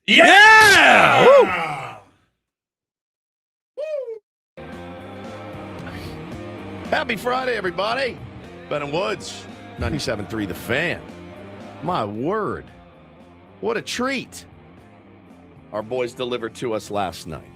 Yeah! Happy Friday, everybody. Ben and Woods, 97.3 The Fan. My word. What a treat. Our boys delivered to us last night.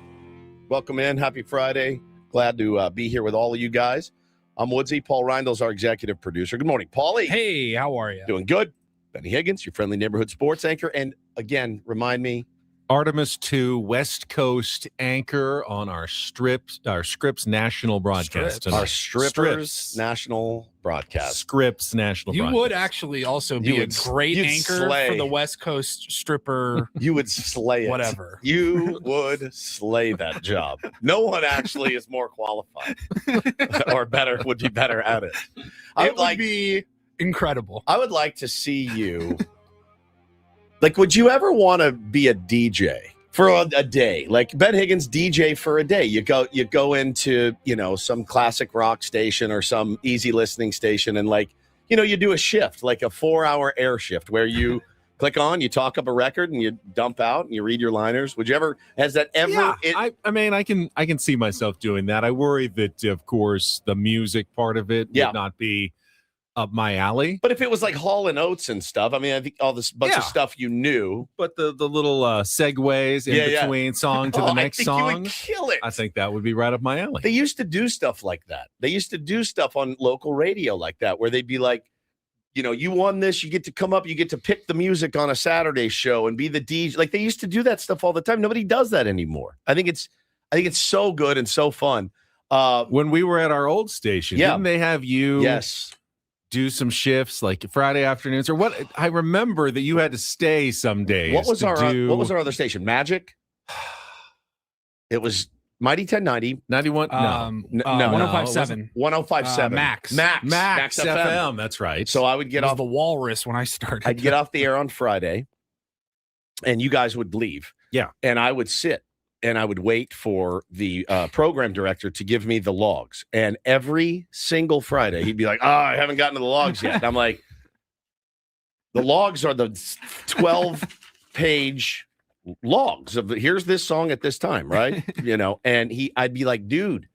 Welcome in. Happy Friday. Glad to be here with all of you guys. I'm Woodsy. Paul Reindl's our executive producer. Good morning, Paulie. Hey, how are you? Doing good. Benny Higgins, your friendly neighborhood sports anchor. And again, remind me. Artemis 2 West Coast anchor on our Scripps national broadcast tonight. Our Strippers national broadcast. Scripps national You broadcast. would actually also be a great anchor for the West Coast stripper. You would slay it. Whatever. You would slay that job. No one actually is more qualified or better, would be better at it. It would be incredible. I would like to see you. Like, would you ever want to be a DJ for a day? Like Ben Higgins, DJ for a day. You go into, some classic rock station or some easy listening station and you do a shift, like a 4-hour air shift where you click on, you talk up a record and you dump out and you read your liners. Would you ever, has that ever? Yeah, I can see myself doing that. I worry that, of course, the music part of it would not be up my alley. But if it was like Hall and Oates and stuff, I think all this bunch of stuff you knew. But the little segues in between song to the next song, you would kill it. I think that would be right up my alley. They used to do stuff like that. They used to do stuff on local radio like that, where they'd be like, you won this, you get to come up, you get to pick the music on a Saturday show and be the DJ. Like they used to do that stuff all the time. Nobody does that anymore. I think it's so good and so fun. When we were at our old station, didn't they have you? Yes. Do some shifts like Friday afternoons or what? I remember that you had to stay some days. What was our other station? Magic? It was Mighty 1090. 91? No. 105.7. 105.7. Max FM. That's right. So I would get off the Walrus when I started. I'd get off the air on Friday and you guys would leave. Yeah. And I would sit and I would wait for the program director to give me the logs. And every single Friday, he'd be like, I haven't gotten to the logs yet. And I'm like, the logs are the 12-page logs of here's this song at this time, right? And I'd be like, dude,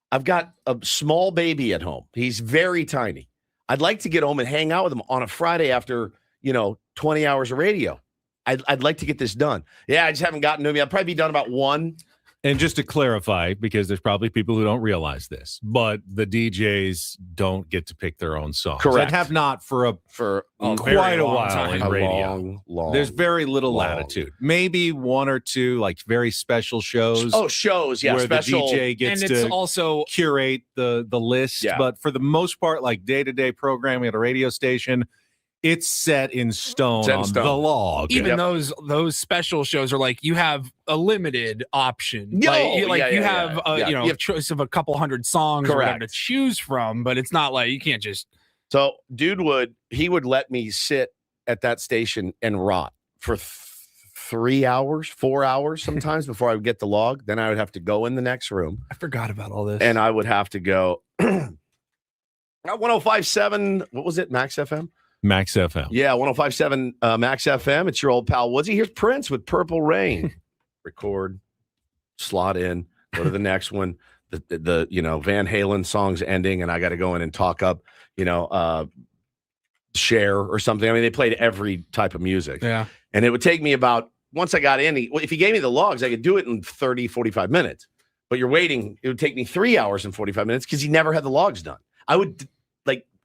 I've got a small baby at home. He's very tiny. I'd like to get home and hang out with him on a Friday after, 20 hours of radio. I'd like to get this done. Yeah, I just haven't gotten to him yet. I'll probably be done about 1. And just to clarify, because there's probably people who don't realize this, but the DJs don't get to pick their own songs. Correct. And have not for quite a while in radio. There's very little latitude. Maybe 1 or 2 like very special shows. Oh, shows, yeah. Where special. the DJ gets and it's to also curate the list. Yeah. But for the most part, like day-to-day programming at a radio station, it's set in stone on the log. Even those special shows are like you have a limited option. You have a choice of a couple hundred songs or whatever to choose from, but it's not like you can't just. So dude would let me sit at that station and rot for 3 hours, 4 hours sometimes before I would get the log. Then I would have to go in the next room. I forgot about all this. And I would have to go 105.7, what was it? Max FM? Max FM. Yeah, 105.7 Max FM. It's your old pal Woodsy. Here's Prince with Purple Rain. Record, slot in, go to the next one. The Van Halen song's ending, and I got to go in and talk up, Cher or something. I mean, they played every type of music. Yeah. And it would take me about, once I got in, if he gave me the logs, I could do it in 30, 45 minutes. But you're waiting, it would take me 3 hours and 45 minutes because he never had the logs done. I would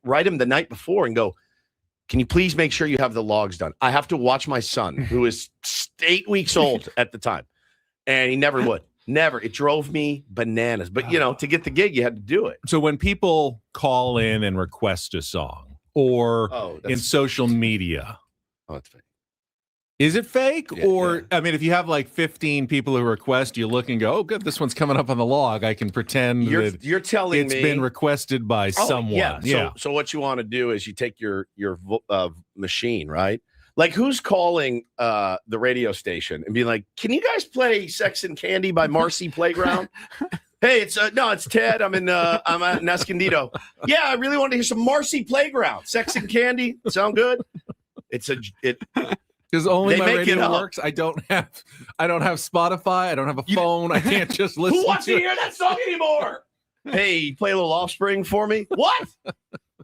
write him the night before and go, can you please make sure you have the logs done? I have to watch my son, who is 8 weeks old at the time. And he never would. Never. It drove me bananas. But, to get the gig, you had to do it. So when people call in and request a song or in social media. Oh, it's fake. Is it fake? Yeah, or, I mean, if you have like 15 people who request, you look and go, oh, good, this one's coming up on the log. I can pretend you're telling it's been requested by someone. Yeah. So what you want to do is you take your machine, right? Like who's calling the radio station and being like, can you guys play Sex and Candy by Marcy Playground? Hey, it's Ted. I'm at Escondido. Yeah, I really want to hear some Marcy Playground. Sex and Candy. Sound good? Because only my radio works. I don't have Spotify. I don't have a phone. I can't just listen. Who wants to hear that song anymore? Hey, play a little Offspring for me. What?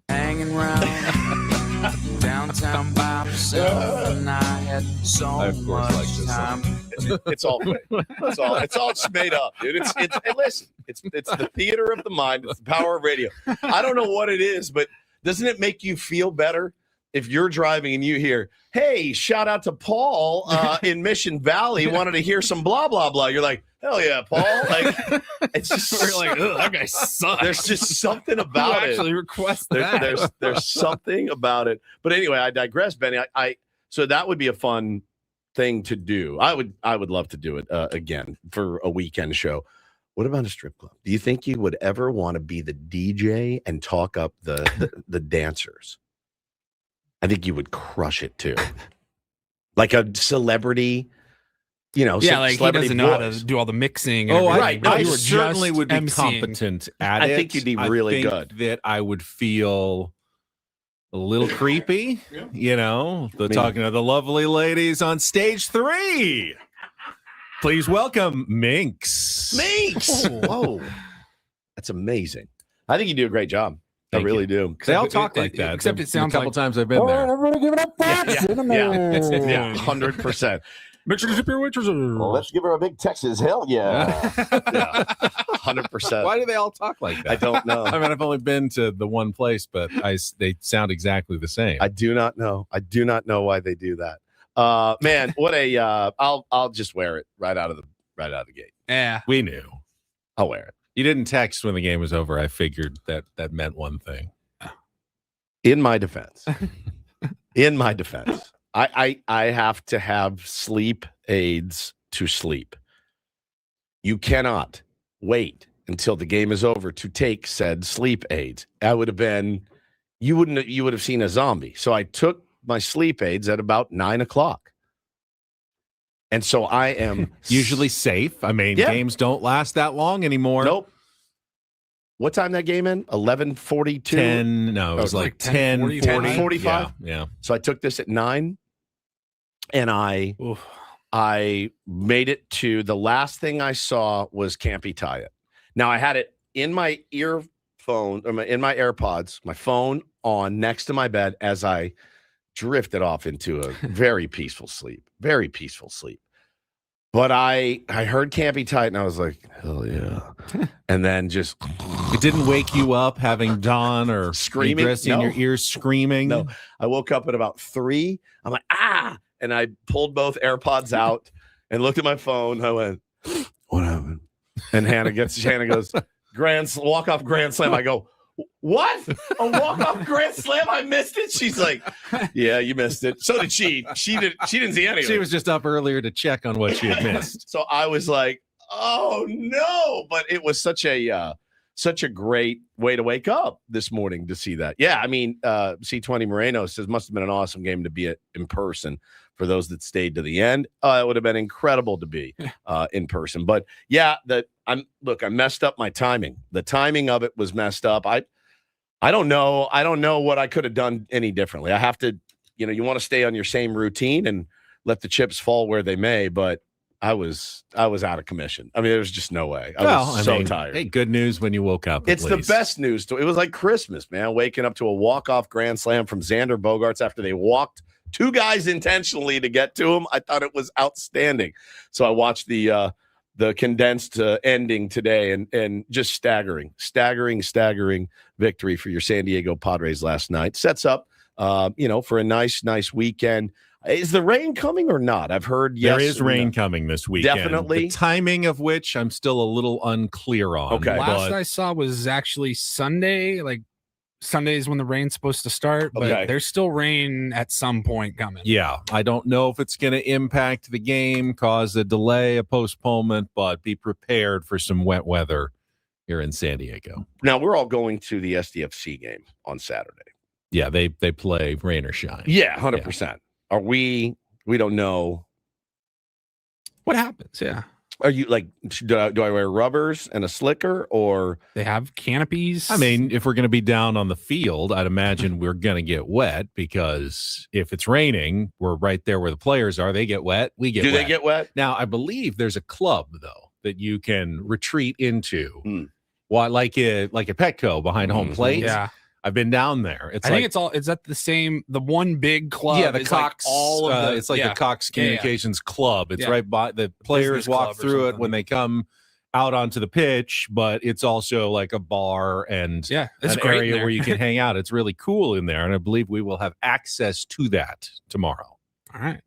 Hanging around downtown by myself, and I had so much time. It's all fake. It's all just made up, dude. Hey, listen, it's the theater of the mind. It's the power of radio. I don't know what it is, but doesn't it make you feel better if you're driving and you hear, "Hey, shout out to Paul in Mission Valley, wanted to hear some blah blah blah." You're like, "Hell yeah, Paul!" Like, it's just we're like, "Ugh, that guy sucks." There's just something about it. Actually, request that. There's something about it. But anyway, I digress, Benny. So that would be a fun thing to do. I would love to do it again for a weekend show. What about a strip club? Do you think you would ever want to be the DJ and talk up the dancers? I think you would crush it too. Like a celebrity, like he doesn't know how to do all the mixing. And I certainly would be competent at it. I think you'd be really good. That I would feel a little creepy, talking to the lovely ladies on stage 3. Please welcome Minx. Whoa. That's amazing. I think you do a great job. I really do. They all talk like that. Except it sounds a couple times I've been there. Everybody give it up for Yeah, 100%. Make sure to tip your waitress. Well, let's give her a big Texas. Hell yeah. 100%. Why do they all talk like that? I don't know. I mean, I've only been to the one place, but they sound exactly the same. I do not know. I do not know why they do that. Man, what a I'll just wear it right out of the gate. Yeah. We knew. I'll wear it. You didn't text when the game was over. I figured that meant one thing. In my defense, I have to have sleep aids to sleep. You cannot wait until the game is over to take said sleep aids. You would have seen a zombie. So I took my sleep aids at about 9:00. And so I am usually safe. I mean, games don't last that long anymore. Nope. What time that game in? 11:42? No, it was like 10:45. Yeah. So I took this at 9, and I made it to the last thing I saw was Campy Tie It. Now I had it in my earphone, or in my AirPods, my phone on next to my bed as I drifted off into a very peaceful sleep. Very peaceful sleep. But I heard Campy Tight, and I was like, hell yeah. And then just... It didn't wake you up having Dawn or screaming in your ears screaming? No. I woke up at about 3. I'm like, ah! And I pulled both AirPods out and looked at my phone. I went, what happened? And Hannah goes, walk-off grand slam. I go, what? A walk-off grand slam? I missed it? She's like, yeah, you missed it. So did she. She didn't see anything. She was just up earlier to check on what she had missed. So I was like, oh no. But it was such a great way to wake up this morning to see that. Yeah, I mean, C20 Moreno says must have been an awesome game to be in person for those that stayed to the end. It would have been incredible to be in person. But yeah, I messed up my timing. The timing of it was messed up. I don't know. I don't know what I could have done any differently. I have to, you want to stay on your same routine and let the chips fall where they may, but I was out of commission. I mean, there was just no way. I was so tired. Hey, good news when you woke up. It's the best news. It was like Christmas, man, waking up to a walk-off grand slam from Xander Bogaerts after they walked 2 guys intentionally to get to him. I thought it was outstanding. So I watched the condensed ending today and just staggering victory for your San Diego Padres last night. Sets up, for a nice weekend. Is the rain coming or not? I've heard yes. There is rain coming this weekend. Definitely. The timing of which I'm still a little unclear on. Okay. Last I saw was actually Sunday. Like Sunday is when the rain's supposed to start, but there's still rain at some point coming. Yeah. I don't know if it's going to impact the game, cause a delay, a postponement, but be prepared for some wet weather here in San Diego. Now, we're all going to the SDFC game on Saturday. Yeah, they play rain or shine. Yeah, 100%. Yeah. Are we don't know what happens. Yeah. Are you like, do I wear rubbers and a slicker, or They have canopies. I mean, if we're going to be down on the field, I'd imagine we're going to get wet because if it's raining, we're right there where the players are. They get wet. We get wet. do they get wet? Now, I believe there's a club, though, that you can retreat into. Mm. Like a Petco behind home plate. Yeah. I've been down there. I think it's at the one big club. Yeah, the is Cox. Like all of the, it's like the Cox Communications Club. It's right by the players Business walk club or through it something. when they come out onto the pitch, but it's also like a bar and it's an great in area there. where you can hang out. It's really cool in there, and I believe we will have access to that tomorrow. All right.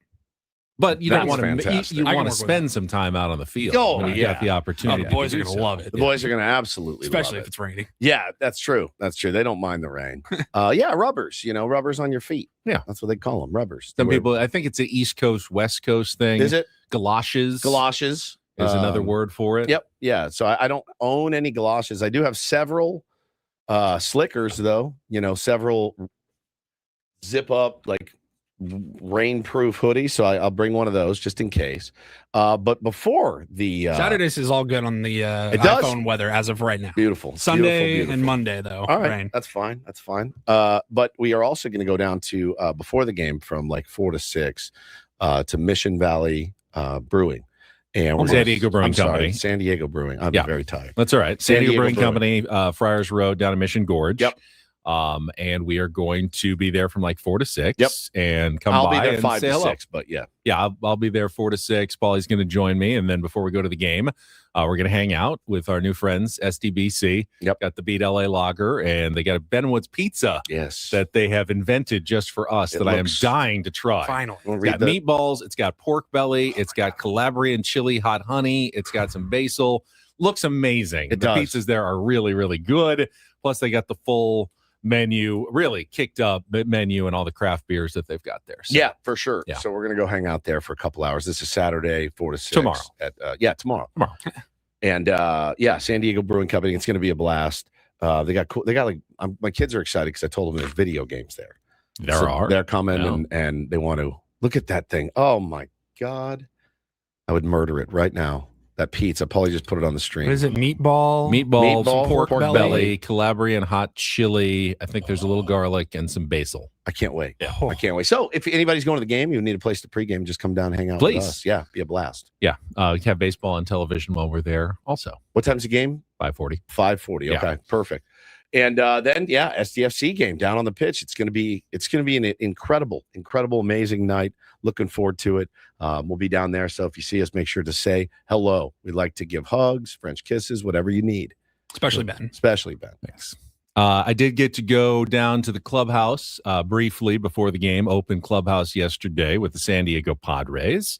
But you don't That's want to. fantastic. You I can want to work with spend some time out on the field. Oh, when you yeah. got the opportunity. The boys to are do going to so. love it. The boys are going to absolutely Especially love if it's raining. Yeah, that's true. That's true. They don't mind the rain. Rubbers. Rubbers on your feet. Yeah, that's what they call them. Rubbers. Some people. I think it's an East Coast, West Coast thing. Is it galoshes? Galoshes is another word for it. Yep. Yeah. So I don't own any galoshes. I do have several slickers, though. Several zip up like rainproof hoodies. So I'll bring one of those just in case. But before the Saturdays is all good on the it does? iPhone weather as of right now. Beautiful. Sunday Beautiful. and Monday though. All right, rain. that's fine. That's fine. But we are also going to go down to before the game from like 4 to 6 to Mission Valley Brewing. And we're San Diego Brewing I'm sorry, Company. San Diego Brewing. I'm very tired. That's all right. San Diego Brewing Brewing. Company, Friars Road down in Mission Gorge. Yep. And we are going to be there from like 4 to 6. Yep. And come I'll by be there and 5 say to hello. 6, but yeah. Yeah, I'll be there 4 to 6. Paulie's going to join me. And then before we go to the game, we're going to hang out with our new friends, SDBC. Yep. Got the Beat LA Lager, and they got a Benwood's Pizza Yes. that they have invented just for us It that I am looks- dying to try. Finally. We'll It's read got the- meatballs. It's got pork belly. It's got Calabrian chili hot honey. It's got some basil. Looks amazing. It the does. pizzas there are really, really good. Plus, they got the full menu, really kicked up menu and all the craft beers that they've got there. So, Yeah, for sure. Yeah. So we're going to go hang out there for a couple hours. This is Saturday, 4 to 6. Tomorrow. Tomorrow. Tomorrow. And San Diego Brewing Company. It's going to be a blast. They got like my kids are excited because I told them there's video games there. They're coming and they want to look at that thing. Oh my God, I would murder it right now. That pizza. Paulie just put it on the stream. What is it? Meatballs, pork belly, Calabrian hot chili. I think there's a little garlic and some basil. I can't wait. Yeah. I can't wait. So if anybody's going to the game, you need a place to pregame, just come down and hang out with Please. us. Yeah, be a blast. Yeah, we have baseball on television while we're there. Also, What time's the game? 5:40. 5:40. Yeah. Okay, perfect. And then SDFC game down on the pitch. It's going to be an incredible, amazing night. Looking forward to it. We'll be down there. So if you see us, make sure to say hello. We'd like to give hugs, French kisses, whatever you need. especially Ben. Especially Ben. Thanks. I did get to go down to the clubhouse briefly before the game. Open clubhouse yesterday with the San Diego Padres.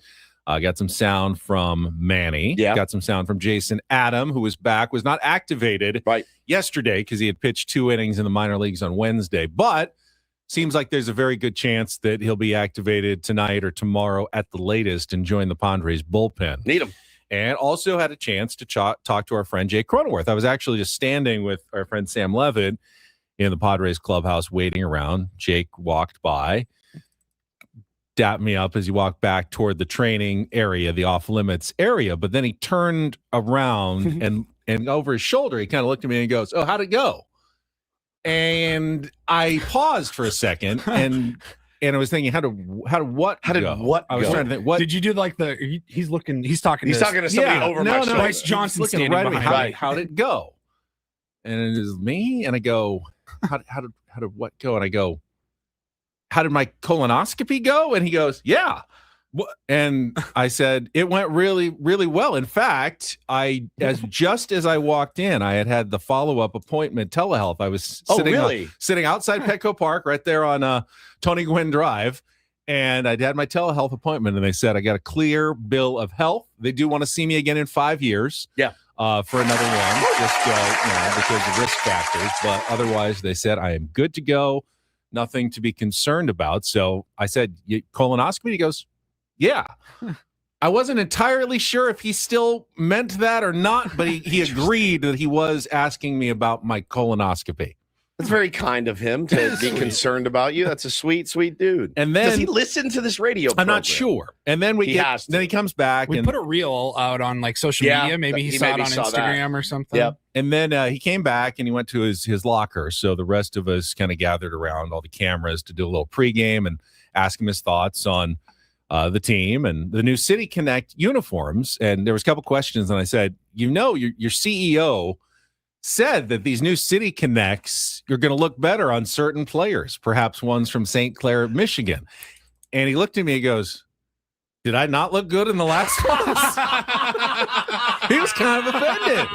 Got some sound from Manny. Yeah. Got some sound from Jason Adam, who was back, was not activated yesterday because he had pitched 2 innings in the minor leagues on Wednesday. But seems like there's a very good chance that he'll be activated tonight or tomorrow at the latest and join the Padres bullpen. Need him. And also had a chance to talk to our friend Jake Cronenworth. I was actually just standing with our friend Sam Levitt in the Padres clubhouse waiting around. Jake walked by, dapped me up as he walked back toward the training area, the off-limits area. But then he turned around and over his shoulder, he kind of looked at me and he goes, "Oh, how'd it go?" And I paused for a second and I was thinking, how did what go? I was trying to think, what did you do? Like he's talking. He's talking to somebody over my shoulder. Bryce Johnson looking standing right at me. behind. How did it go? And it is me. And I go, how did what go? And I go, how did my colonoscopy go? And he goes, yeah. And I said, it went really, really well. In fact, just as I walked in, I had the follow-up appointment telehealth. I was sitting outside Petco Park right there on Tony Gwynn Drive. And I had my telehealth appointment and they said, I got a clear bill of health. They do want to see me again in 5 years. Yeah. For another one, just because of risk factors. But otherwise, they said, I am good to go. Nothing to be concerned about. So I said, colonoscopy? He goes, yeah. I wasn't entirely sure if he still meant that or not, but he agreed that he was asking me about my colonoscopy. That's very kind of him to be concerned about you. That's a sweet, sweet dude. And then does he listen to this radio program? I'm not sure. And then then he comes back. We put a reel out on like social media. Maybe he saw it on Instagram or something. Yep. And then he came back and he went to his locker. So the rest of us kind of gathered around all the cameras to do a little pregame and ask him his thoughts on the team and the new City Connect uniforms. And there was a couple questions, and I said, your CEO said that these new City Connects are going to look better on certain players, perhaps ones from St. Clair, Michigan. And he looked at me and goes, did I not look good in the last ones? He was kind of offended.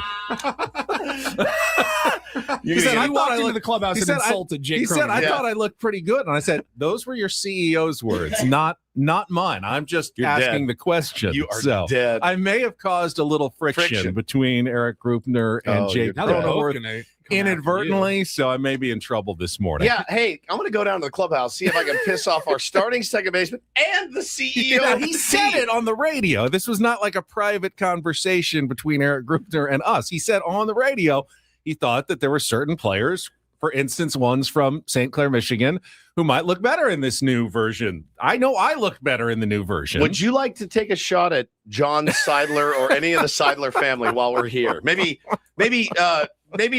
He said, I walked into the clubhouse and insulted Jake He said, Cronin. I thought I looked pretty good. And I said, those were your CEO's words, not mine. I'm just asking the question. You are dead. I may have caused a little friction between Eric Grupner and Jake Cronenworth inadvertently, so I may be in trouble this morning. Yeah, hey, I'm going to go down to the clubhouse, see if I can piss off our starting second baseman and the CEO. Yeah, he said it on the radio. This was not like a private conversation between Eric Grupner and us. He said on the radio he thought that there were certain players, for instance, ones from St. Clair, Michigan, who might look better in this new version. I know I look better in the new version. Would you like to take a shot at John Seidler or any of the Seidler family while we're here? Maybe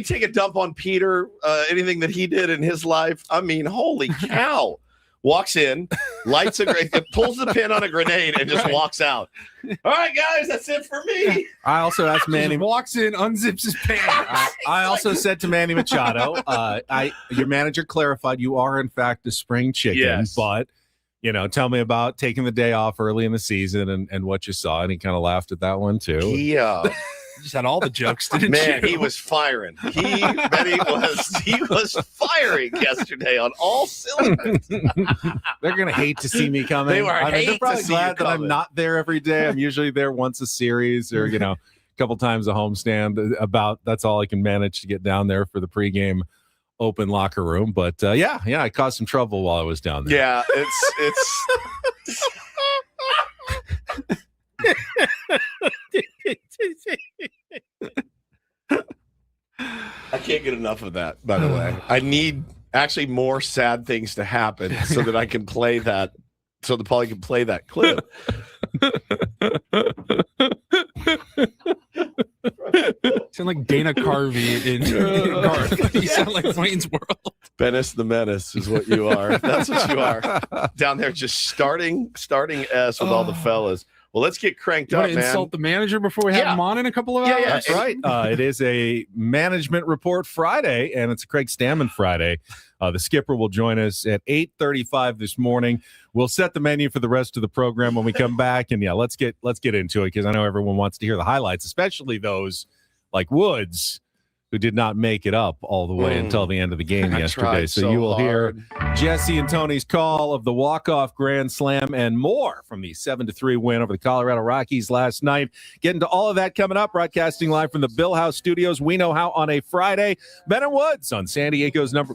take a dump on Peter, anything that he did in his life. I mean, holy cow. Walks in, lights a grenade, pulls the pin on a grenade, and just walks out. All right, guys, that's it for me. I also asked Manny. Walks in, unzips his pants. I also said to Manny Machado, your manager clarified you are in fact a spring chicken, but tell me about taking the day off early in the season and what you saw. And he kind of laughed at that one too. He just had all the jokes, didn't Man, you? he was firing. He was firing yesterday on all cylinders. They're gonna hate to see me coming. They're probably glad that I'm not there every day. I'm usually there once a series or a couple times a homestand. That's all I can manage to get down there for the pregame open locker room. But I caused some trouble while I was down there. Yeah, it's I can't get enough of that, by the way. I need actually more sad things to happen so that I can play that, so that Paulie can play that clip. Sound like Dana Carvey in Garth. You sound like Wayne's World. Menace the Menace is what you are. That's what you are. Down there just starting S with all the fellas. Well, let's get cranked up, man. Insult the manager before we have him on in a couple of hours? Yeah. That's right. It is a management report Friday, and it's a Craig Stammen Friday. The skipper will join us at 8:35 this morning. We'll set the menu for the rest of the program when we come back. And let's get into it because I know everyone wants to hear the highlights, especially those like Woods, who did not make it up all the way until the end of the game yesterday. So you will hear Jesse and Tony's call of the walk-off grand slam and more from the 7-3 win over the Colorado Rockies last night. Getting to all of that coming up, broadcasting live from the Bill House Studios. We know how on a Friday. Ben and Woods on San Diego's number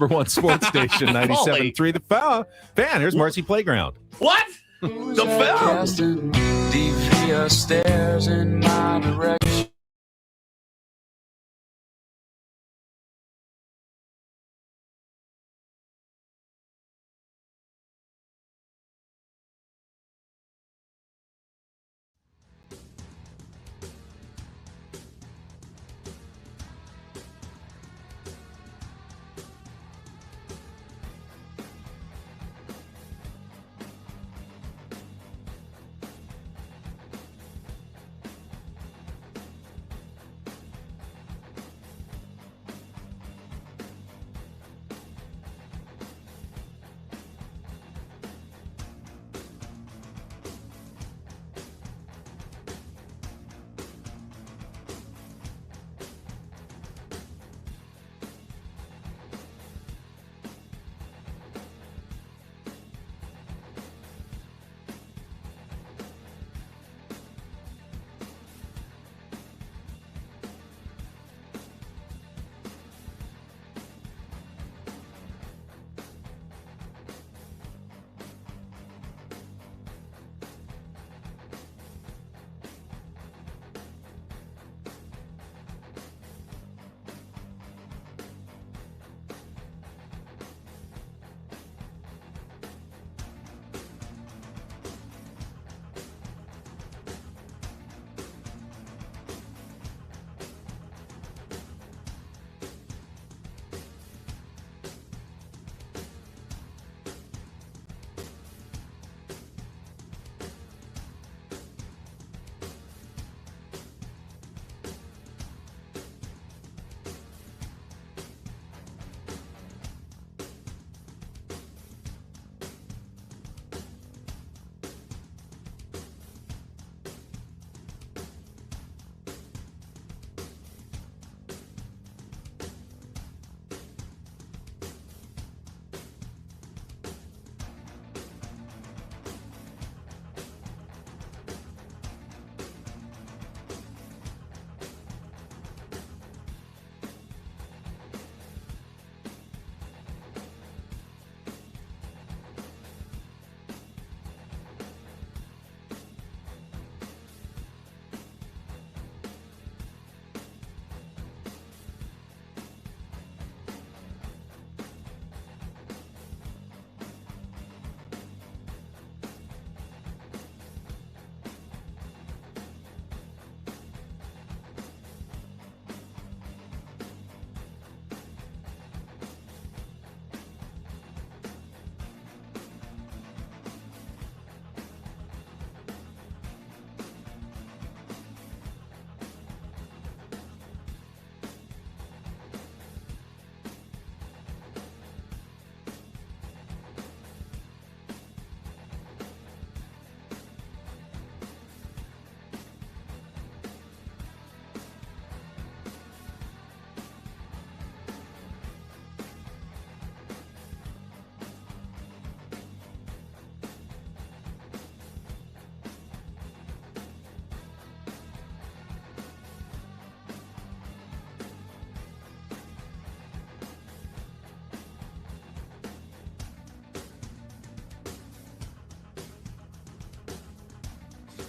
one sports station, 97.3 The Fan. Here's Marcy Playground. What? The Fan? Deep via stairs in my direction.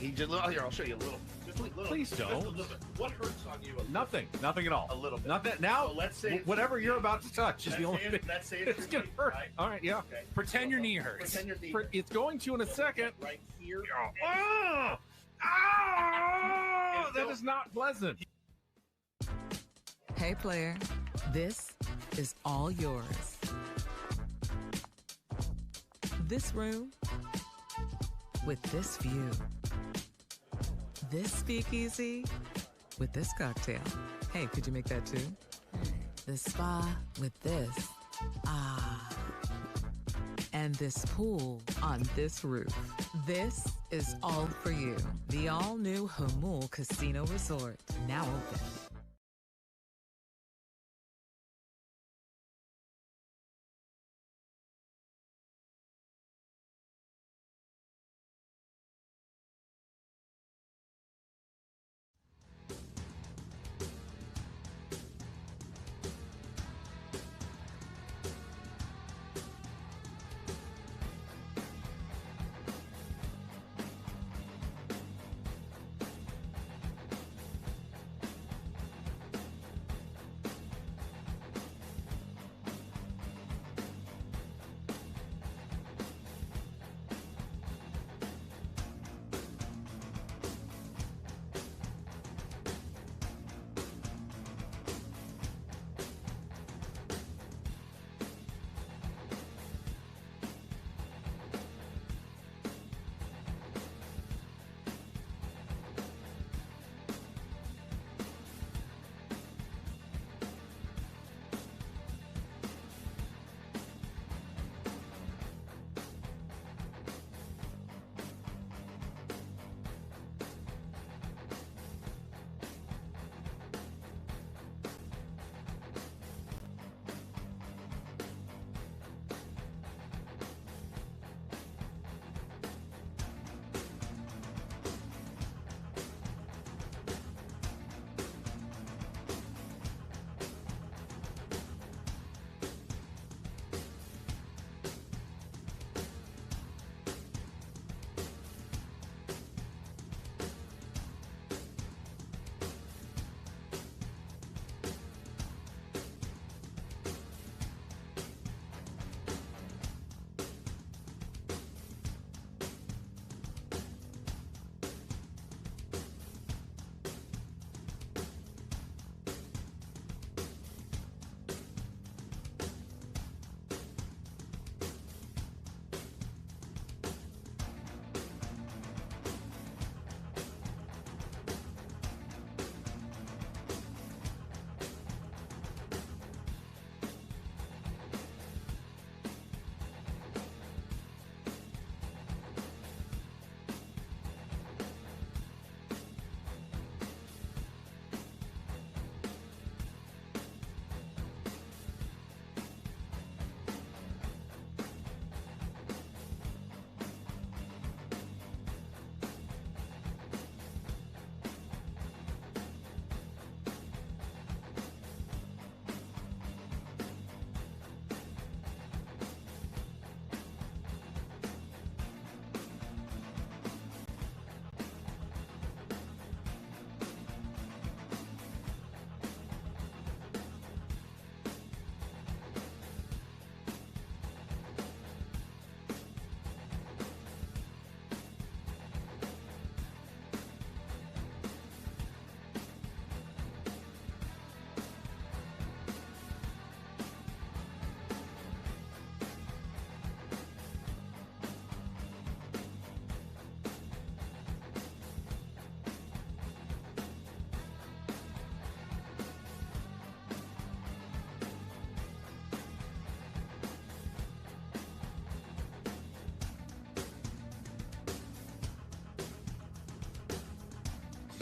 He just here. I'll show you a little. Just a little. Please don't. Just a little bit. What hurts on you? Nothing at all. A little bit. Not that now. So let's say whatever you're about to touch is the only thing. Let's say It's gonna hurt. Right? All right, yeah. Okay. Pretend your knee hurts. Pretend your knee It's going to in a second. right here. Oh, that is not pleasant. Hey, player, this is all yours. This room with this view. This speakeasy with this cocktail. Hey, could you make that too? The spa with this. Ah. And this pool on this roof. This is all for you. The all-new Hamul Casino Resort, now open.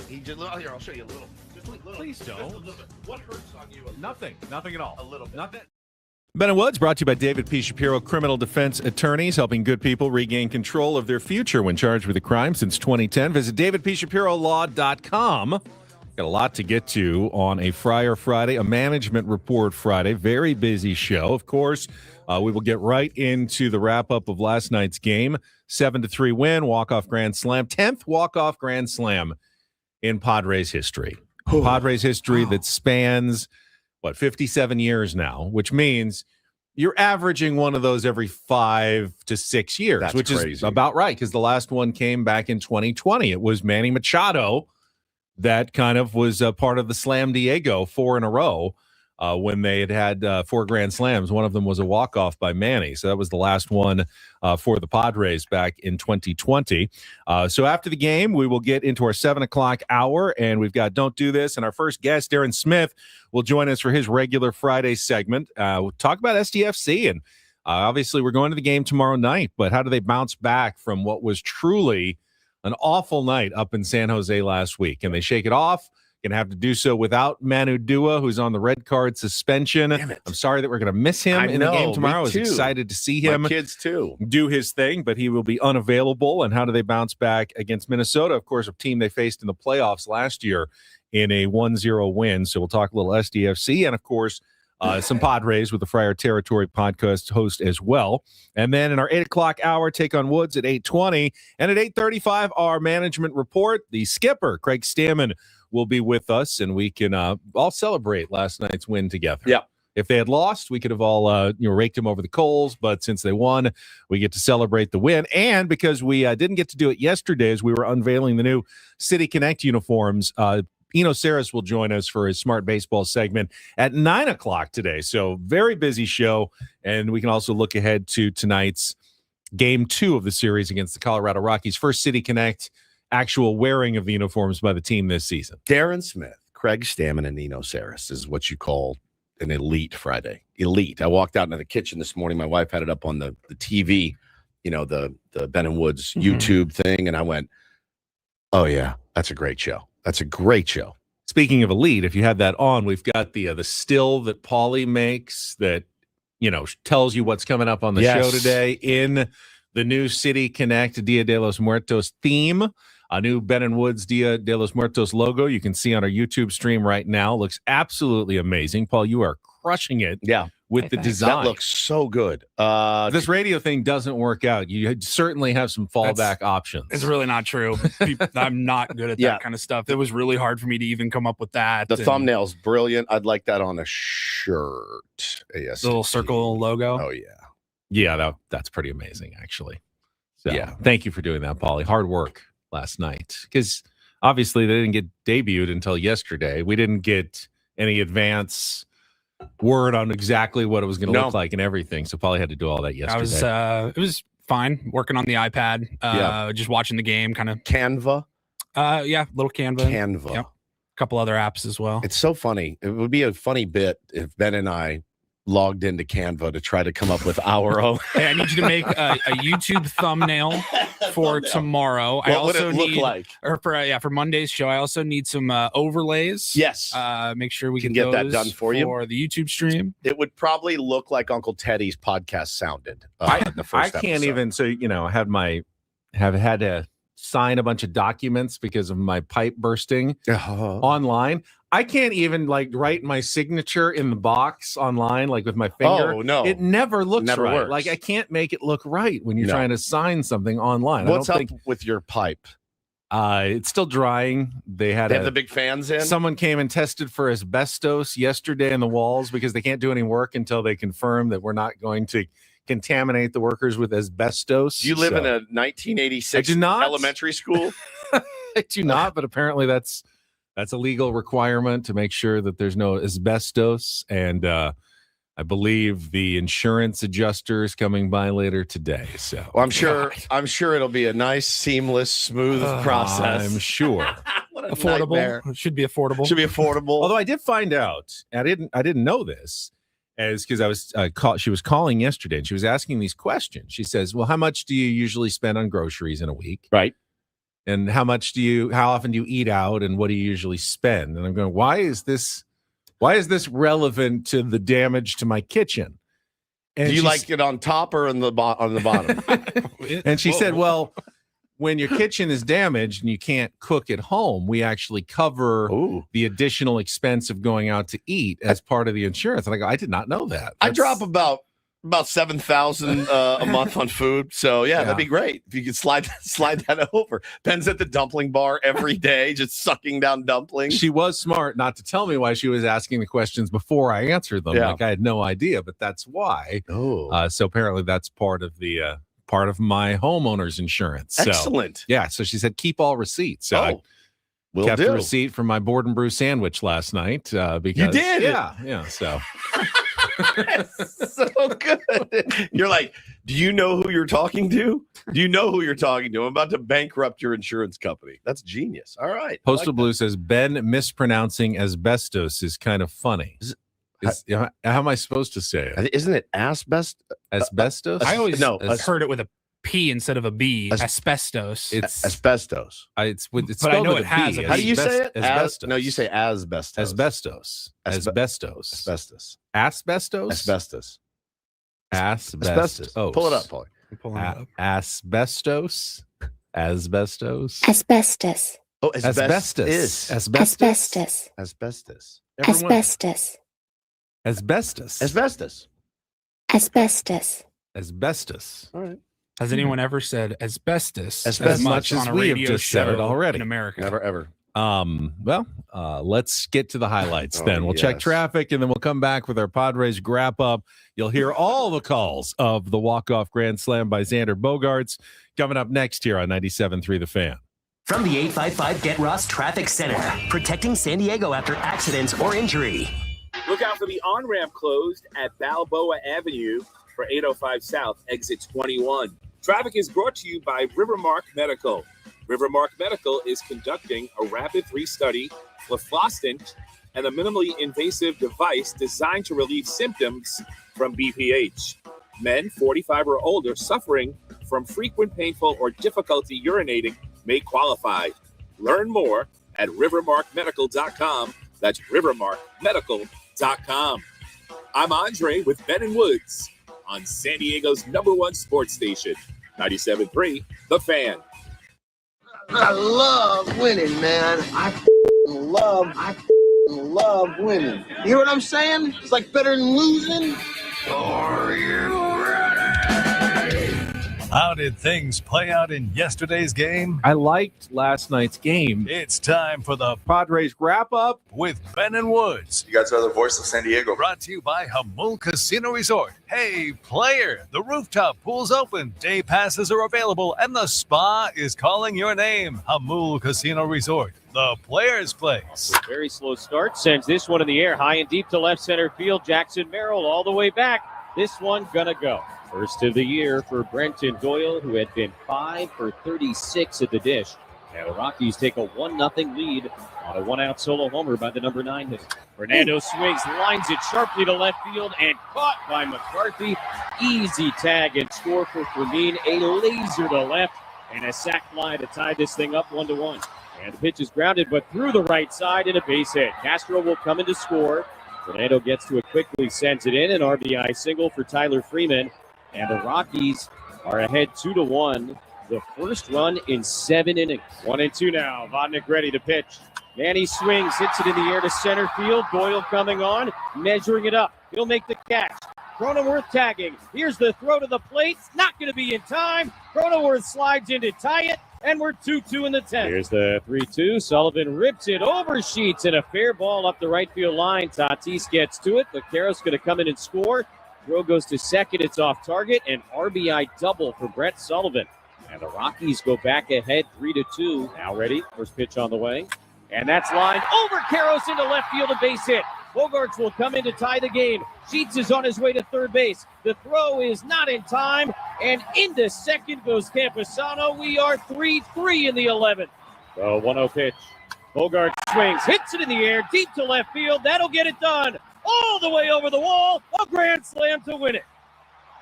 He just here. I'll show you a little. Just a little. Please don't. Just a little bit. What hurts on you? Nothing at all. A little bit. Not that. Ben & Woods brought to you by David P. Shapiro, criminal defense attorneys, helping good people regain control of their future when charged with a crime since 2010. Visit davidpshapirolaw.com Got a lot to get to on a Friar Friday, a management report Friday. Very busy show. Of course, we will get right into the wrap-up of last night's game. 7-3 win, walk-off grand slam. 10th walk-off grand slam in Padres history. Padres history that spans, 57 years now, which means you're averaging one of those every 5 to 6 years, That's which crazy. Is about right, because the last one came back in 2020. It was Manny Machado that kind of was part of the Slam Diego 4 in a row when they had 4 grand slams. One of them was a walk-off by Manny. So that was the last one for the Padres back in 2020. So after the game, we will get into our 7 o'clock hour, and we've got Don't Do This. And our first guest, Darren Smith, will join us for his regular Friday segment. We'll talk about SDFC, and obviously we're going to the game tomorrow night, but how do they bounce back from what was truly an awful night up in San Jose last week? And they shake it off. Going to have to do so without Manu Dua, who's on the red card suspension. I'm sorry that we're going to miss him in the game tomorrow. I was excited to see him. My kids too. Do his thing, but he will be unavailable. And how do they bounce back against Minnesota? Of course, a team they faced in the playoffs last year in a 1-0 win. So we'll talk a little SDFC and, of course, some Padres with the Friar Territory podcast host as well. And then in our 8 o'clock hour, take on Woods at 8:20. And at 8:35, our management report. The skipper, Craig Stammen, will be with us, and we can all celebrate last night's win together. Yeah. If they had lost, we could have all raked them over the coals. But since they won, we get to celebrate the win. And because we didn't get to do it yesterday as we were unveiling the new City Connect uniforms, Eno Sarris will join us for his Smart Baseball segment at 9 o'clock today. So very busy show. And we can also look ahead to tonight's game 2 of the series against the Colorado Rockies. First City Connect actual wearing of the uniforms by the team this season. Darren Smith, Craig Stammen, and Eno Sarris is what you call an elite Friday. Elite. I walked out into the kitchen this morning. My wife had it up on the TV, the Ben & Woods YouTube thing. And I went, oh, yeah, that's a great show. That's a great show. Speaking of elite, if you had that on, we've got the still that Paulie makes that, tells you what's coming up on the show today in the new City Connect Dia de los Muertos theme. A new Ben & Woods Dia de los Muertos logo you can see on our YouTube stream right now. Looks absolutely amazing. Paul, you are crushing it with the design. That looks so good. This radio thing doesn't work out. You certainly have some fallback options. It's really not true. I'm not good at that kind of stuff. It was really hard for me to even come up with that. The thumbnail's brilliant. I'd like that on a shirt. The little circle logo. Oh, yeah. Yeah, that's pretty amazing, actually. So, thank you for doing that, Paulie. Hard work last night, because obviously they didn't get debuted until yesterday. We didn't get any advance word on exactly what it was going to look like and everything. So Paulie had to do all that yesterday. It was fine working on the iPad, just watching the game, kind of Canva. Little Canva. Yep. A couple other apps as well. It's so funny. It would be a funny bit if Ben and I logged into Canva to try to come up with our own. Hey, I need you to make a YouTube thumbnail for tomorrow. What I also would it look need, like? or for Monday's show, I also need some overlays. Yes. Make sure we can get that done for you for the YouTube stream. It would probably look like Uncle Teddy's podcast sounded. The first I can't even. So have had to sign a bunch of documents because of my pipe bursting online. I can't even write my signature in the box online, with my finger. Oh, no. It never looks right. Works. I can't make it look right when you're trying to sign something online. What's up with your pipe? It's still drying. They have the big fans in? Someone came and tested for asbestos yesterday in the walls because they can't do any work until they confirm that we're not going to contaminate the workers with asbestos. Do you live in a 1986 elementary school? I do not, but apparently that's a legal requirement to make sure that there's no asbestos. And I believe the insurance adjuster is coming by later today. So I'm sure it'll be a nice, seamless, smooth process. I'm sure. Affordable. Nightmare. It should be affordable. Although I did find out, I didn't know this, because I was she was calling yesterday and she was asking these questions. She says, "Well, how much do you usually spend on groceries in a week?" Right. And how often do you eat out, and what do you usually spend? And I'm going, why is this relevant to the damage to my kitchen? And do you like it on top or on the bottom? And she said, well, when your kitchen is damaged and you can't cook at home, we actually cover the additional expense of going out to eat as part of the insurance. And I go, I did not know that. I drop about $7,000 a month on food. So that'd be great if you could slide that over. Ben's at the dumpling bar every day, just sucking down dumplings. She was smart not to tell me why she was asking the questions before I answered them. Like I had no idea, but that's why. So apparently that's part of the part of my homeowner's insurance. Excellent. So, so she said keep all receipts. So I kept the receipt from my board and brew sandwich last night. Because you did, yeah. So. So good. You're like, do you know who you're talking to? Do you know who you're talking to? I'm about to bankrupt your insurance company. That's genius. All right. Postal Blue says Ben mispronouncing asbestos is kind of funny. How am I supposed to say it? Isn't it asbestos? I always heard it with a P instead of a B. Asbestos. It's asbestos. It's but I know it has. How do you say it? Asbestos. No, you say asbestos. Asbestos. Asbestos. Asbestos. Asbestos. Asbestos. Asbestos. Oh, pull it up, Paulie. Asbestos. Asbestos. Asbestos. Oh, asbestos. Asbestos. Asbestos. Asbestos. Asbestos. Asbestos. Asbestos. Asbestos. All right. Has anyone ever said asbestos as much as on a we have radio just said it show already in America? Never ever. Let's get to the highlights then. We'll check traffic and then we'll come back with our Padres Wrap-Up. You'll hear all the calls of the walk-off grand slam by Xander Bogaerts coming up next here on 97.3 The Fan. From the 855 Get Ross Traffic Center, protecting San Diego after accidents or injury. Look out for the on-ramp closed at Balboa Avenue for 805 South, exit 21. Traffic is brought to you by Rivermark Medical. Rivermark Medical is conducting a rapid study for Flostant and a minimally invasive device designed to relieve symptoms from BPH. Men 45 or older suffering from frequent, painful, or difficulty urinating may qualify. Learn more at rivermarkmedical.com. That's rivermarkmedical.com. I'm Andre with Ben and Woods on San Diego's #1 sports station, 97.3 The Fan. I love winning, man. I love winning. You hear what I'm saying? It's like better than losing. Are you ready? How did things play out in yesterday's game? I liked last night's game. It's time for the Padres Wrap-Up with Ben and Woods. You guys are the voice of San Diego. Brought to you by Hamul Casino Resort. Hey, player, the rooftop pool's open. Day passes are available, and the spa is calling your name. Hamul Casino Resort, the player's place. Very slow start. Sends this one in the air, high and deep to left center field. Jackson Merrill all the way back. This one gonna go. First of the year for Brenton Doyle, who had been 5 for 36 at the dish. And the Rockies take a 1-0 lead on a one-out solo homer by the number 9 hitter. Fernando swings, lines it sharply to left field, and caught by McCarthy. Easy tag and score for Fermin. A laser to left, and a sac fly to tie this thing up 1-1. And the pitch is grounded, but through the right side and a base hit. Castro will come in to score. Fernando gets to it quickly, sends it in, an RBI single for Tyler Freeman. And the Rockies are ahead 2-1. The first run in 7 innings. 1-2 now. Vodnik ready to pitch. Manny swings, hits it in the air to center field. Doyle coming on, measuring it up. He'll make the catch. Cronenworth tagging. Here's the throw to the plate. Not going to be in time. Cronenworth slides in to tie it, and we're 2-2 in the 10th. Here's the 3-2. Sullivan rips it over Sheets, and a fair ball up the right field line. Tatis gets to it. Vaqueros going to come in and score. Throw goes to second. It's off target. An RBI double for Brett Sullivan. And the Rockies go back ahead 3-2. Now ready. First pitch on the way. And that's lined over Karros into left field, a base hit. Bogaerts will come in to tie the game. Sheets is on his way to third base. The throw is not in time. And into second goes Campusano. We are 3-3 in the 11th. The 1-0 pitch. Bogaerts swings, hits it in the air, deep to left field. That'll get it done. All the way over the wall, a grand slam to win it.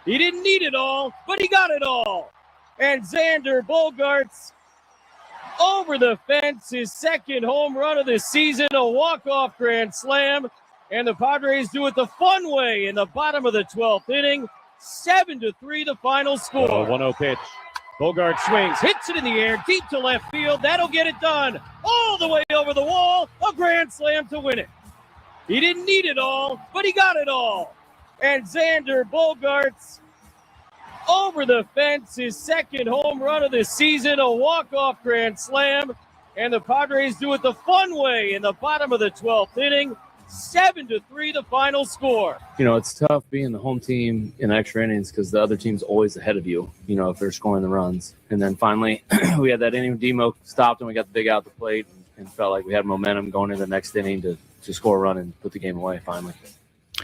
He didn't need it all, but he got it all. And Xander Bogaerts over the fence, his second home run of the season, a walk-off grand slam. And the Padres do it the fun way in the bottom of the 12th inning. 7-3 the final score. 1-0 pitch. Bogart swings, hits it in the air, deep to left field. That'll get it done. All the way over the wall. A grand slam to win it. He didn't need it all, but he got it all. And Xander Bogaerts over the fence, his second home run of the season, a walk-off grand slam. And the Padres do it the fun way in the bottom of the 12th inning. 7-3 the final score. You know, it's tough being the home team in extra innings because the other team's always ahead of you, you know, if they're scoring the runs. And then finally, we had that inning. Demo stopped and we got the big out the plate and felt like we had momentum going into the next inning to score a run and put the game away finally.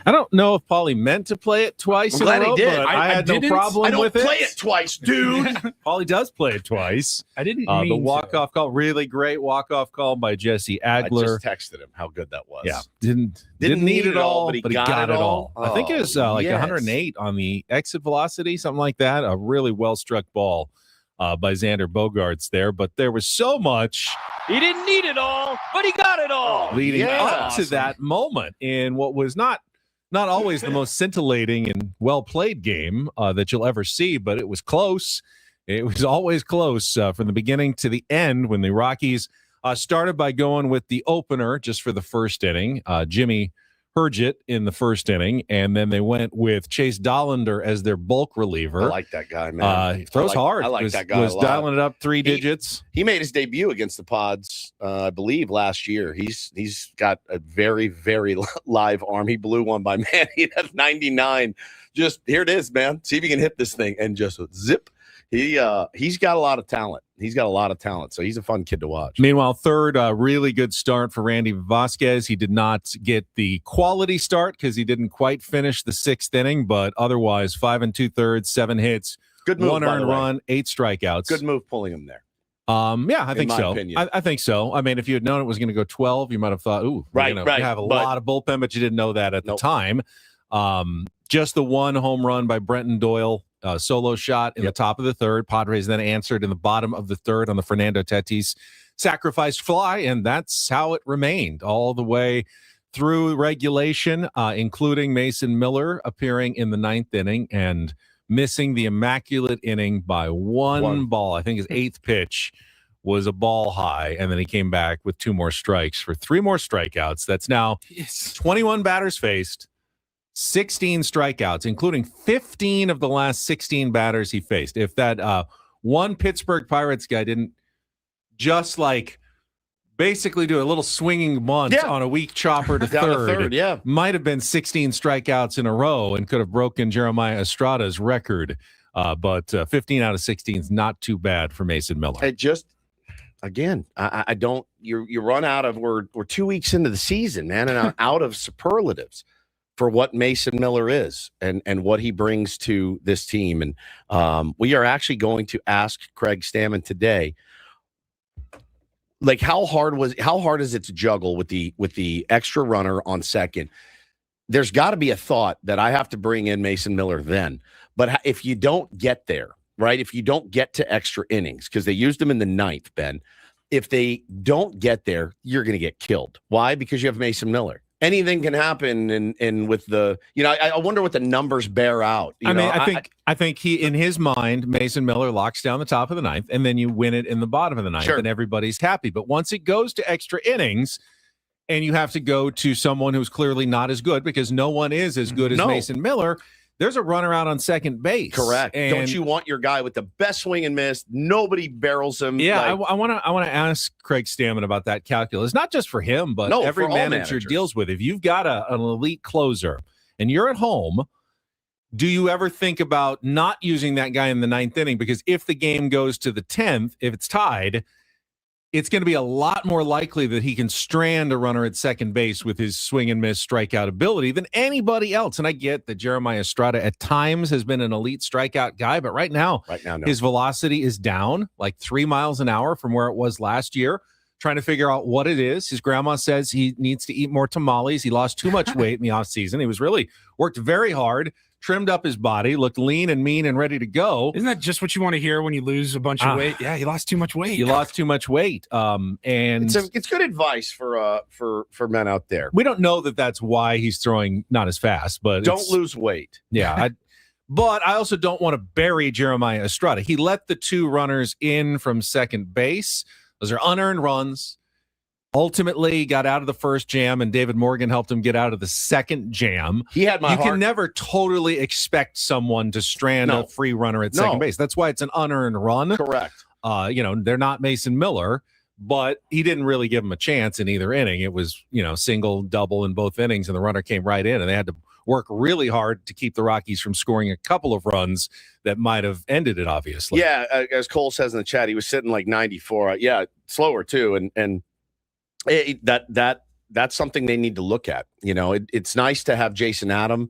I don't know if Paulie meant to play it twice in a row, but I had no problem with it. I don't play it twice, dude. Paulie does play it twice. I didn't mean the walk-off call, really great walk-off call by Jesse Agler. I just texted him how good that was. Yeah, didn't need it all, but he got it all. I think it was like 108 on the exit velocity, something like that. A really well-struck ball by Xander Bogaerts there, but there was so much. He didn't need it all, but he got it all. Leading up to that moment in what was not always the most scintillating and well-played game that you'll ever see, but it was close. It was always close from the beginning to the end when the Rockies started by going with the opener just for the first inning, Jimmy Herget in the first inning, and then they went with Chase Dollander as their bulk reliever. I like that guy, man. He throws hard. I like that guy was a lot. dialing it up three digits. He made his debut against the Pods, I believe, last year. He's got a very, very live arm. He blew one by man. He had 99. Just here it is, man. See if you can hit this thing and just zip. He's got a lot of talent. So he's a fun kid to watch. Meanwhile, third, really good start for Randy Vasquez. He did not get the quality start because he didn't quite finish the sixth inning, but otherwise 5 2/3, 7 hits, good move, 1 earned run, 8 strikeouts. Good move pulling him there. Yeah, I think so. I think so. I mean, if you had known it was going to go 12, you might have thought, ooh, right. You have a lot of bullpen, but you didn't know that at the time. Just the one home run by Brenton Doyle. Solo shot in the top of the third. Padres then answered in the bottom of the third on the Fernando Tatis sacrificed fly, and that's how it remained all the way through regulation, including Mason Miller appearing in the 9th inning and missing the immaculate inning by one ball. I think his 8th pitch was a ball high, and then he came back with 2 more strikes for 3 more strikeouts. That's now 21 batters faced. 16 strikeouts, including 15 of the last 16 batters he faced. If that one Pittsburgh Pirates guy didn't just basically do a little swinging bunt on a weak chopper to third, might have been 16 strikeouts in a row and could have broken Jeremiah Estrada's record. But 15 out of 16 is not too bad for Mason Miller. It just, again, I don't. You run out of. We're 2 weeks into the season, man, and I'm out of superlatives for what Mason Miller is and what he brings to this team. And we are actually going to ask Craig Stammen today, how hard is it to juggle with the extra runner on second? There's got to be a thought that I have to bring in Mason Miller then. But if you don't get there, right, if you don't get to extra innings, because they used him in the 9th, Ben, if they don't get there, you're going to get killed. Why? Because you have Mason Miller. Anything can happen, and with the, I wonder what the numbers bear out. I think he, in his mind, Mason Miller locks down the top of the 9th, and then you win it in the bottom of the 9th, and everybody's happy. But once it goes to extra innings, and you have to go to someone who's clearly not as good, because no one is as good as Mason Miller, there's a runner out on second base. Correct. And don't you want your guy with the best swing and miss? Nobody barrels him. Yeah, I want to ask Craig Stammen about that calculus, not just for him, but every manager deals with. If you've got an elite closer and you're at home, do you ever think about not using that guy in the 9th inning? Because if the game goes to the 10th, if it's tied, it's going to be a lot more likely that he can strand a runner at second base with his swing and miss strikeout ability than anybody else. And I get that Jeremiah Estrada at times has been an elite strikeout guy, but right now no. His velocity is down 3 miles an hour from where it was last year. Trying to figure out what it is. His grandma says he needs to eat more tamales. He lost too much weight in the offseason. He was really worked very hard, trimmed up his body, looked lean and mean and ready to go. Isn't that just what you want to hear when you lose a bunch of weight? Yeah, he lost too much weight. You lost too much weight. And it's good advice for men out there. We don't know that that's why he's throwing not as fast, but don't lose weight. Yeah. But I also don't want to bury Jeremiah Estrada. He let the 2 runners in from second base. Those are unearned runs. Ultimately got out of the first jam, and David Morgan helped him get out of the second jam. He had my You heart. can never totally expect someone to strand a free runner at second base. That's why it's an unearned run. Correct. They're not Mason Miller, but he didn't really give him a chance in either inning. It was, single, double in both innings, and the runner came right in, and they had to work really hard to keep the Rockies from scoring a couple of runs that might have ended it, obviously. Yeah, as Cole says in the chat, he was sitting like 94. Yeah, slower too, and that's something they need to look at. It's nice to have Jason Adam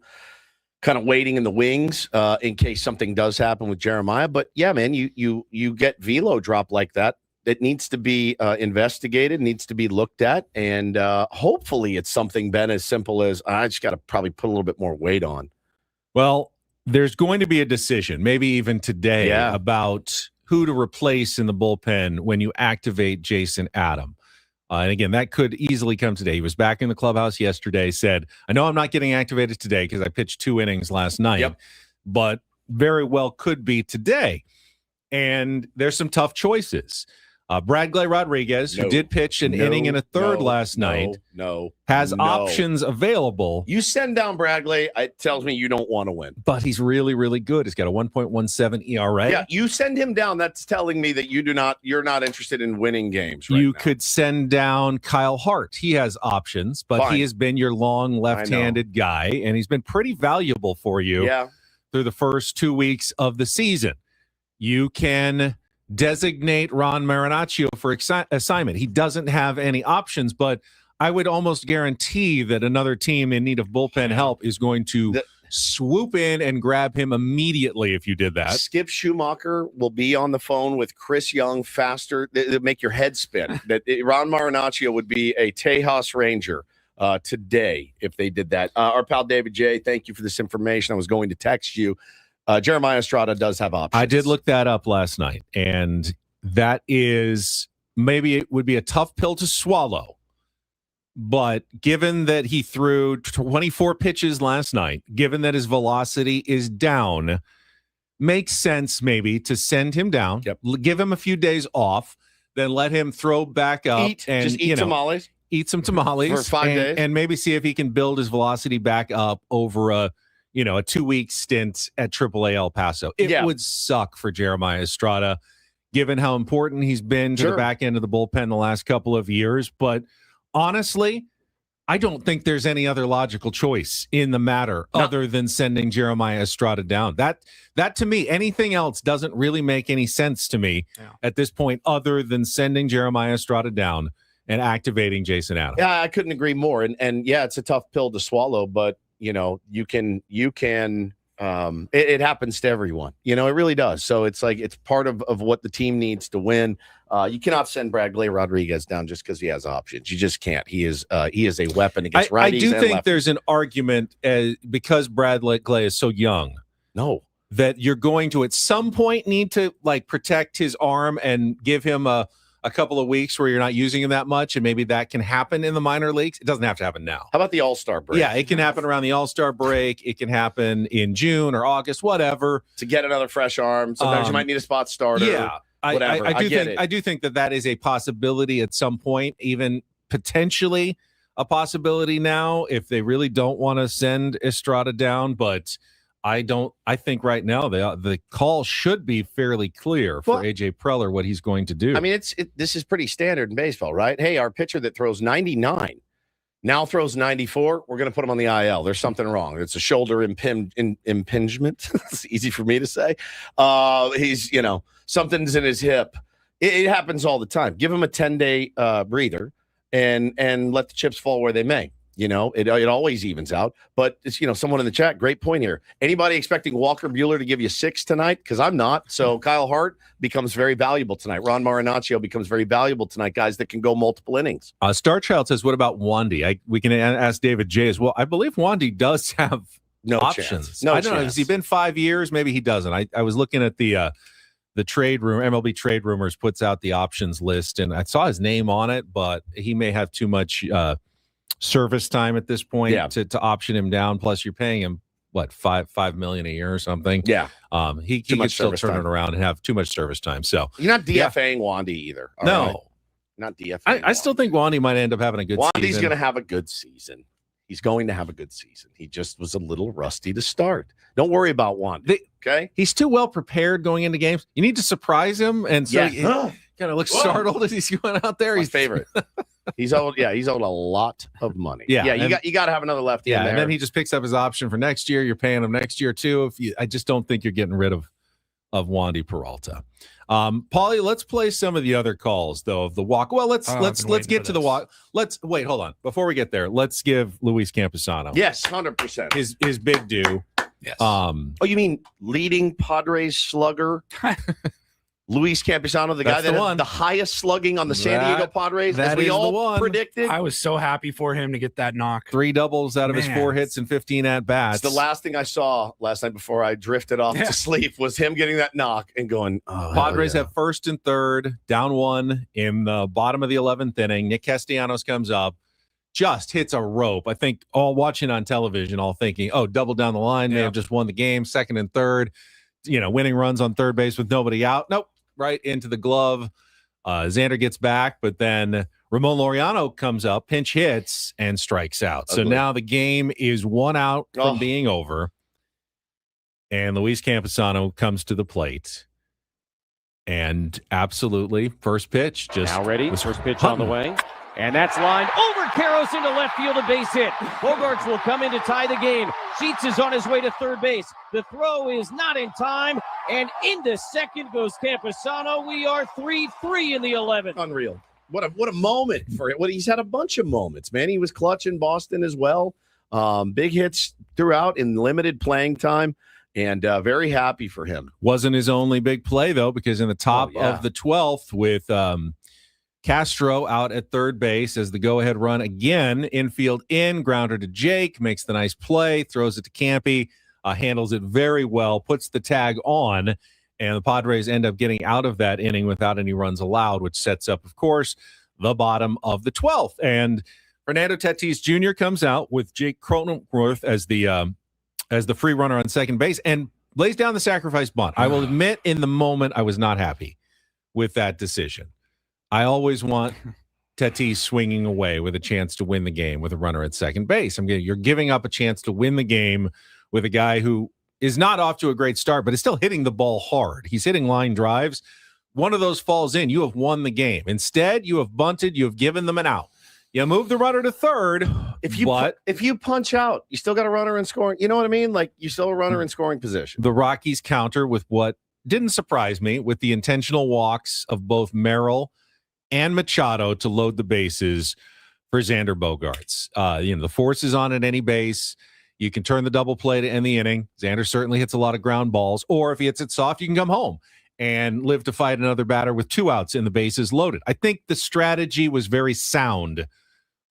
kind of waiting in the wings in case something does happen with Jeremiah. But yeah, man, you get velo drop like that. It needs to be investigated, needs to be looked at, and hopefully it's something, Ben, as simple as I just got to probably put a little bit more weight on. Well, there's going to be a decision, maybe even today, about who to replace in the bullpen when you activate Jason Adam. And again, that could easily come today. He was back in the clubhouse yesterday, said, I know I'm not getting activated today because I pitched 2 innings last night, but very well could be today. And there's some tough choices. Bradley Rodriguez, who did pitch an inning and a third last night, has options available. You send down Bradley, it tells me you don't want to win. But he's really, really good. He's got a 1.17 ERA. Yeah, you send him down. That's telling me that you're not interested in winning games right You now. could send down Kyle Hart. He has options, but he has been your long left-handed guy, and he's been pretty valuable for you through the first 2 weeks of the season. You can designate Ron Marinaccio for assignment. He doesn't have any options, but I would almost guarantee that another team in need of bullpen help is going to swoop in and grab him immediately if you did that. Skip Schumacher will be on the phone with Chris Young faster. That make your head spin. Ron Marinaccio would be a Tejas Ranger today if they did that. Our pal David J., thank you for this information. I was going to text you. Jeremiah Estrada does have options. I did look that up last night, and that is maybe it would be a tough pill to swallow. But given that he threw 24 pitches last night, given that his velocity is down, makes sense maybe to send him down, give him a few days off, then let him throw back up and eat tamales. Eat some tamales for 5 days, and maybe see if he can build his velocity back up over a 2-week stint at AAA El Paso. It would suck for Jeremiah Estrada, given how important he's been to the back end of the bullpen the last couple of years. But honestly, I don't think there's any other logical choice in the matter other than sending Jeremiah Estrada down. That to me, anything else doesn't really make any sense to me at this point other than sending Jeremiah Estrada down and activating Jason Adam. Yeah, I couldn't agree more. And yeah, it's a tough pill to swallow, but you can it happens to everyone, it really does. So it's like, it's part of what the team needs to win. You cannot send Bradley Rodriguez down just because he has options. You just can't. He is a weapon against righties. I do and think lefties. there's an argument because Bradley is so young. That you're going to at some point need to protect his arm and give him a couple of weeks where you're not using him that much, and maybe that can happen in the minor leagues. It doesn't have to happen now. How about the All-Star break? Yeah, it can happen around the All-Star break. It can happen in June or August, whatever. To get another fresh arm. Sometimes you might need a spot starter. Yeah, whatever. I do think that is a possibility at some point, even potentially a possibility now if they really don't want to send Estrada down, but I think right now the call should be fairly clear for AJ Preller what he's going to do. I mean, this is pretty standard in baseball, right? Hey, our pitcher that throws 99 now throws 94. We're going to put him on the IL. There's something wrong. It's a shoulder impingement. It's easy for me to say. He's, something's in his hip. It happens all the time. Give him a 10-day breather and let the chips fall where they may. It always evens out. But it's, someone in the chat, great point here. Anybody expecting Walker Buehler to give you 6 tonight? Because I'm not. So Kyle Hart becomes very valuable tonight. Ron Marinaccio becomes very valuable tonight. Guys that can go multiple innings. Starchild says, what about Wandy? We can ask David J as well. I believe Wandy does have options. Chance. I don't know. Has he been 5 years? Maybe he doesn't. I was looking at the trade room. MLB Trade Rumors puts out the options list, and I saw his name on it, but he may have too much service time at this point to option him down. Plus, you're paying him what, $5 million a year or something. Yeah. He could still turn it around and have too much service time. So you're not DFAing Wandy either. No. Right? Not DFAing. I still think Wandy might end up having a good season. Wandy's going to have a good season. He's going to have a good season. He just was a little rusty to start. Don't worry about Wandy. Okay? He's too well prepared going into games. You need to surprise him, and so he kind of looks startled as he's going out there. He's favorite. He's owed a lot of money. Yeah, you got to have another lefty in there. And then he just picks up his option for next year. You're paying him next year too. I just don't think you're getting rid of Wandy Peralta. Paulie, let's play some of the other calls though of the walk. Well, let's get to the walk. Let's wait. Hold on. Before we get there, let's give Luis Campusano. Yes, 100%. His big due. Yes. You mean leading Padres slugger? Luis Campusano, the guy that had the highest slugging on the San Diego Padres, as we all predicted. I was so happy for him to get that knock. 3 doubles out of his 4 hits and 15 at-bats. The last thing I saw last night before I drifted off to sleep was him getting that knock and going, Padres have first and third, down 1 in the bottom of the 11th inning. Nick Castellanos comes up, just hits a rope. I think all watching on television, all thinking, double down the line. They have just won the game, second and third, winning runs on third base with nobody out. Nope. Right into the glove. Xander gets back, but then Ramon Laureano comes up, pinch hits, and strikes out. So now the game is 1 out from being over. And Luis Campusano comes to the plate. And absolutely, first pitch. Just now ready. First pitch on the way. And that's lined over Karros into left field, a base hit. Bogarts will come in to tie the game. Sheets is on his way to third base. The throw is not in time. And into second goes Campusano. We are 3-3 in the 11th. Unreal. What a moment for it. He's had a bunch of moments, man. He was clutch in Boston as well. Big hits throughout in limited playing time. And very happy for him. Wasn't his only big play, though, because in the top of the 12th with Castro out at third base as the go-ahead run again, infield in, grounder to Jake, makes the nice play, throws it to Campy, handles it very well, puts the tag on, and the Padres end up getting out of that inning without any runs allowed, which sets up, of course, the bottom of the 12th. And Fernando Tatis Jr. comes out with Jake Cronenworth as the free runner on second base and lays down the sacrifice bunt. I will admit, in the moment, I was not happy with that decision. I always want Tatis swinging away with a chance to win the game with a runner at second base. You're giving up a chance to win the game with a guy who is not off to a great start, but is still hitting the ball hard. He's hitting line drives. One of those falls in. You have won the game. Instead, you have bunted. You have given them an out. You move the runner to third. If you punch out, you still got a runner in scoring. You know what I mean? Like, you still a runner in scoring position. The Rockies counter with what didn't surprise me, with the intentional walks of both Merrill and Machado to load the bases for Xander Bogaerts. The force is on at any base. You can turn the double play to end the inning. Xander certainly hits a lot of ground balls, or if he hits it soft, you can come home and live to fight another batter with 2 outs and the bases loaded. I think the strategy was very sound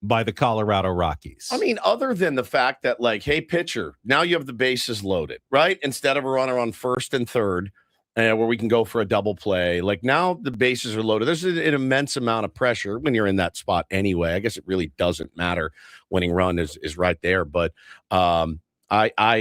by the Colorado Rockies. I mean, other than the fact that, like, hey, pitcher, now you have the bases loaded, right? Instead of a runner on first and third, where we can go for a double play. Like, now the bases are loaded. There's an immense amount of pressure when you're in that spot anyway. I guess it really doesn't matter. Winning run is right there. But I'm blown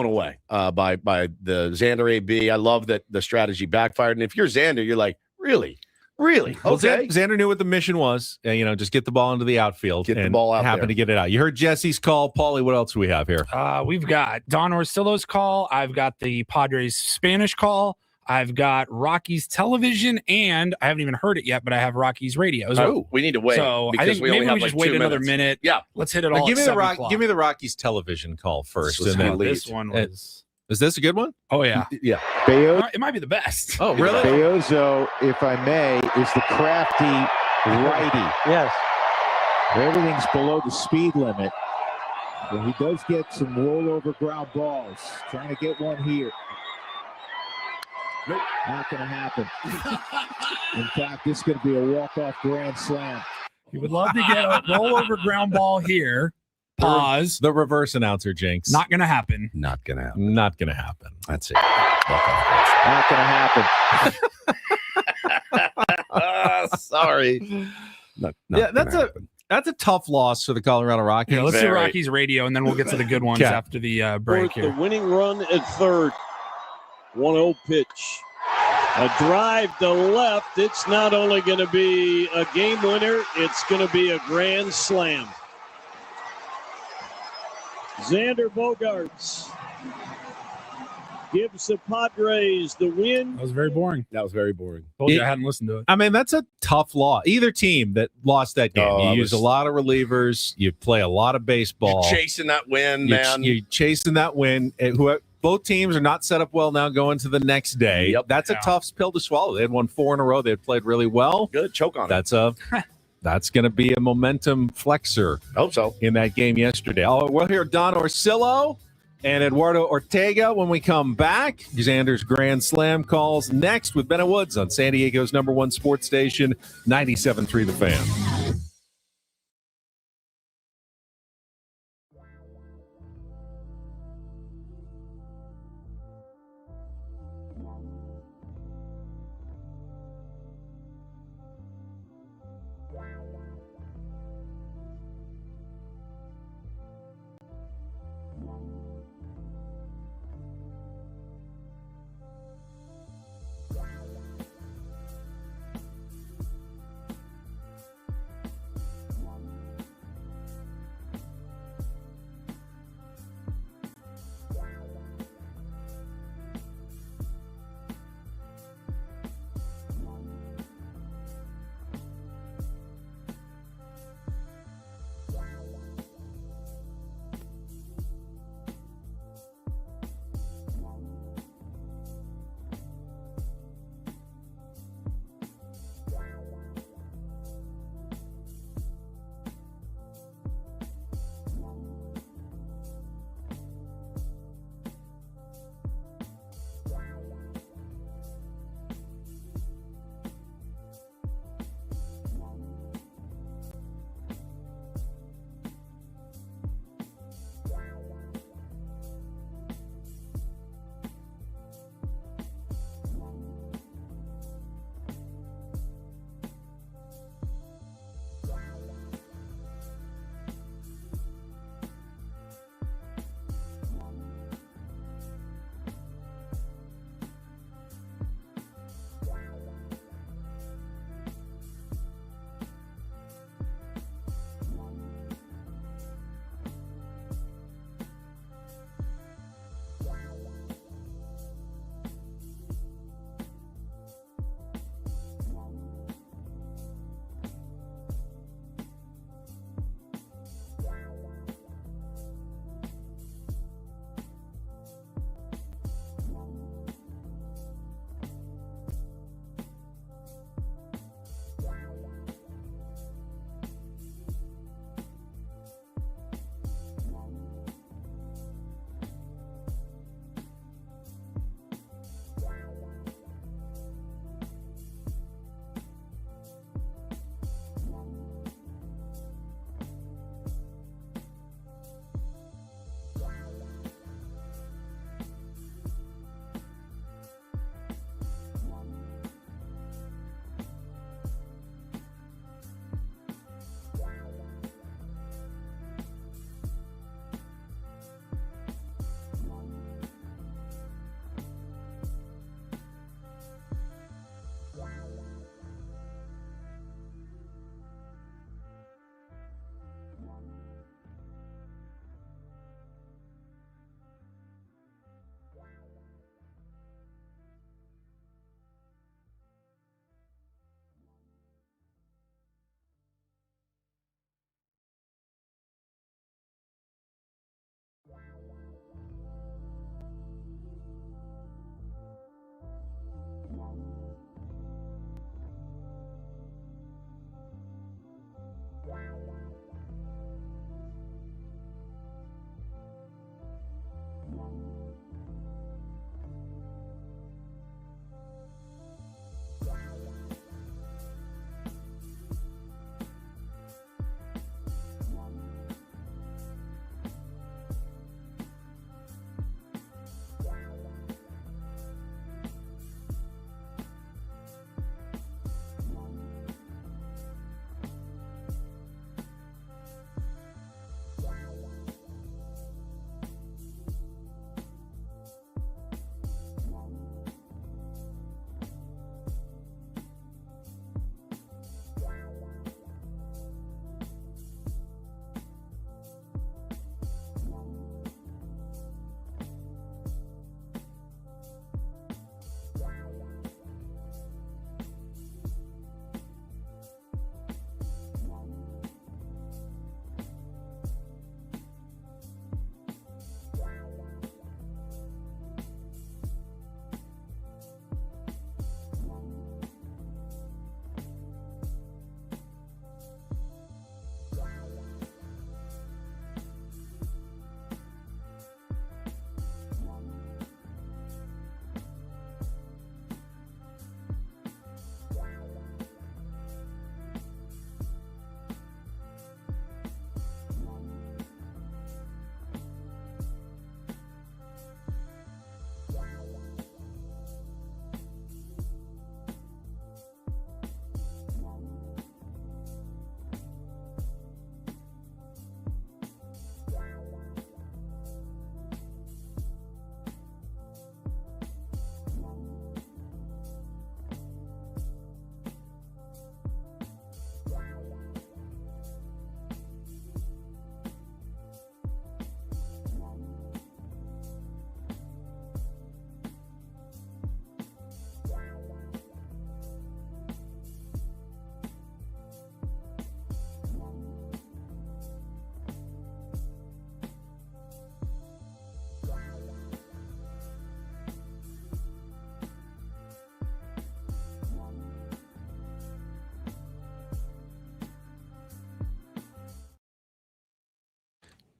away by the Xander AB. I love that the strategy backfired. And if you're Xander, you're like, really? Okay. Well, Xander knew what the mission was. Just get the ball into the outfield. Get the ball out happen there. To get it out. You heard Jesse's call. Paulie, what else do we have here? We've got Don Orsillo's call. I've got the Padres Spanish call. I've got Rockies television, and I haven't even heard it yet, but I have Rockies radio. Oh, we need to wait. So I think maybe we just wait another minute. Yeah. Let's hit it all. Give me the Rockies television call first. This one was... Is this a good one? Oh, yeah. Yeah. It might be the best. Oh, really? Beozo, if I may, is the crafty righty. Yes. Everything's below the speed limit. But he does get some rollover ground balls. Trying to get one here. Nope. Not going to happen. In fact, this is going to be a walk-off grand slam. You would love to get a rollover ground ball here. Pause. The reverse announcer jinx. Not going to happen. Not going to happen. Not going to happen. That's it. Not going to happen. Sorry. That's happen. That's a tough loss for the Colorado Rockies. Yeah, let's do Rockies radio, and then we'll get to the good ones after the break here. The winning run at third. 1-0 pitch. A drive to left. It's not only going to be a game winner, it's going to be a grand slam. Xander Bogaerts gives the Padres the win. That was very boring. That was very boring. Told you I hadn't listened to it. I mean, that's a tough loss. Either team that lost that game, you use a lot of relievers, you play a lot of baseball. You're chasing that win, man. You're chasing that win. Both teams are not set up well now going to the next day. Yep. That's a tough pill to swallow. They had won 4 in a row. They had played really well. Good. Choke on it. That's going to be a momentum flexor. Hope so. In that game yesterday. We'll hear Don Orsillo and Eduardo Ortega when we come back. Xander's Grand Slam calls next with Bennett Woods on San Diego's #1 sports station, 97.3 The Fan.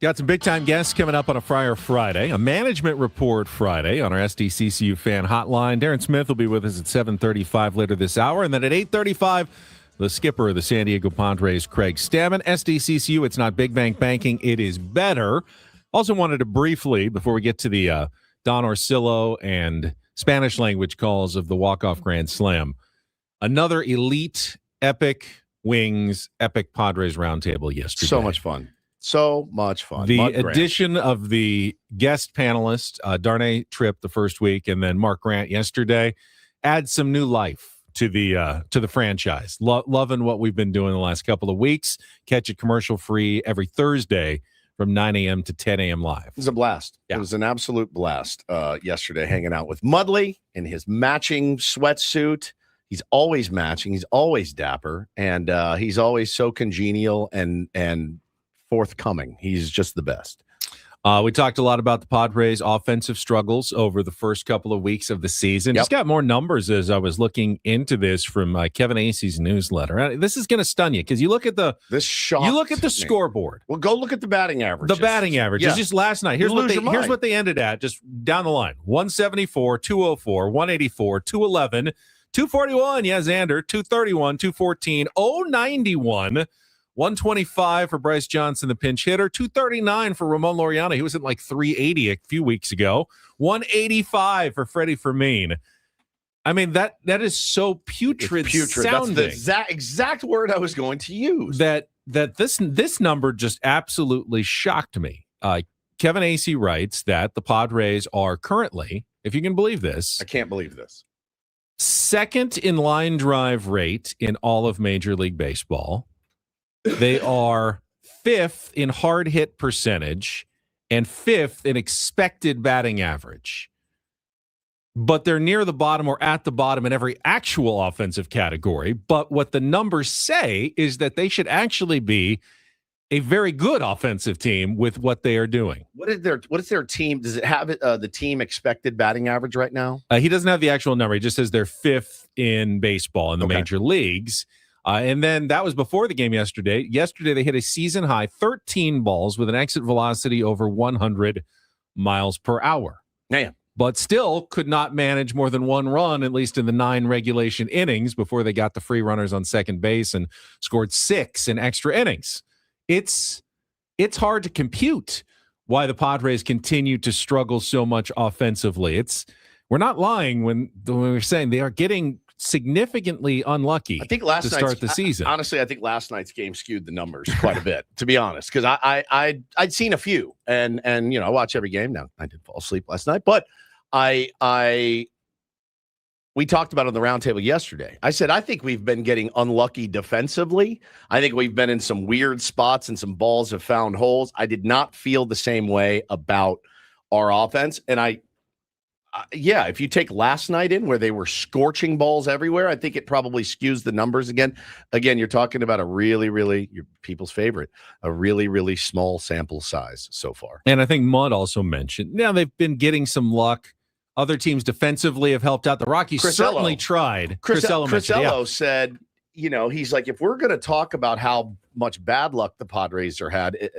Got some big-time guests coming up on a Friar Friday, a management report Friday on our SDCCU fan hotline. Darren Smith will be with us at 7:35 later this hour. And then at 8:35, the skipper of the San Diego Padres, Craig Stammen. SDCCU, it's not big bank banking, it is better. Also wanted to briefly, before we get to the Don Orsillo and Spanish language calls of the walk-off Grand Slam, another elite, epic Wings, epic Padres roundtable yesterday. So much fun. So much fun. The addition of the guest panelist, Darnay Tripp the first week, and then Mark Grant yesterday, adds some new life to the franchise. Loving what we've been doing the last couple of weeks. Catch it commercial free every Thursday from 9 a.m. to 10 a.m. live. It was a blast. Yeah. It was an absolute blast yesterday, hanging out with Mudley in his matching sweatsuit. He's always matching. He's always dapper, and he's always so congenial and forthcoming. He's just the best. We talked a lot about the Padres' offensive struggles over the first couple of weeks of the season. Yep. Just got more numbers as I was looking into this from Kevin Acey's newsletter. This is going to stun you because you look at the scoreboard. Well, go look at the batting average. The batting average is just last night. Here's what they ended at, just down the line: 174, 204, 184, 211, 241. Yeah, Xander, 231, 214, 091. 125 for Bryce Johnson, the pinch hitter. 239 for Ramon Laureano. He was at like 380 a few weeks ago. 185 for Freddie Fermin. I mean, that is so putrid sounding. That's the exact word I was going to use. That this number just absolutely shocked me. Kevin Acey writes that the Padres are currently, if you can believe this. I can't believe this. Second in line drive rate in all of Major League Baseball. They are fifth in hard hit percentage and fifth in expected batting average. But they're near the bottom or at the bottom in every actual offensive category. But what the numbers say is that they should actually be a very good offensive team with what they are doing. What is their team? Does it have the team expected batting average right now? He doesn't have the actual number. He just says they're fifth in baseball in the major leagues. And then that was before the game yesterday. Yesterday, they hit a season-high 13 balls with an exit velocity over 100 miles per hour. Yeah. But still could not manage more than one run, at least in the 9 regulation innings before they got the free runners on second base and scored 6 in extra innings. It's hard to compute why the Padres continue to struggle so much offensively. We're not lying when we're saying they are getting significally unlucky. I think last to start the season. Honestly, I think last night's game skewed the numbers quite a bit, to be honest, because I'd seen a few, and I watch every game now. I did fall asleep last night, but we talked about it on the roundtable yesterday. I said I think we've been getting unlucky defensively. I think we've been in some weird spots and some balls have found holes. I did not feel the same way about our offense, and if you take last night in where they were scorching balls everywhere, I think it probably skews the numbers again. Again, you're talking about a really, really, your people's favorite, a really, really small sample size so far. And I think Mudd also mentioned, now they've been getting some luck. Other teams defensively have helped out. The Rockies certainly tried. Crisello said, he's like, if we're going to talk about how much bad luck the Padres are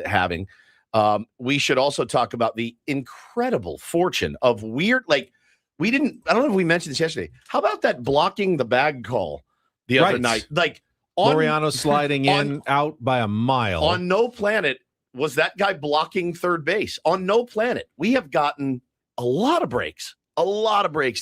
having, we should also talk about the incredible fortune of weird, I don't know if we mentioned this yesterday. How about that blocking the bag call the other night? Laureano sliding out by a mile. On no planet was that guy blocking third base. On no planet. We have gotten a lot of breaks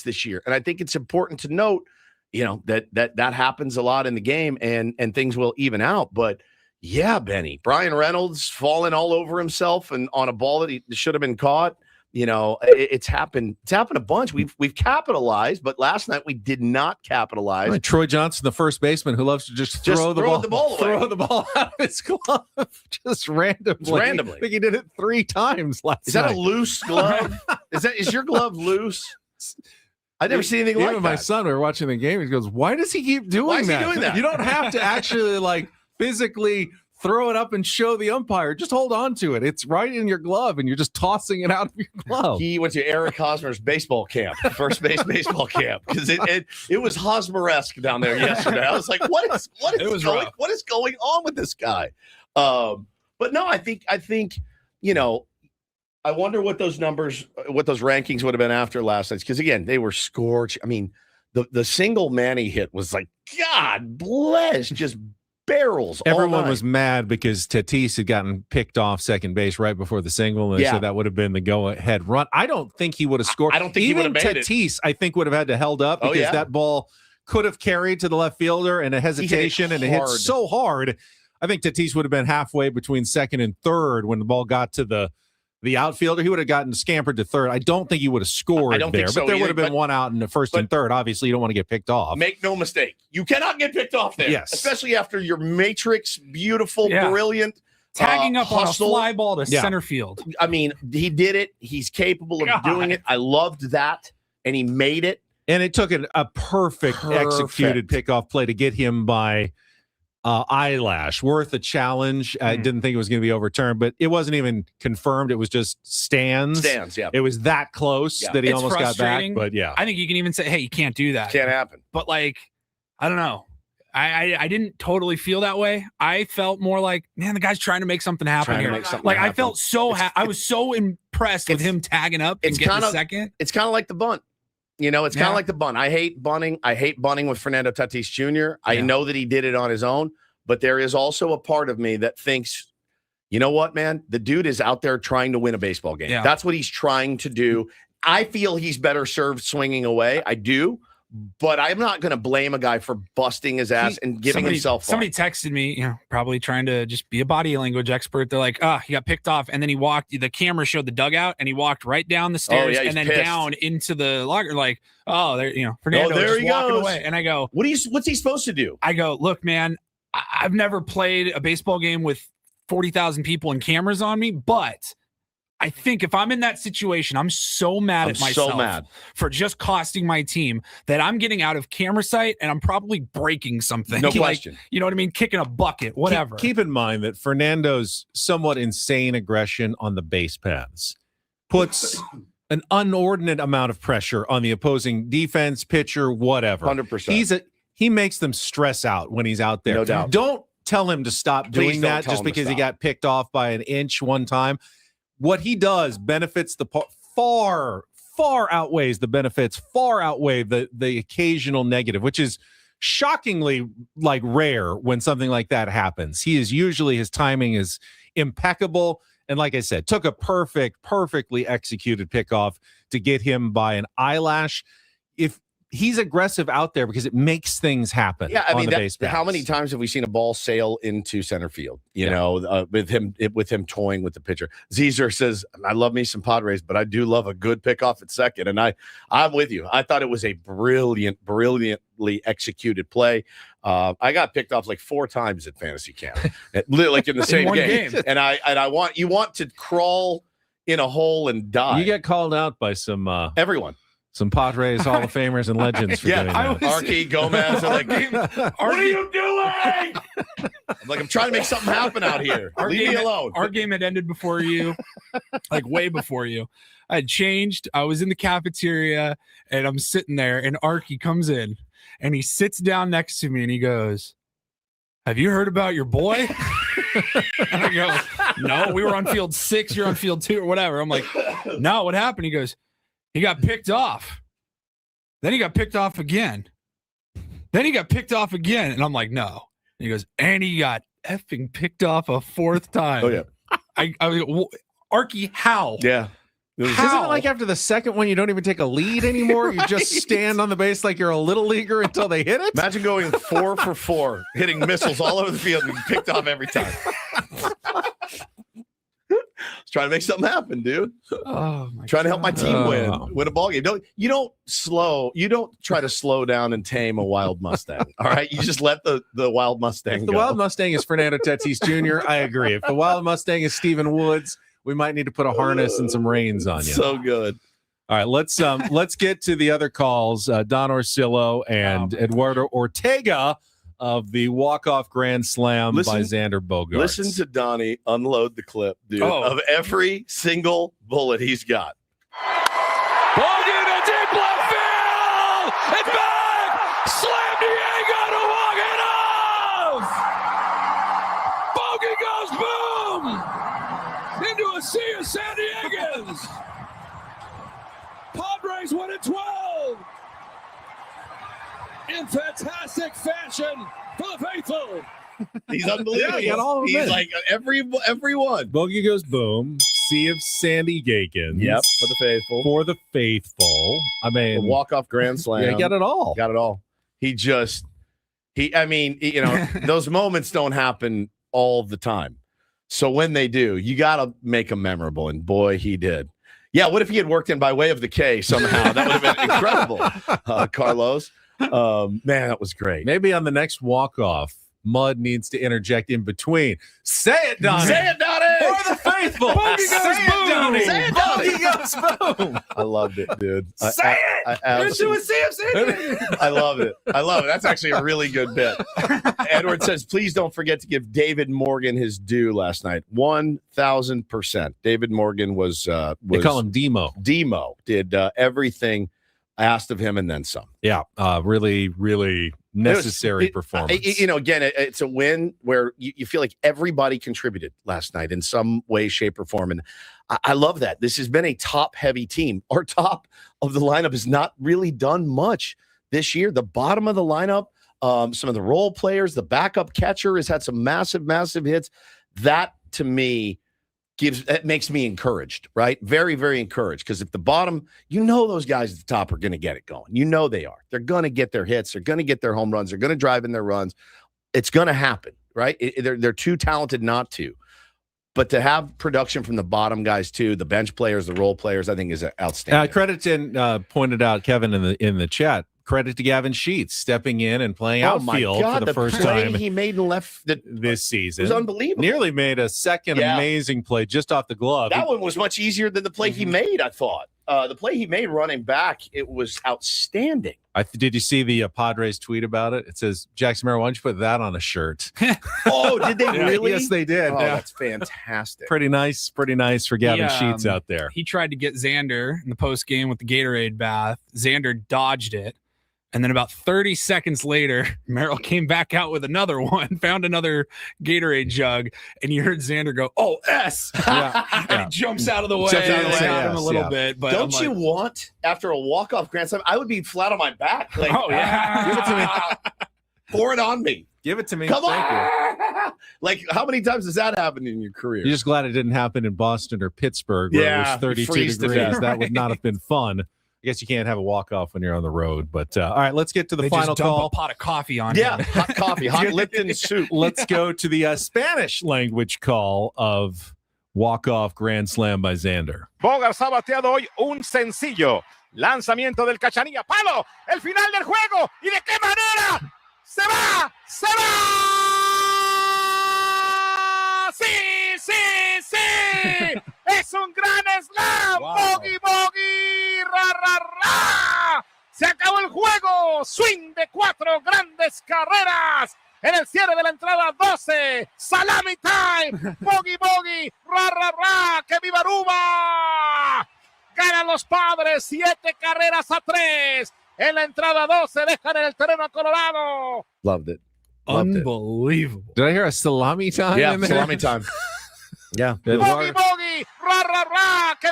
this year. And I think it's important to note, that happens a lot in the game and things will even out. But yeah, Benny, Brian Reynolds falling all over himself and on a ball that he should have been caught. It's happened. It's happened a bunch. We've capitalized, but last night we did not capitalize. Right, Troy Johnson, the first baseman who loves to just throw the ball out of his glove, just randomly. I think he did it 3 times last night. Is that a loose glove? Is your glove loose? I never seen anything like that. Even my son, we were watching the game. He goes, "Why does he keep doing that? You don't have to actually physically throw it up and show the umpire. Just hold on to it. It's right in your glove, and you're just tossing it out of your glove." He went to Eric Hosmer's baseball camp, first base baseball camp, because it was Hosmer-esque down there yesterday. I was like, what is going on with this guy? But no, I think I wonder what those numbers, what those rankings would have been after last night's. Because again, they were scorched. I mean, the single Manny hit was like, God bless, just barrels. Everyone was mad because Tatis had gotten picked off second base right before the single, and so that would have been the go-ahead run. I don't think he would have scored. I don't think even he would have made Tatis, I think, would have had to held up because that ball could have carried to the left fielder and a hesitation, and it hit so hard. I think Tatis would have been halfway between second and third when the ball got to the outfielder. He would have gotten scampered to third. I don't think he would have scored there, but there would have been one out in the first and third. Obviously, you don't want to get picked off. Make no mistake. You cannot get picked off there. Yes. Especially after your matrix, beautiful, brilliant, tagging up hustle. on a fly ball to center field. I mean, he did it. He's capable of doing it. I loved that, and he made it. And it took a perfect executed pickoff play to get him by eyelash, worth a challenge. I didn't think it was going to be overturned, but it wasn't even confirmed. It was just stands. Yeah. It was that close that he almost got back. But I think you can even say, hey, you can't do that. Can't happen. But like, I don't know. I didn't totally feel that way. I felt more like, man, the guy's trying to make something happen here. I felt I was so impressed with him tagging up and getting a second. It's kind of like the bunt. It's kind of like the bunt. I hate bunting. I hate bunting with Fernando Tatis Jr. I know that he did it on his own, but there is also a part of me that thinks, you know what, man? The dude is out there trying to win a baseball game. Yeah. That's what he's trying to do. I feel he's better served swinging away. I do. But I'm not going to blame a guy for busting his ass and giving himself up. Somebody texted me, probably trying to just be a body language expert. They're like, he got picked off. And then he walked, the camera showed the dugout and he walked right down the stairs and then down into the locker. Like, Fernando just walking away. And I go, what's he supposed to do? I go, look, man, I've never played a baseball game with 40,000 people and cameras on me, but I think if I'm in that situation, I'm so mad at myself for just costing my team that I'm getting out of camera sight and I'm probably breaking something. No question. You know what I mean? Kicking a bucket, whatever. Keep in mind that Fernando's somewhat insane aggression on the base paths puts an inordinate amount of pressure on the opposing defense, pitcher, whatever. 100%. He makes them stress out when he's out there. No doubt. Don't tell him to stop doing that just because he got picked off by an inch one time. What he does benefits far outweighs the benefits, far outweigh the occasional negative, which is shockingly rare when something like that happens. His timing is impeccable. And like I said, took a perfectly executed pickoff to get him by an eyelash. If he's aggressive out there because it makes things happen. Yeah, I mean, base how many times have we seen a ball sail into center field? With him toying with the pitcher. Zezer says, "I love me some Padres, but I do love a good pickoff at second." And I'm with you. I thought it was a brilliantly executed play. I got picked off like 4 times at fantasy camp, like in the same game. And I want to crawl in a hole and die. You get called out by some everyone. Some Padres Hall of Famers and legends for doing that. Archie, Gomez are like, what are you doing? I'm trying to make something happen out here. Leave me alone. Our game had ended before you, like way before you. I had changed. I was in the cafeteria and I'm sitting there and Archie comes in and he sits down next to me and he goes, "Have you heard about your boy?" And I go, "No, we were on field 6. You're on field 2 or whatever." I'm like, "No, what happened?" He goes, "He got picked off. Then he got picked off again. Then he got picked off again." And I'm like, "No." And he goes, "And he got effing picked off a 4th time." Oh, yeah. I was, Archie, how? Yeah. Isn't it like after the second one, you don't even take a lead anymore? You just stand on the base like you're a little leaguer until they hit it? Imagine going 4 for 4, hitting missiles all over the field and picked off every time. Trying to make something happen, dude. Trying to help my team win a ball game. You don't try to slow down and tame a wild Mustang. All right, you just let the wild Mustang If the wild Mustang is Fernando Tatis Jr., I agree. If the wild Mustang is Stephen Woods, we might need to put a harness and some reins on you. So good. All right, let's get to the other calls. Don Orsillo and Eduardo Ortega of the walk-off grand slam by Xander Bogaerts. Listen to Donnie unload the clip, dude, of every single bullet he's got. Bogey to deep left field! It's back! Slam Diego to walk it off! Bogey goes boom! into a sea of San Diegans. Padres win at 12. In fantastic fashion for the faithful. He's unbelievable. He got all of them He's in. like everyone. Bogey goes boom. Sea of Sandy Gagans. Yep, for the faithful. For the faithful. I mean, A walk-off grand slam. Yeah, he got it all. Got it all. I mean, you know, those moments don't happen all the time. So when they do, you got to make them memorable. And boy, he did. Yeah, what if he had worked in by way of the K somehow? That would have been incredible, Carlos. Man, that was great. Maybe on the next walk-off, Mud needs to interject in between. Say it, Donnie. Say it, Donnie. For the faithful. Bogey goes Say boom. it, Donnie. Say it, Donnie. Bogey goes boom. I loved it, dude. Say it. Into a sea of Sandy. I love it. That's actually a really good bit. Edward says, please don't forget to give David Morgan his due last night. 1,000%. David Morgan was They call him Demo. Demo did everything asked of him and then some. Yeah, really, really necessary performance. You know, again, it's a win where you feel like everybody contributed last night in some way, shape, or form. And I love that. This has been a top-heavy team. Our top of the lineup has not really done much this year. The bottom of the lineup, some of the role players, the backup catcher has had some massive, massive hits. That, to me, makes me encouraged, right? Very, very encouraged. Because if the bottom, you know those guys at the top are going to get it going. You know they are. They're going to get their hits. They're going to get their home runs. They're going to drive in their runs. It's going to happen, right? They're too talented not to. But to have production from the bottom guys too, the bench players, the role players, I think is outstanding. Credit and pointed out Kevin in the chat. Credit to Gavin Sheets stepping in and playing outfield for the first time he made and left this season. It was unbelievable. Nearly made a second amazing play just off the glove. That one was much easier than the play he made, I thought. The play he made running back, it was outstanding. Did you see the Padres tweet about it? It says, Jackson Merrill, why don't you put that on a shirt? Oh, did they really? Yes, they did. Oh, yeah. That's fantastic. Pretty nice for Gavin Sheets out there. He tried to get Xander in the post game with the Gatorade bath. Xander dodged it. And then about 30 seconds later, Merrill came back out with another one, found another Gatorade jug, and you heard Xander go, "Oh, S!" And he jumps out of the way. Him a little bit, but don't you want after a walk-off grand slam? I would be flat on my back. Like, oh yeah, give it to me. Pour it on me. Give it to me. Come Thank on. Like, how many times has that happened in your career? You're just glad it didn't happen in Boston or Pittsburgh where it was 32 degrees. That would not have been fun. I guess you can't have a walk-off when you're on the road. But, all right, let's get to the final just dump call. a pot of coffee on him. hot coffee, hot Lipton soup. Let's go to the Spanish language call of walk-off grand slam by Xander. Bogarts ha bateado hoy un sencillo lanzamiento del Cachanilla. ¡Palo! El final del juego. ¿Y de qué manera? ¡Se va! ¡Se va! ¡Sí, sí, sí! ¡Es un gran slam! Wow. ¡Bogey, bogey! ¡Ra, ra, ra! ¡Se acabó el juego! ¡Swing de 4 grandes carreras! En el cierre de la entrada 12. ¡Salami time! ¡Bogey, bogey! ¡Ra, ra, ra! ¡Que viva Aruba! Ganan los Padres 7 carreras a 3. En la entrada 12 dejan en el terreno a Colorado. Loved it. Unbelievable. Did I hear a salami time? Yeah, in there? salami time. Yeah. Bogey, bogey, ra, ra, ra, que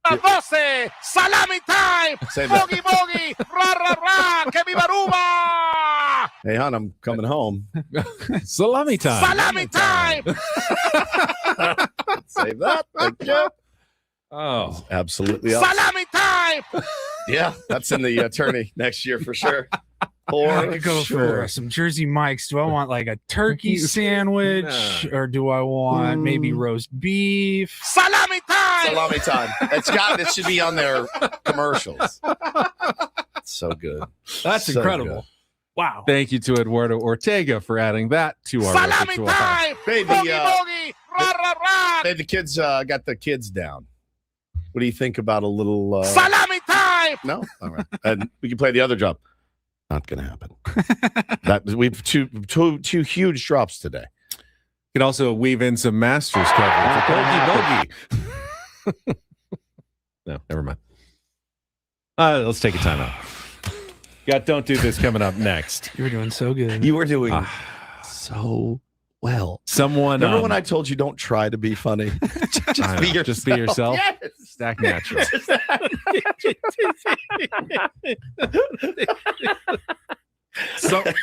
12, salami time, Say that. bogey, bogey, ra, ra, ra, que viva Aruba, Hey, hon, I'm coming home. Salami time. salami time. Save that. Thank you. Oh, absolutely. Salami time. Yeah, that's in the attorney next year for sure. I could go for some Jersey Mike's. Do I want like a turkey sandwich or do I want maybe roast beef? Salami time. Salami time. This should be on their commercials. So good. That's So incredible. good. Wow. Thank you to Eduardo Ortega for adding that to our Salami repertoire. time. Hey, Bogey, bogey, ra, ra, ra. Hey, the kids got the kids down. What do you think about a little Salami time. No? All right. And we can play the other drop. Not gonna happen. We've two huge drops today. You could also weave in some Masters coverage. Bogey. No, never mind. Let's take a time out. Got Don't Do This coming up next. You were doing so good. You were doing so well. Someone Remember when I told you don't try to be funny? just be yourself. Just be yourself. Yes. Stack natural.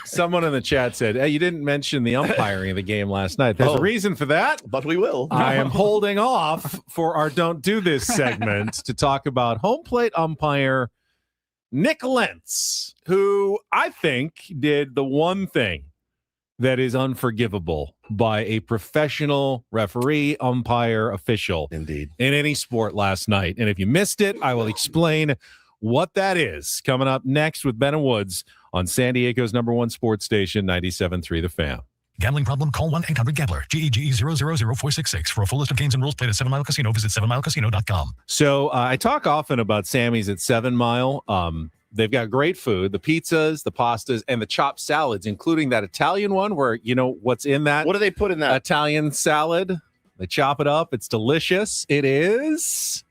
Someone in the chat said, "Hey, you didn't mention the umpiring of the game last night." There's a reason for that, but we will. I am holding off for our "Don't Do This" segment to talk about home plate umpire Nick Lentz, who I think did the one thing that is unforgivable by a professional referee, umpire, official, indeed, in any sport last night. And if you missed it, I will explain what that is coming up next with Ben and Woods on San Diego's #1 sports station, 97.3 The Fan. Gambling problem? Call 1-800-GAMBLER. GEGE 000-466. For a full list of games and rules, played at 7 Mile Casino. Visit 7milecasino.com. So I talk often about Sammy's at 7 Mile. They've got great food, the pizzas, the pastas, and the chopped salads, including that Italian one where, you know, what's in that? What do they put in that? Italian salad. They chop it up. It's delicious. It is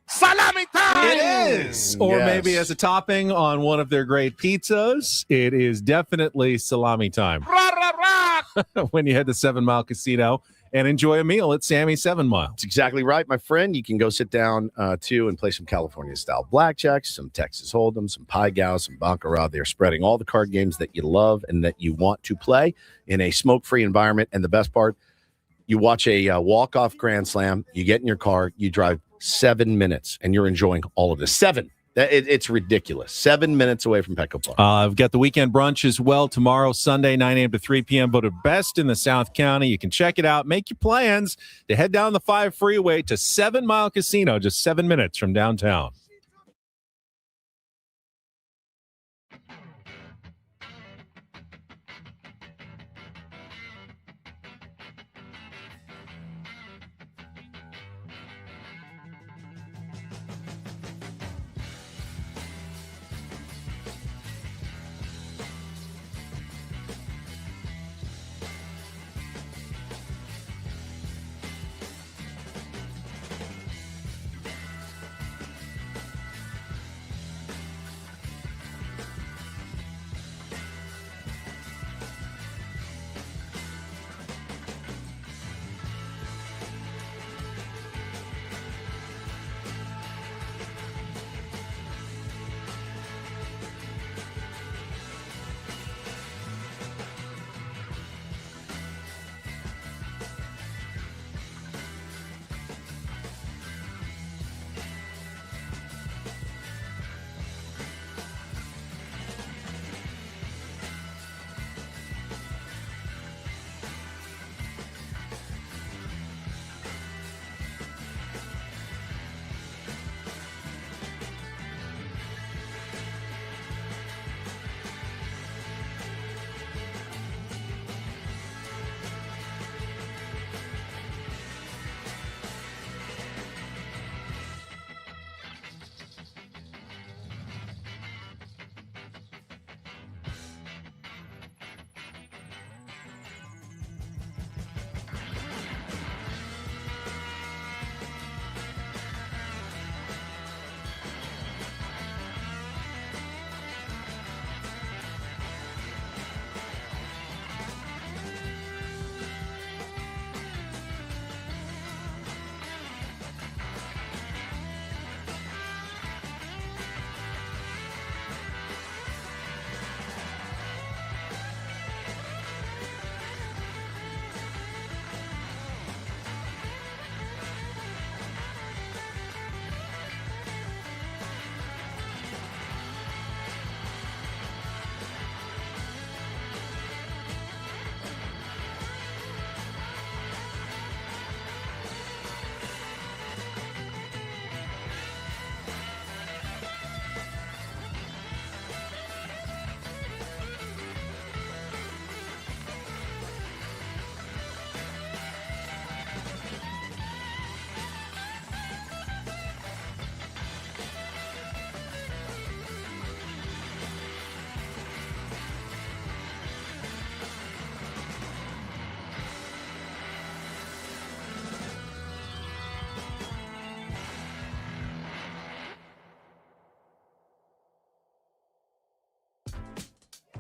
salami time. It is. Or maybe as a topping on one of their great pizzas. It is definitely salami time. Rah, rah, rah. When you head to 7 Mile Casino and enjoy a meal at Sammy's 7 Mile. That's exactly right, my friend. You can go sit down too and play some California-style blackjack, some Texas Hold'em, some Pai Gow, some Baccarat. They're spreading all the card games that you love and that you want to play in a smoke-free environment. And the best part, you watch a walk-off Grand Slam, you get in your car, you drive 7 minutes, and you're enjoying all of this. 7. It's ridiculous. 7 minutes away from Petco Park. I've got the weekend brunch as well tomorrow, Sunday, 9 a.m. to 3 p.m. Voted best in the South County. You can check it out. Make your plans to head down the 5 freeway to 7 Mile Casino, just 7 minutes from downtown.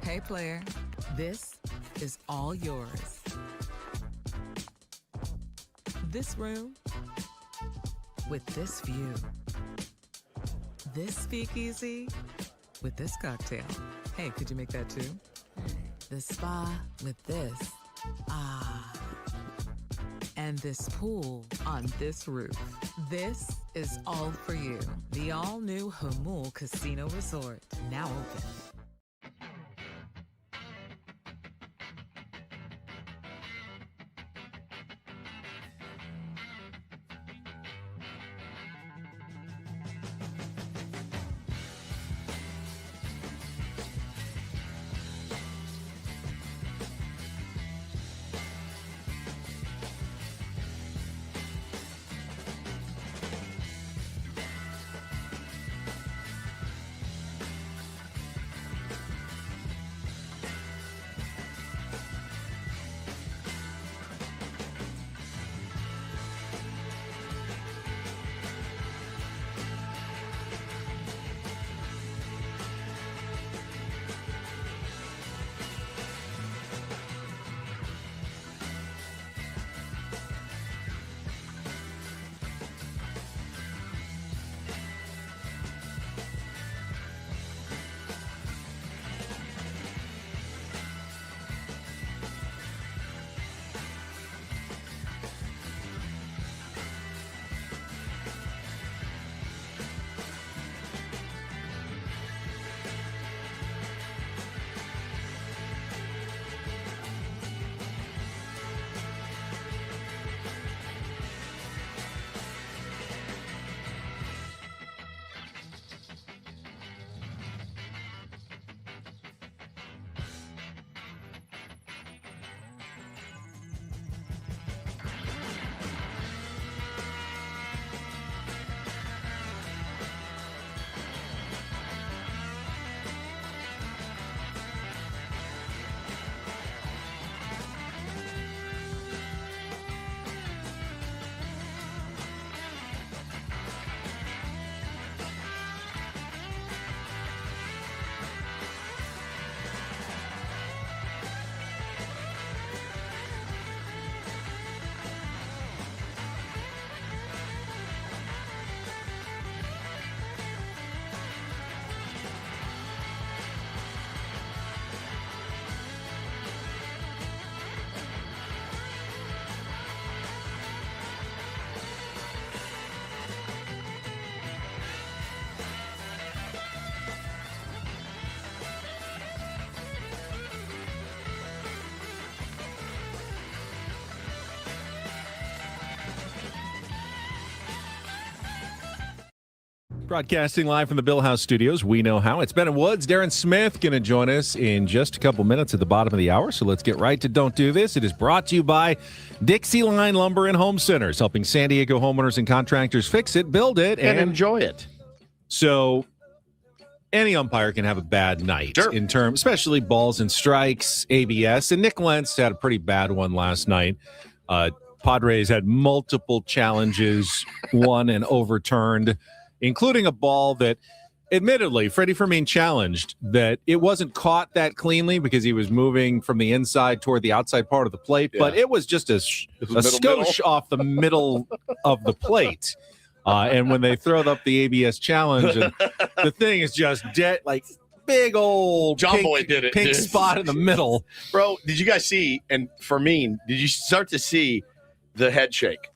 Hey player, this is all yours. This room with this view. This speakeasy with this cocktail. Hey, could you make that too? The spa with this. Ah. And this pool on this roof. This is all for you. The all-new Hamul Casino Resort. Now open. Broadcasting live from the Bill House Studios. We know how. It's Ben and Woods. Darren Smith going to join us in just a couple minutes at the bottom of the hour. So let's get right to Don't Do This. It is brought to you by Dixie Line Lumber and Home Centers, helping San Diego homeowners and contractors fix it, build it, and enjoy it. So any umpire can have a bad night in terms, especially balls and strikes, ABS. And Nick Lentz had a pretty bad one last night. Padres had multiple challenges, won and overturned, including a ball that, admittedly, Freddie Fermin challenged that it wasn't caught that cleanly because he was moving from the inside toward the outside part of the plate, but it was just a skosh off the middle of the plate. And when they throw up the ABS challenge, and the thing is just dead, like big old John pink, Boy did it, pink spot in the middle. Bro, did you guys see, and Fermin, did you start to see the head shake?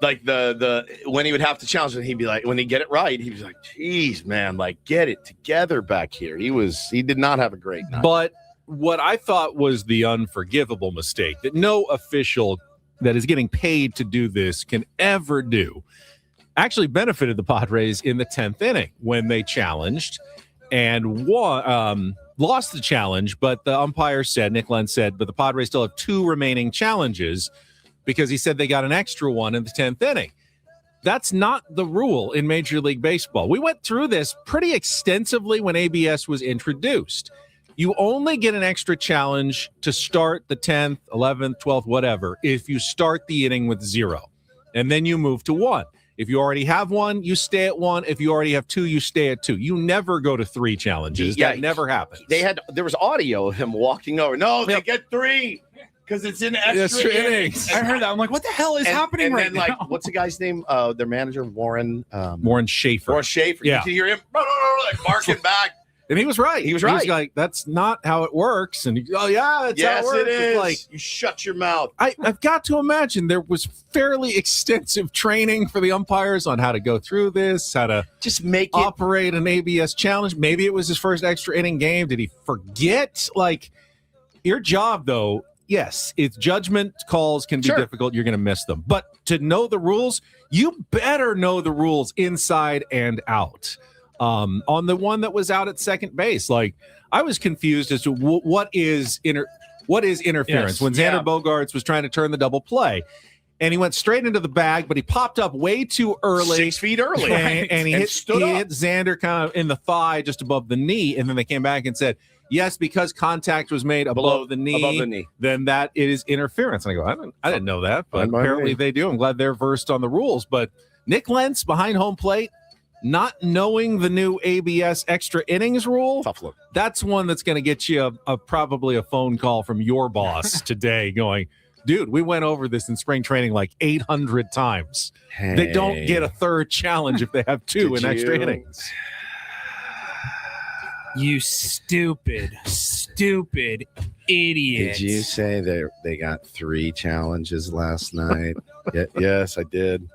Like the when he would have to challenge it, he'd be like, when he get it right, he was like, geez, man, like get it together back here. He did not have a great night. But what I thought was the unforgivable mistake that no official that is getting paid to do this can ever do actually benefited the Padres in the 10th inning when they challenged and won, lost the challenge. But the umpire said, Nick Lentz said, but the Padres still have 2 remaining challenges, because he said they got an extra one in the 10th inning. That's not the rule in Major League Baseball. We went through this pretty extensively when ABS was introduced. You only get an extra challenge to start the 10th, 11th, 12th, whatever, if you start the inning with 0. And then you move to 1. If you already have 1, you stay at 1. If you already have 2, you stay at 2. You never go to 3 challenges. That never happens. There was audio of him walking over. No, they get 3. because it's in extra innings. I heard that. I'm like, what the hell is happening and right then, now? like, what's the guy's name? Their manager, Warren Schaefer. Warren Schaefer. Yeah. You can hear him like barking back. And he was right. He was right. He was like, that's not how it works. And that's how it works. It is. It's like, you shut your mouth. I've got to imagine there was fairly extensive training for the umpires on how to go through this, how to just make operate an ABS challenge. Maybe it was his first extra inning game. Did he forget? Like, your job, though, yes, it's judgment calls can be difficult. You're going to miss them. But to know the rules, you better know the rules inside and out. On the one that was out at second base, like, I was confused as to what is interference. Yes. When Xander Bogaerts was trying to turn the double play, and he went straight into the bag, but he popped up way too early, 6 feet early, and he hit Xander kind of in the thigh just above the knee, and then they came back and said, yes, because contact was made above the knee, then that is interference. And I go, I didn't know that, but apparently they do. I'm glad they're versed on the rules. But Nick Lentz behind home plate, not knowing the new ABS extra innings rule, that's one that's going to get you probably a phone call from your boss today going, dude, we went over this in spring training like 800 times. They don't get a third challenge if they have two in extra innings. You stupid idiot. Did you say they got 3 challenges last night? Yes, I did.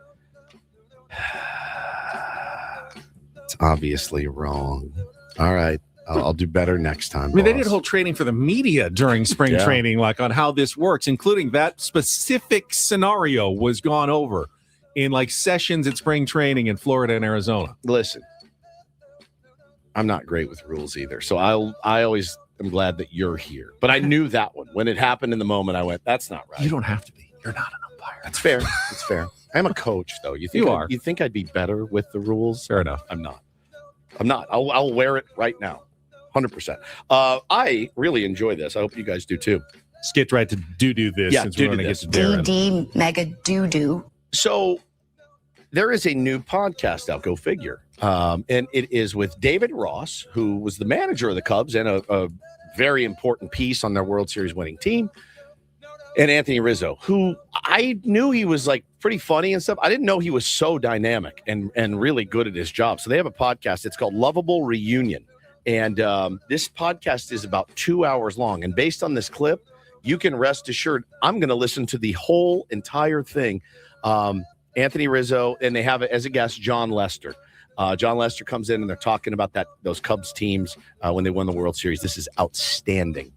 It's obviously wrong. All right. I'll do better next time. I mean, they did whole training for the media during spring training, like on how this works, including that specific scenario was gone over in like sessions at spring training in Florida and Arizona. Listen, I'm not great with rules either. So I always am glad that you're here. But I knew that one. When it happened in the moment, I went, that's not right. You don't have to be. You're not an umpire. That's fair. It's fair. I'm a coach, though. You think I'd be better with the rules? Fair enough. I'm not. I'll wear it right now. 100%. I really enjoy this. I hope you guys do too. Let's get right to do this. Yeah, since we're going to get to Darren. DD mega doo-doo. So there is a new podcast out, go figure. And it is with David Ross, who was the manager of the Cubs and a very important piece on their World Series winning team, and Anthony Rizzo, who I knew he was like pretty funny and stuff. I didn't know he was so dynamic and really good at his job. So they have a podcast. It's called Lovable Reunion. And this podcast is about 2 hours long. And based on this clip, you can rest assured I'm going to listen to the whole entire thing. Anthony Rizzo, and they have as a guest John Lester. John Lester comes in and they're talking about those Cubs teams when they won the World Series. This is outstanding.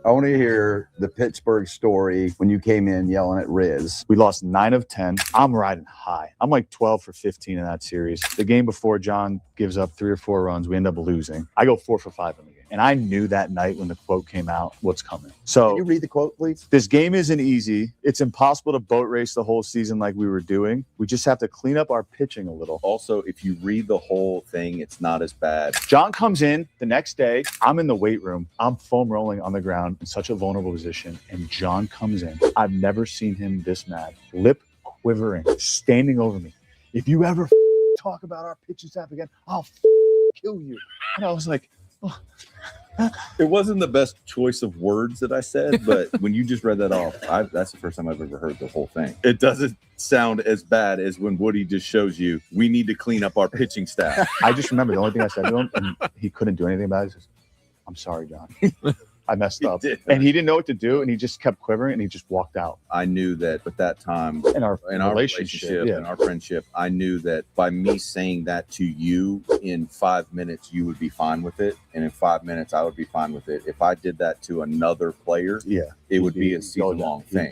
I want to hear the Pittsburgh story when you came in yelling at Riz. We lost 9 of 10. I'm riding high. I'm like 12 for 15 in that series. The game before, John gives up 3 or 4 runs. We end up losing. I go 4 for 5 in the game. And I knew that night when the quote came out what's coming. So Can you read the quote, please? this game isn't easy. It's impossible to boat race the whole season like we were doing. We just have to clean up our pitching a little. Also, if you read the whole thing, it's not as bad. John comes in the next day. I'm in the weight room. I'm foam rolling on the ground in such a vulnerable position. And John comes in. I've never seen him this mad. Lip quivering, standing over me. If you ever talk about our pitching staff again, I'll kill you. And I was like, oh. It wasn't the best choice of words that I said, but when you just read that off, that's the first time I've ever heard the whole thing. It doesn't sound as bad as when Woody just shows you, we need to clean up our pitching staff. I just remember the only thing I said to him, and he couldn't do anything about it, is, I'm sorry, John. I messed up. And he didn't know what to do, and he just kept quivering, and he just walked out. I knew that at that time, in our relationship and our friendship, I knew that by me saying that to you in 5 minutes, you would be fine with it. And in 5 minutes, I would be fine with it. If I did that to another player, it would be a season-long thing.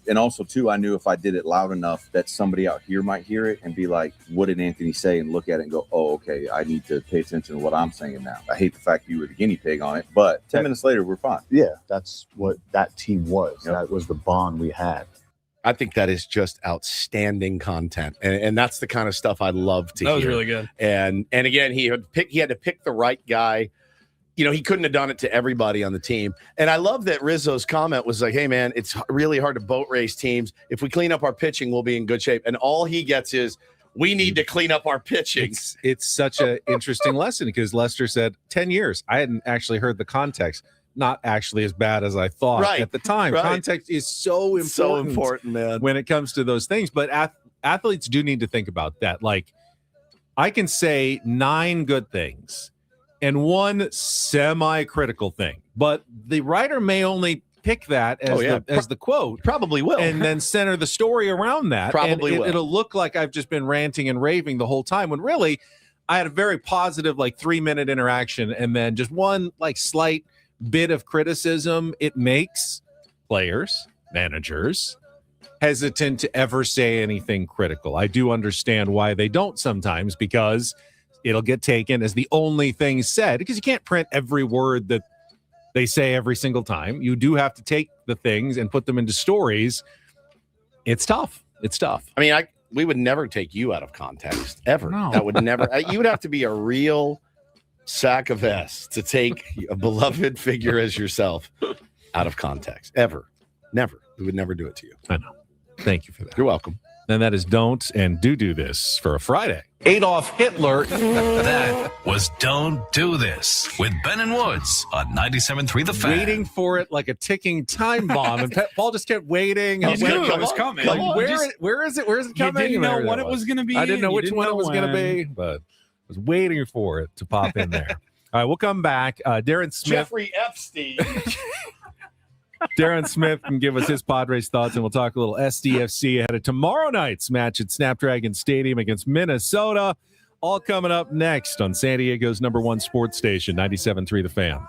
And also, too, I knew if I did it loud enough that somebody out here might hear it and be like, what did Anthony say? And look at it and go, oh, okay, I need to pay attention to what I'm saying now. I hate the fact you were the guinea pig on it, but 10 minutes later, we're fine. Yeah, that's what that team was. Yep. That was the bond we had. I think that is just outstanding content, and that's the kind of stuff I love to hear. That was really good. And again, he had to pick the right guy. You know, he couldn't have done it to everybody on the team. And I love that Rizzo's comment was like, hey, man, it's really hard to boat race teams. If we clean up our pitching, we'll be in good shape. And all he gets is, we need to clean up our pitching. It's such an interesting lesson because Lester said 10 years. I hadn't actually heard the context. not actually as bad as I thought Right. at the time. Right. Context is so important. So important, man. When it comes to those things. But athletes do need to think about that. Like, I can say 9 good things and 1 semi-critical thing, but the writer may only pick that as the quote. Probably will. And then center the story around that. Probably and will. It'll look like I've just been ranting and raving the whole time, when really I had a very positive, like, 3-minute interaction, and then just one, like, slight bit of criticism. It makes players, managers, hesitant to ever say anything critical. I do understand why they don't sometimes, because it'll get taken as the only thing said, because you can't print every word that they say every single time. You do have to take the things and put them into stories. It's tough. It's tough. I mean, we would never take you out of context, ever. No. That would never. You would have to be a real sack of S to take a beloved figure as yourself out of context. Ever. Never. We would never do it to you. I know. Thank you for that. You're welcome. And that is Don't and Do This for a Friday. Adolf Hitler. That was Don't Do This with Ben and Woods on 97.3 The Fan. Waiting for it like a ticking time bomb. And Paul just kept waiting. You knew it was coming. Like, where is it? Where is it coming? You didn't know There what it it was going to be. I didn't know You which didn't one it know was going to when. be, but I was waiting for it to pop in there. All right, we'll come back. Darren Smith. Jeffrey Epstein. Darren Smith can give us his Padres thoughts, and we'll talk a little SDFC ahead of tomorrow night's match at Snapdragon Stadium against Minnesota. All coming up next on San Diego's #1 sports station, 97.3 The Fan.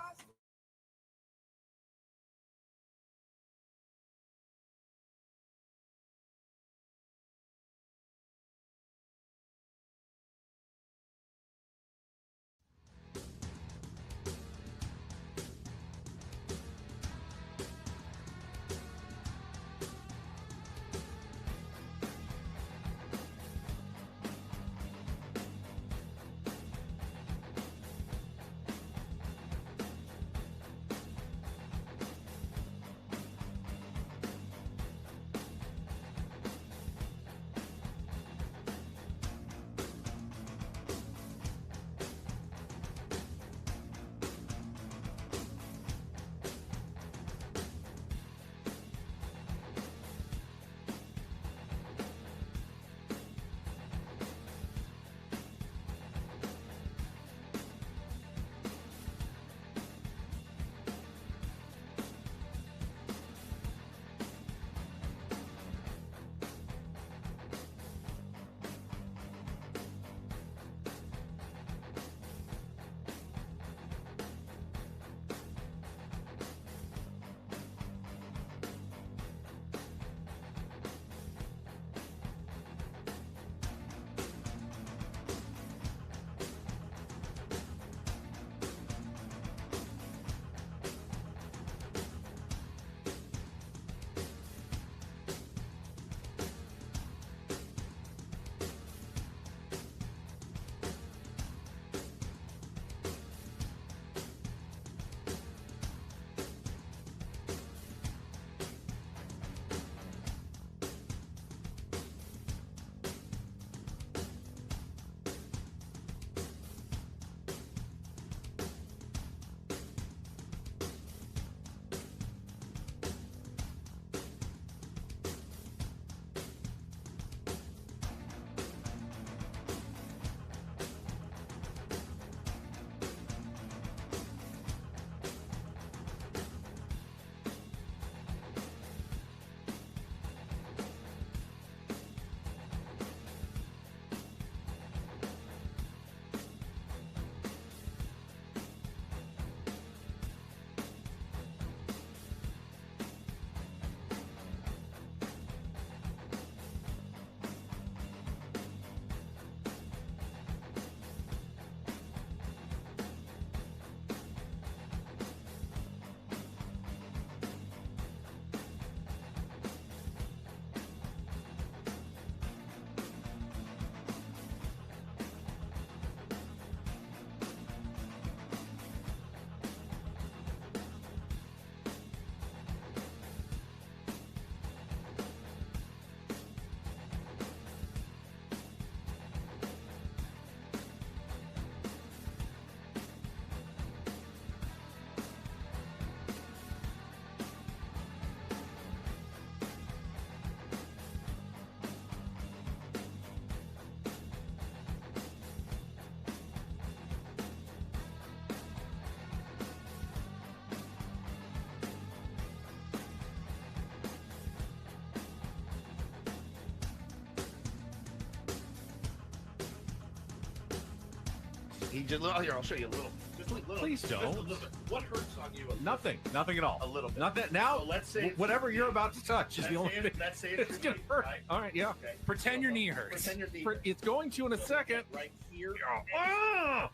He just here. I'll show you a little. Just a little. Please don't. Just a little bit. What hurts on you? Nothing at all. A little bit. Not that now. So let's say whatever you're about to touch is the only thing. Let's say It's gonna hurt. Right? All right, yeah. Okay. Pretend your knee hurts. Pretend your knee. It's going to in a second. Right here. Oh,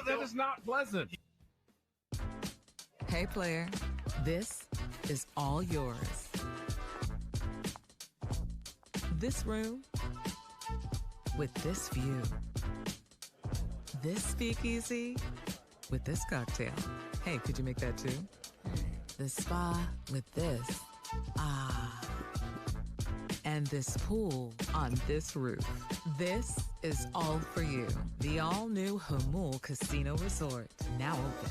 that is not pleasant. Hey, player, this is all yours. This room with this view. This speakeasy with this cocktail. Hey, could you make that too? The spa with this. Ah. And this pool on this roof. This is all for you. The all-new Hamul Casino Resort, now open.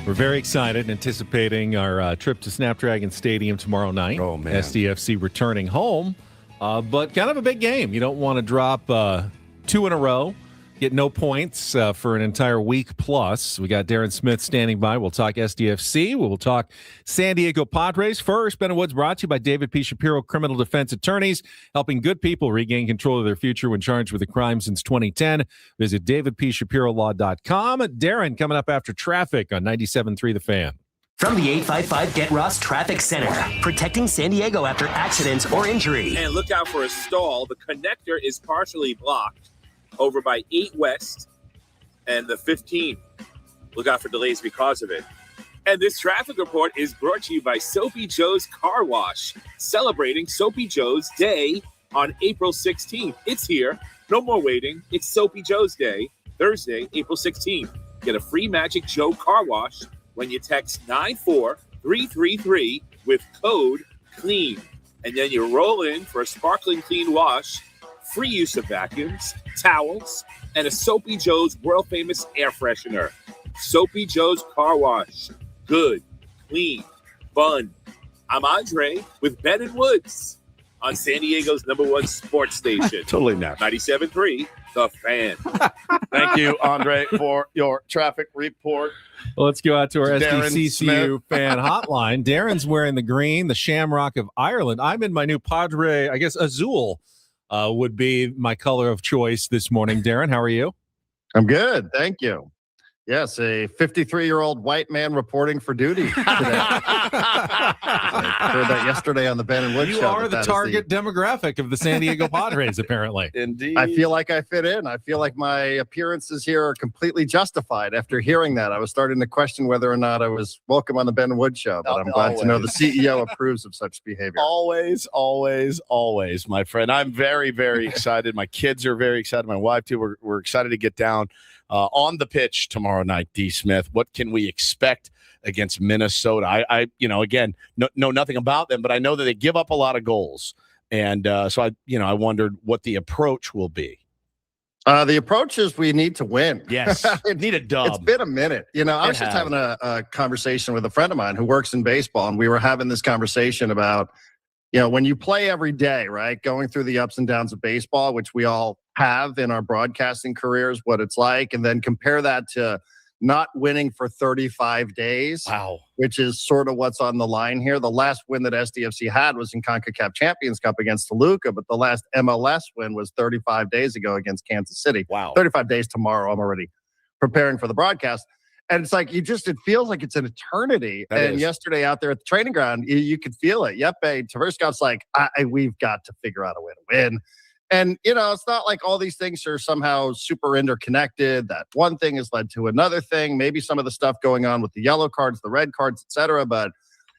We're very excited, anticipating our trip to Snapdragon Stadium tomorrow night. Oh, man. SDFC returning home, but kind of a big game. You don't want to drop 2 in a row, get no points for an entire week plus. We got Darren Smith standing by. We'll talk SDFC. We'll talk San Diego Padres. First, Ben and Woods brought to you by David P. Shapiro, criminal defense attorneys, helping good people regain control of their future when charged with a crime since 2010. Visit davidpshapirolaw.com. Darren coming up after traffic on 97.3 The Fan. From the 855 Get Ross Traffic Center, protecting San Diego after accidents or injury. And look out for a stall. The connector is partially blocked over by 8 West and the 15. Look out for delays because of it. And this traffic report is brought to you by Soapy Joe's Car Wash, celebrating Soapy Joe's Day on April 16th. It's here. No more waiting. It's Soapy Joe's Day, Thursday, April 16th. Get a free Magic Joe Car Wash when you text 94333 with code CLEAN. And then you roll in for a sparkling clean wash, free use of vacuums, towels, and a Soapy Joe's world-famous air freshener. Soapy Joe's Car Wash. Good, clean, fun. I'm Andre with Ben and Woods on San Diego's #1 sports station. Totally natural. 97.3, The Fan. Thank you, Andre, for your traffic report. Well, let's go out to our Darren SDCCU fan hotline. Darren's wearing the green, the Shamrock of Ireland. I'm in my new Padre, I guess Azul would be my color of choice this morning. Darren, how are you? I'm good. Thank you. Yes, a 53-year-old white man reporting for duty today. I heard that yesterday on the Ben and Wood You show. are the target demographic of the San Diego Padres, apparently. Indeed. I feel like I fit in. I feel like my appearances here are completely justified. After hearing that, I was starting to question whether or not I was welcome on the Ben and Wood show, but I'm glad to know the CEO approves of such behavior. Always, always, always, my friend. I'm very, very excited. My kids are very excited. My wife, too. We're excited to get down on the pitch tomorrow night, D. Smith. What can we expect against Minnesota? I again, know nothing about them, but I know that they give up a lot of goals. And so I wondered what the approach will be. The approach is we need to win. Yes. Need a dub. It's been a minute. I was just having a conversation with a friend of mine who works in baseball, and we were having this conversation about, when you play every day, right, going through the ups and downs of baseball, which we all have in our broadcasting careers, what it's like, and then compare that to not winning for 35 days. Wow. Which is sort of what's on the line here. The last win that SDFC had was in CONCACAF Champions Cup against Toluca, but the last MLS win was 35 days ago against Kansas City. Wow. 35 days tomorrow. I'm already preparing for the broadcast. And it's like, it feels like it's an eternity. Yesterday out there at the training ground, you could feel it. Yeppe Tverscott's like, we've got to figure out a way to win. And, it's not like all these things are somehow super interconnected, that one thing has led to another thing, maybe some of the stuff going on with the yellow cards, the red cards, et cetera. But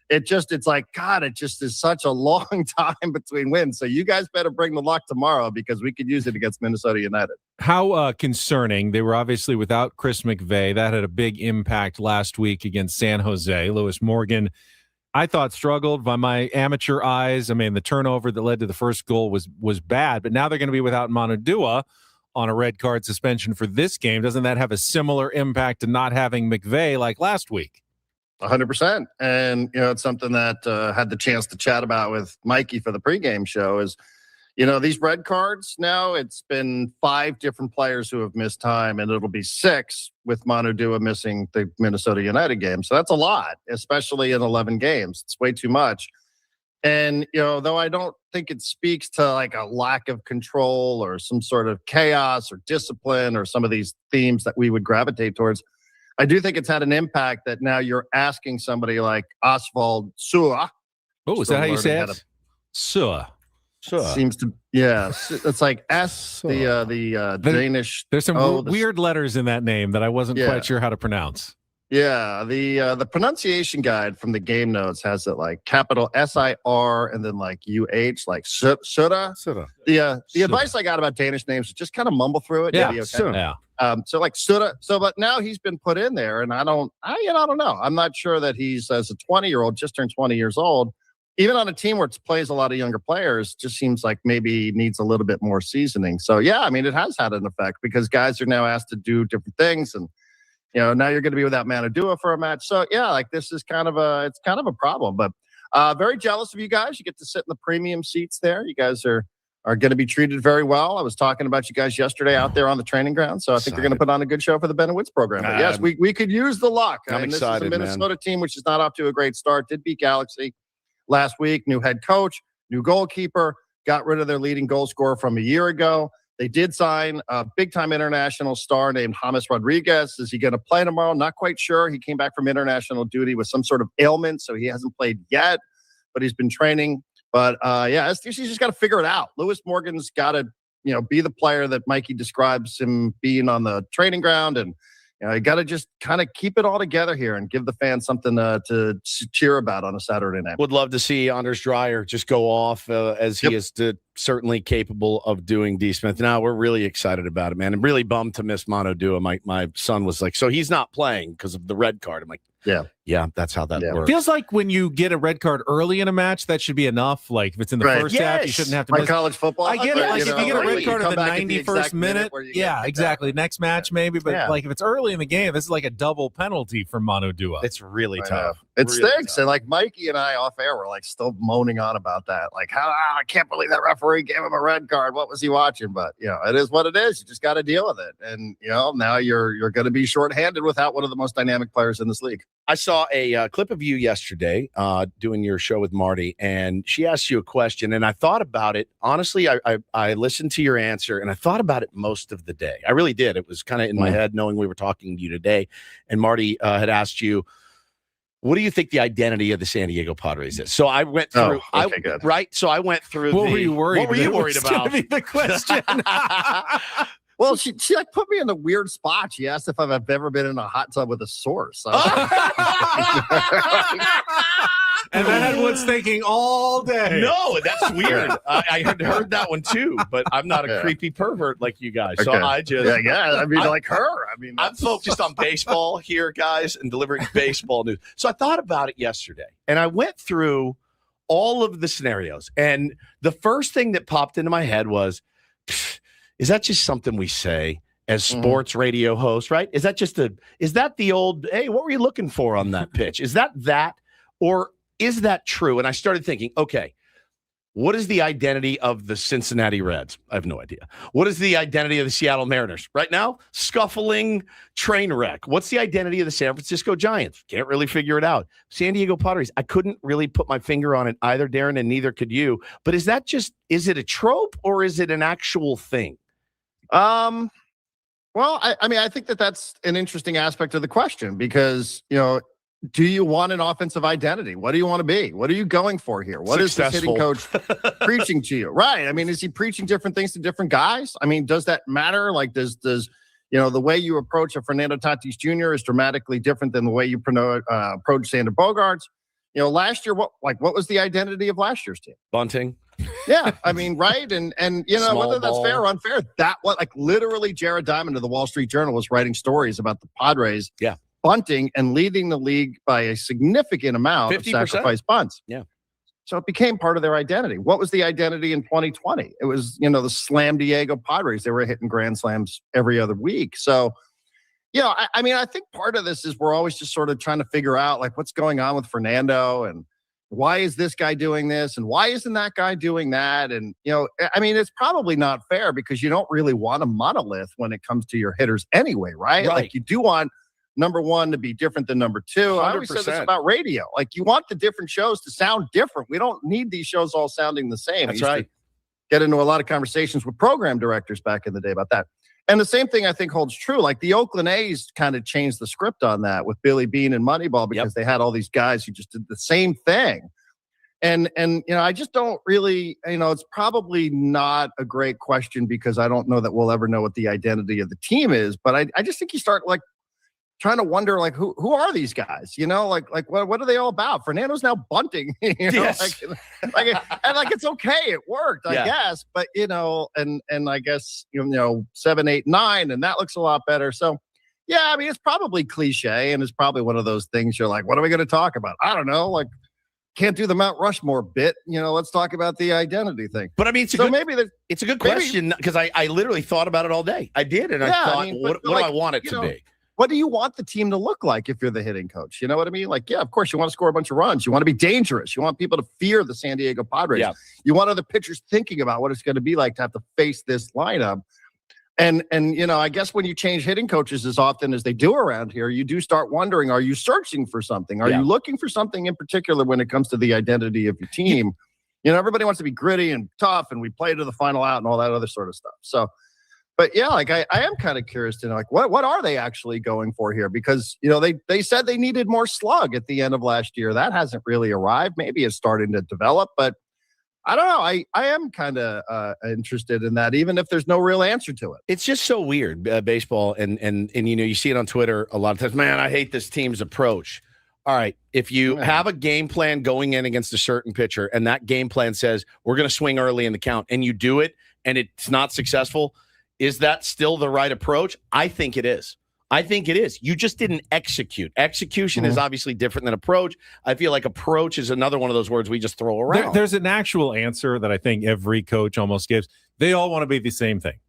it's like, God, it just is such a long time between wins. So you guys better bring the luck tomorrow because we could use it against Minnesota United. How concerning. They were obviously without Chris McVay. That had a big impact last week against San Jose. Lewis Morgan, I thought, struggled by my amateur eyes. I mean, the turnover that led to the first goal was bad, but now they're going to be without Manodua on a red card suspension for this game. Doesn't that have a similar impact to not having McVay like last week? 100%. And, it's something that had the chance to chat about with Mikey for the pregame show is, these red cards now, it's been 5 different players who have missed time, and it'll be 6 with Manodua missing the Minnesota United game. So that's a lot, especially in 11 games. It's way too much. And, though I don't think it speaks to like a lack of control or some sort of chaos or discipline or some of these themes that we would gravitate towards, I do think it's had an impact that now you're asking somebody like Oswald Sua. Oh, is that how you say it? Sua. Seems to, it's like S, the Danish. There's some weird letters in that name that I wasn't quite sure how to pronounce. Yeah, the pronunciation guide from the game notes has it like capital SIR and then like UH, like shoulda. The advice I got about Danish names is just kind of mumble through it. Yeah, so like shoulda. So, but now he's been put in there, and I don't know. I'm not sure that he's, as a 20-year-old, just turned 20 years old. Even on a team where it plays a lot of younger players, just seems like maybe needs a little bit more seasoning. So, yeah, I mean, it has had an effect because guys are now asked to do different things. And, now you're going to be without Manodua for a match. So, yeah, like this is kind of a problem. But very jealous of you guys. You get to sit in the premium seats there. You guys are going to be treated very well. I was talking about you guys yesterday out there on the training ground. So I think you're going to put on a good show for the Ben and Woods program. But yes, we could use the luck. I'm excited, this is a Minnesota team, which is not off to a great start. Did beat Galaxy last week. New head coach, new goalkeeper, got rid of their leading goal scorer from a year ago. They did sign a big-time international star named James Rodriguez. Is he going to play tomorrow? Not quite sure. He came back from international duty with some sort of ailment, so he hasn't played yet, but he's been training. But, SDC's just got to figure it out. Lewis Morgan's got to, be the player that Mikey describes him being on the training ground, and you got to just kind of keep it all together here and give the fans something to cheer about on a Saturday night. Would love to see Anders Dreyer just go off as he is certainly capable of doing, D. Smith. Now, we're really excited about it, man. I'm really bummed to miss Manodua. My son was like, so he's not playing because of the red card. I'm like, yeah, that's how that works. Feels like when you get a red card early in a match, that should be enough. Like if it's in the first half, you shouldn't have to miss. College football. I get it. Like if you get a red card in the 91st minute, exactly. Next match maybe, but like if it's early in the game, this is like a double penalty for Manodua. It's really tough. It stinks. And like Mikey and I off air were like still moaning on about that. Like, I can't believe that referee gave him a red card. What was he watching? But it is what it is. You just got to deal with it. And now you're going to be shorthanded without one of the most dynamic players in this league. I saw a clip of you yesterday doing your show with Marty, and she asked you a question, and I thought about it. Honestly, I listened to your answer, and I thought about it most of the day. I really did. It was kind of in my head knowing we were talking to you today, and Marty had asked you, what do you think the identity of the San Diego Padres is? So I went through, right? So I went through. What were you worried about? Be the question. Well, she like put me in a weird spot. She asked if I've ever been in a hot tub with a source. And that had Woods thinking all day. No, that's weird. I had heard that one too, but I'm not a creepy pervert like you guys. So I just I mean, like her. I mean, I'm focused on baseball here, guys, and delivering baseball news. So I thought about it yesterday, and I went through all of the scenarios, and the first thing that popped into my head was, is that just something we say as sports radio hosts, right? Is that the old, hey, what were you looking for on that pitch? Is that, or is that true? And I started thinking, okay, what is the identity of the Cincinnati Reds? I have no idea. What is the identity of the Seattle Mariners? Right now, scuffling train wreck. What's the identity of the San Francisco Giants? Can't really figure it out. San Diego Padres, I couldn't really put my finger on it either, Darren, and neither could you. But is it a trope or is it an actual thing? Well, I mean, I think that's an interesting aspect of the question because, do you want an offensive identity? What do you want to be? What are you going for here? What is this hitting coach preaching to you? Right. I mean, is he preaching different things to different guys? I mean, does that matter? Like, does the way you approach a Fernando Tatis Jr. is dramatically different than the way you approach Xander Bogaerts? Last year, what was the identity of last year's team? Bunting. Yeah, I mean, right, and Small whether that's ball. fair or unfair, literally Jared Diamond of the Wall Street Journal was writing stories about the Padres, bunting and leading the league by a significant amount 50%. of sacrifice bunts. Yeah, so it became part of their identity. What was the identity in 2020? It was the Slam Diego Padres. They were hitting grand slams every other week. So, I mean, I think part of this is we're always just sort of trying to figure out like what's going on with Fernando and why is this guy doing this and why isn't that guy doing that? And, I mean, it's probably not fair because you don't really want a monolith when it comes to your hitters anyway, right? Like you do want number one to be different than number two. I always said this about radio. Like you want the different shows to sound different. We don't need these shows all sounding the same. That's I used right. to get into a lot of conversations with program directors back in the day about that. And the same thing I think holds true. Like the Oakland A's kind of changed the script on that with Billy Beane and Moneyball because they had all these guys who just did the same thing. And I just don't really, it's probably not a great question because I don't know that we'll ever know what the identity of the team is. But I just think you start like trying to wonder like who are these guys? Like what are they all about? Fernando's now bunting, Yes. like it's okay, it worked, I guess. But and I guess 7, 8, 9, and that looks a lot better. So yeah, I mean it's probably cliche and it's probably one of those things you're like, what are we going to talk about? I don't know, like can't do the Mount Rushmore bit. Let's talk about the identity thing. But I mean, it's a good question because I literally thought about it all day. I did, and I thought, what do I want it to be? What do you want the team to look like if you're the hitting coach? You know what I mean? Like, yeah, of course, you want to score a bunch of runs. You want to be dangerous. You want people to fear the San Diego Padres. Yeah. You want other pitchers thinking about what it's going to be like to have to face this lineup. And I guess when you change hitting coaches as often as they do around here, you do start wondering, are you searching for something? Are you looking for something in particular when it comes to the identity of your team? Everybody wants to be gritty and tough, and we play to the final out and all that other sort of stuff. So, but yeah, like I am kind of curious to know, like, what are they actually going for here? Because, they said they needed more slug at the end of last year. That hasn't really arrived. Maybe it's starting to develop, but I don't know. I am kind of interested in that, even if there's no real answer to it. It's just so weird, baseball, and you see it on Twitter a lot of times. Man, I hate this team's approach. All right, if you have a game plan going in against a certain pitcher, and that game plan says we're going to swing early in the count, and you do it, and it's not successful, is that still the right approach? I think it is. You just didn't execute. Execution is obviously different than approach. I feel like approach is another one of those words we just throw around. There's an actual answer that I think every coach almost gives. They all want to be the same thing.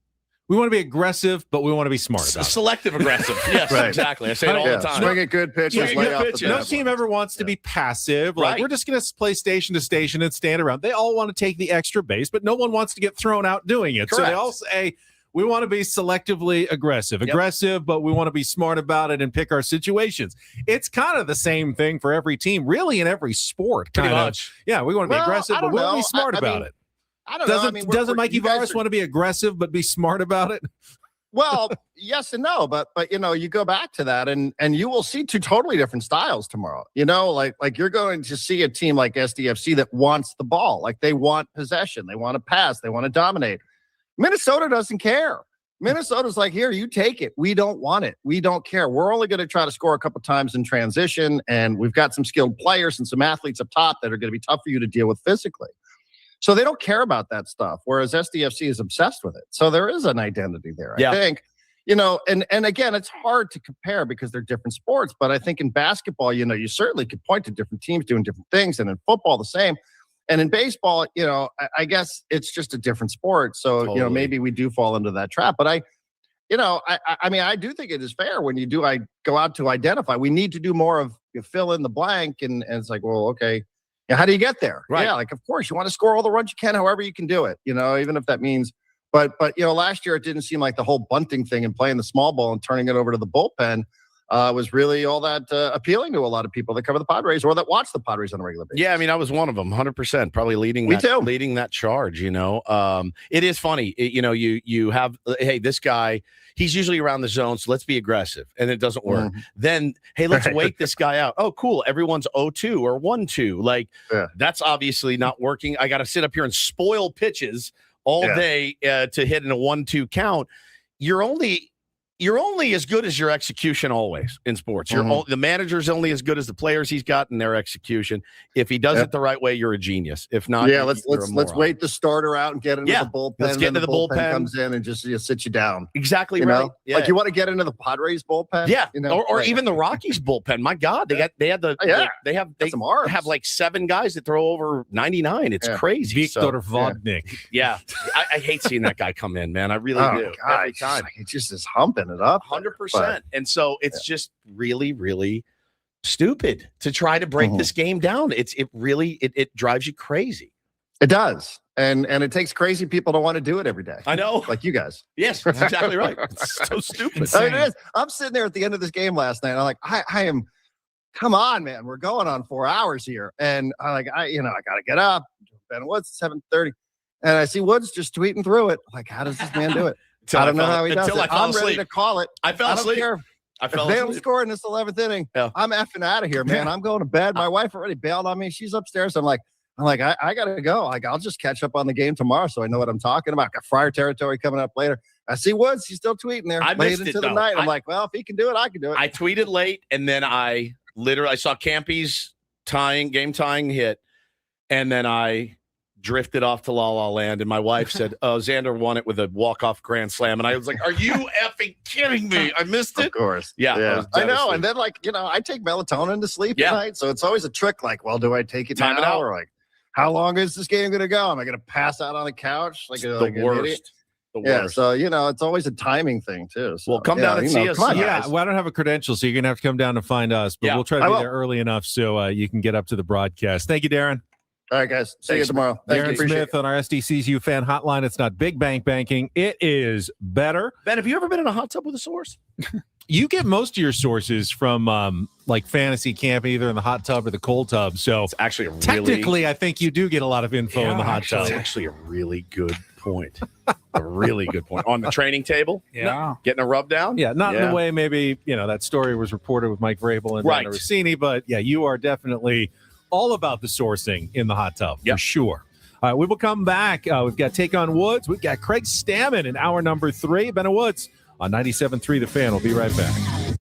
We want to be aggressive, but we want to be smart about it. Selective aggressive. Yes, exactly. I say it all the time. Swing at good pitches. No team ever wants to be passive. Like we're just going to play station to station and stand around. They all want to take the extra base, but no one wants to get thrown out doing it. Correct. So they all say, We want to be selectively aggressive. Aggressive, but we want to be smart about it and pick our situations. It's kind of the same thing for every team, really, in every sport. Pretty much. Yeah, we want to be aggressive, but we want to be smart about it. I don't know. Doesn't Mikey Varas want to be aggressive but be smart about it? Well, yes and no, but you go back to that and you will see two totally different styles tomorrow. Like you're going to see a team like SDFC that wants the ball, like they want possession, they want to pass, they want to dominate. Minnesota doesn't care. Minnesota's like, here, you take it. We don't want it. We don't care. We're only going to try to score a couple times in transition, and we've got some skilled players and some athletes up top that are going to be tough for you to deal with physically. So they don't care about that stuff, whereas SDFC is obsessed with it. So there is an identity there, I think. And again, it's hard to compare because they're different sports. But I think in basketball, you certainly could point to different teams doing different things, and in football, the same. And in baseball, I guess it's just a different sport. So, maybe we do fall into that trap. But I do think it is fair when you do go out to identify. We need to do more of fill in the blank. And it's like, well, okay. How do you get there? Right. Yeah, like, of course, you want to score all the runs you can, however you can do it, even if that means. But last year it didn't seem like the whole bunting thing and playing the small ball and turning it over to the bullpen was really all that appealing to a lot of people that cover the Padres or that watch the Padres on a regular basis. Yeah, I was one of them, 100%, probably leading that charge, It is funny. You have, hey, this guy, he's usually around the zone, so let's be aggressive, and it doesn't work. Then, hey, let's wait this guy out. Oh, cool, everyone's 0-2 or 1-2. Like, that's obviously not working. I got to sit up here and spoil pitches all day to hit in a 1-2 count. You're only as good as your execution always in sports. The manager's only as good as the players he's got in their execution. If he does it the right way, you're a genius. If not, let's wait the starter out and get into the bullpen. Let's get into the bullpen. Comes in and just sit you down. Exactly right. Yeah. Like you want to get into the Padres bullpen. Yeah, or even the Rockies bullpen. My God, they have like 7 guys that throw over 99. It's crazy. Victor Vodnik. Yeah, I hate seeing that guy come in, man. I really do. God, Every time. It just is humping it up 100%. And so it's just really, really stupid to try to break this game down. It really drives you crazy. It does. And it takes crazy people to want to do it every day. I know. Like you guys. Yes, that's exactly right. It's so stupid. It is. I'm sitting there at the end of this game last night. And I'm like, I am, come on, man. We're going on 4 hours here. And I got to get up. Ben Woods, 7:30. And I see Woods just tweeting through it. Like, how does this man do it? I don't know how he does it. I'm ready to call it. I fell asleep. I don't care. If they don't score in this 11th inning, I'm effing out of here, man. I'm going to bed. My wife already bailed on me. She's upstairs. I'm like, I got to go. Like, I'll just catch up on the game tomorrow so I know what I'm talking about. Got Friar territory coming up later. I see Woods. He's still tweeting there. I missed into it, the night. I'm like, well, if he can do it, I can do it. I tweeted late, and then I saw Campy's game tying hit, and then I drifted off to La La Land, and my wife said, "Oh, Xander won it with a walk-off grand slam," and I was like, "Are you effing kidding me? I missed it." Of course, yeah. I know. And then, I take melatonin to sleep at night, so it's always a trick. Like, well, do I take it Time now, it out. or like, how long is this game going to go? Am I going to pass out on the couch like the an worst? idiot? The Yeah, worst. so it's always a timing thing too. So, Well, come down and see us. Come on, Yeah, guys. well, I don't have a credential, so you're going to have to come down and find us. But we'll try to I be will. there early enough so you can get up to the broadcast. Thank you, Darren. All right, guys. See you tomorrow. Thank you. Darren Appreciate Smith on our SDCCU fan hotline. It's not big bank banking. It is better. Ben, have you ever been in a hot tub with a source? You get most of your sources from like fantasy camp, either in the hot tub or the cold tub. So it's actually a technically, I think you do get a lot of info in the hot tub. It's actually a really good point. A really good point. On the training table? Yeah. Getting a rub down? Yeah, not in the way maybe, that story was reported with Mike Vrabel and Donna Rossini, but yeah, you are definitely all about the sourcing in the hot tub, for sure. All right, we will come back. We've got Take on Woods. We've got Craig Stammen in hour number 3. Ben Woods on 97.3 The Fan. We'll be right back.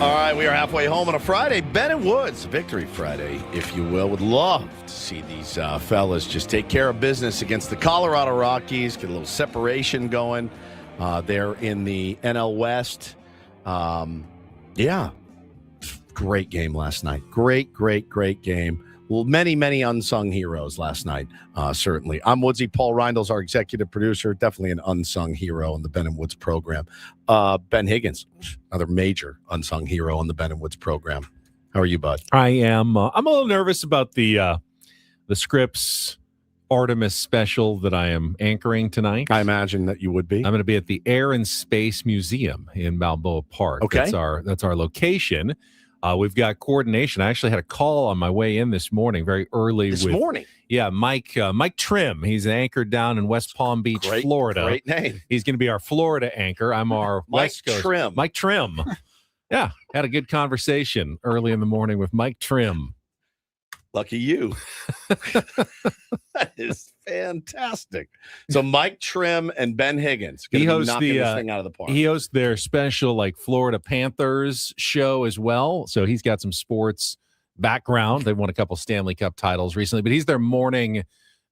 All right, we are halfway home on a Friday. Ben and Woods, Victory Friday, if you will. Would love to see these fellas just take care of business against the Colorado Rockies, get a little separation going there in the NL West. Yeah, great game last night. Great game. Well, many unsung heroes last night, certainly. I'm Woodsy. Paul Reindl's our executive producer. Definitely an unsung hero in the Ben and Woods program. Ben Higgins, another major unsung hero on the Ben and Woods program. How are you, bud? I am. I'm a little nervous about the Scripps Artemis special that I am anchoring tonight. I imagine that you would be. I'm going to be at the Air and Space Museum in Balboa Park. Okay. That's our location. We've got coordination. I actually had a call on my way in this morning, very early. This morning? Yeah, Mike Trim. He's anchored down in West Palm Beach, Florida. Great name. He's going to be our Florida anchor. I'm our West Coast. Mike Trim. Yeah, had a good conversation early in the morning with Mike Trim. Lucky you. That is fantastic. So Mike Trim and Ben Higgins. He hosts knocking this thing out of the park. He hosts their special Florida Panthers show as well. So he's got some sports background. They won a couple Stanley Cup titles recently, but he's their morning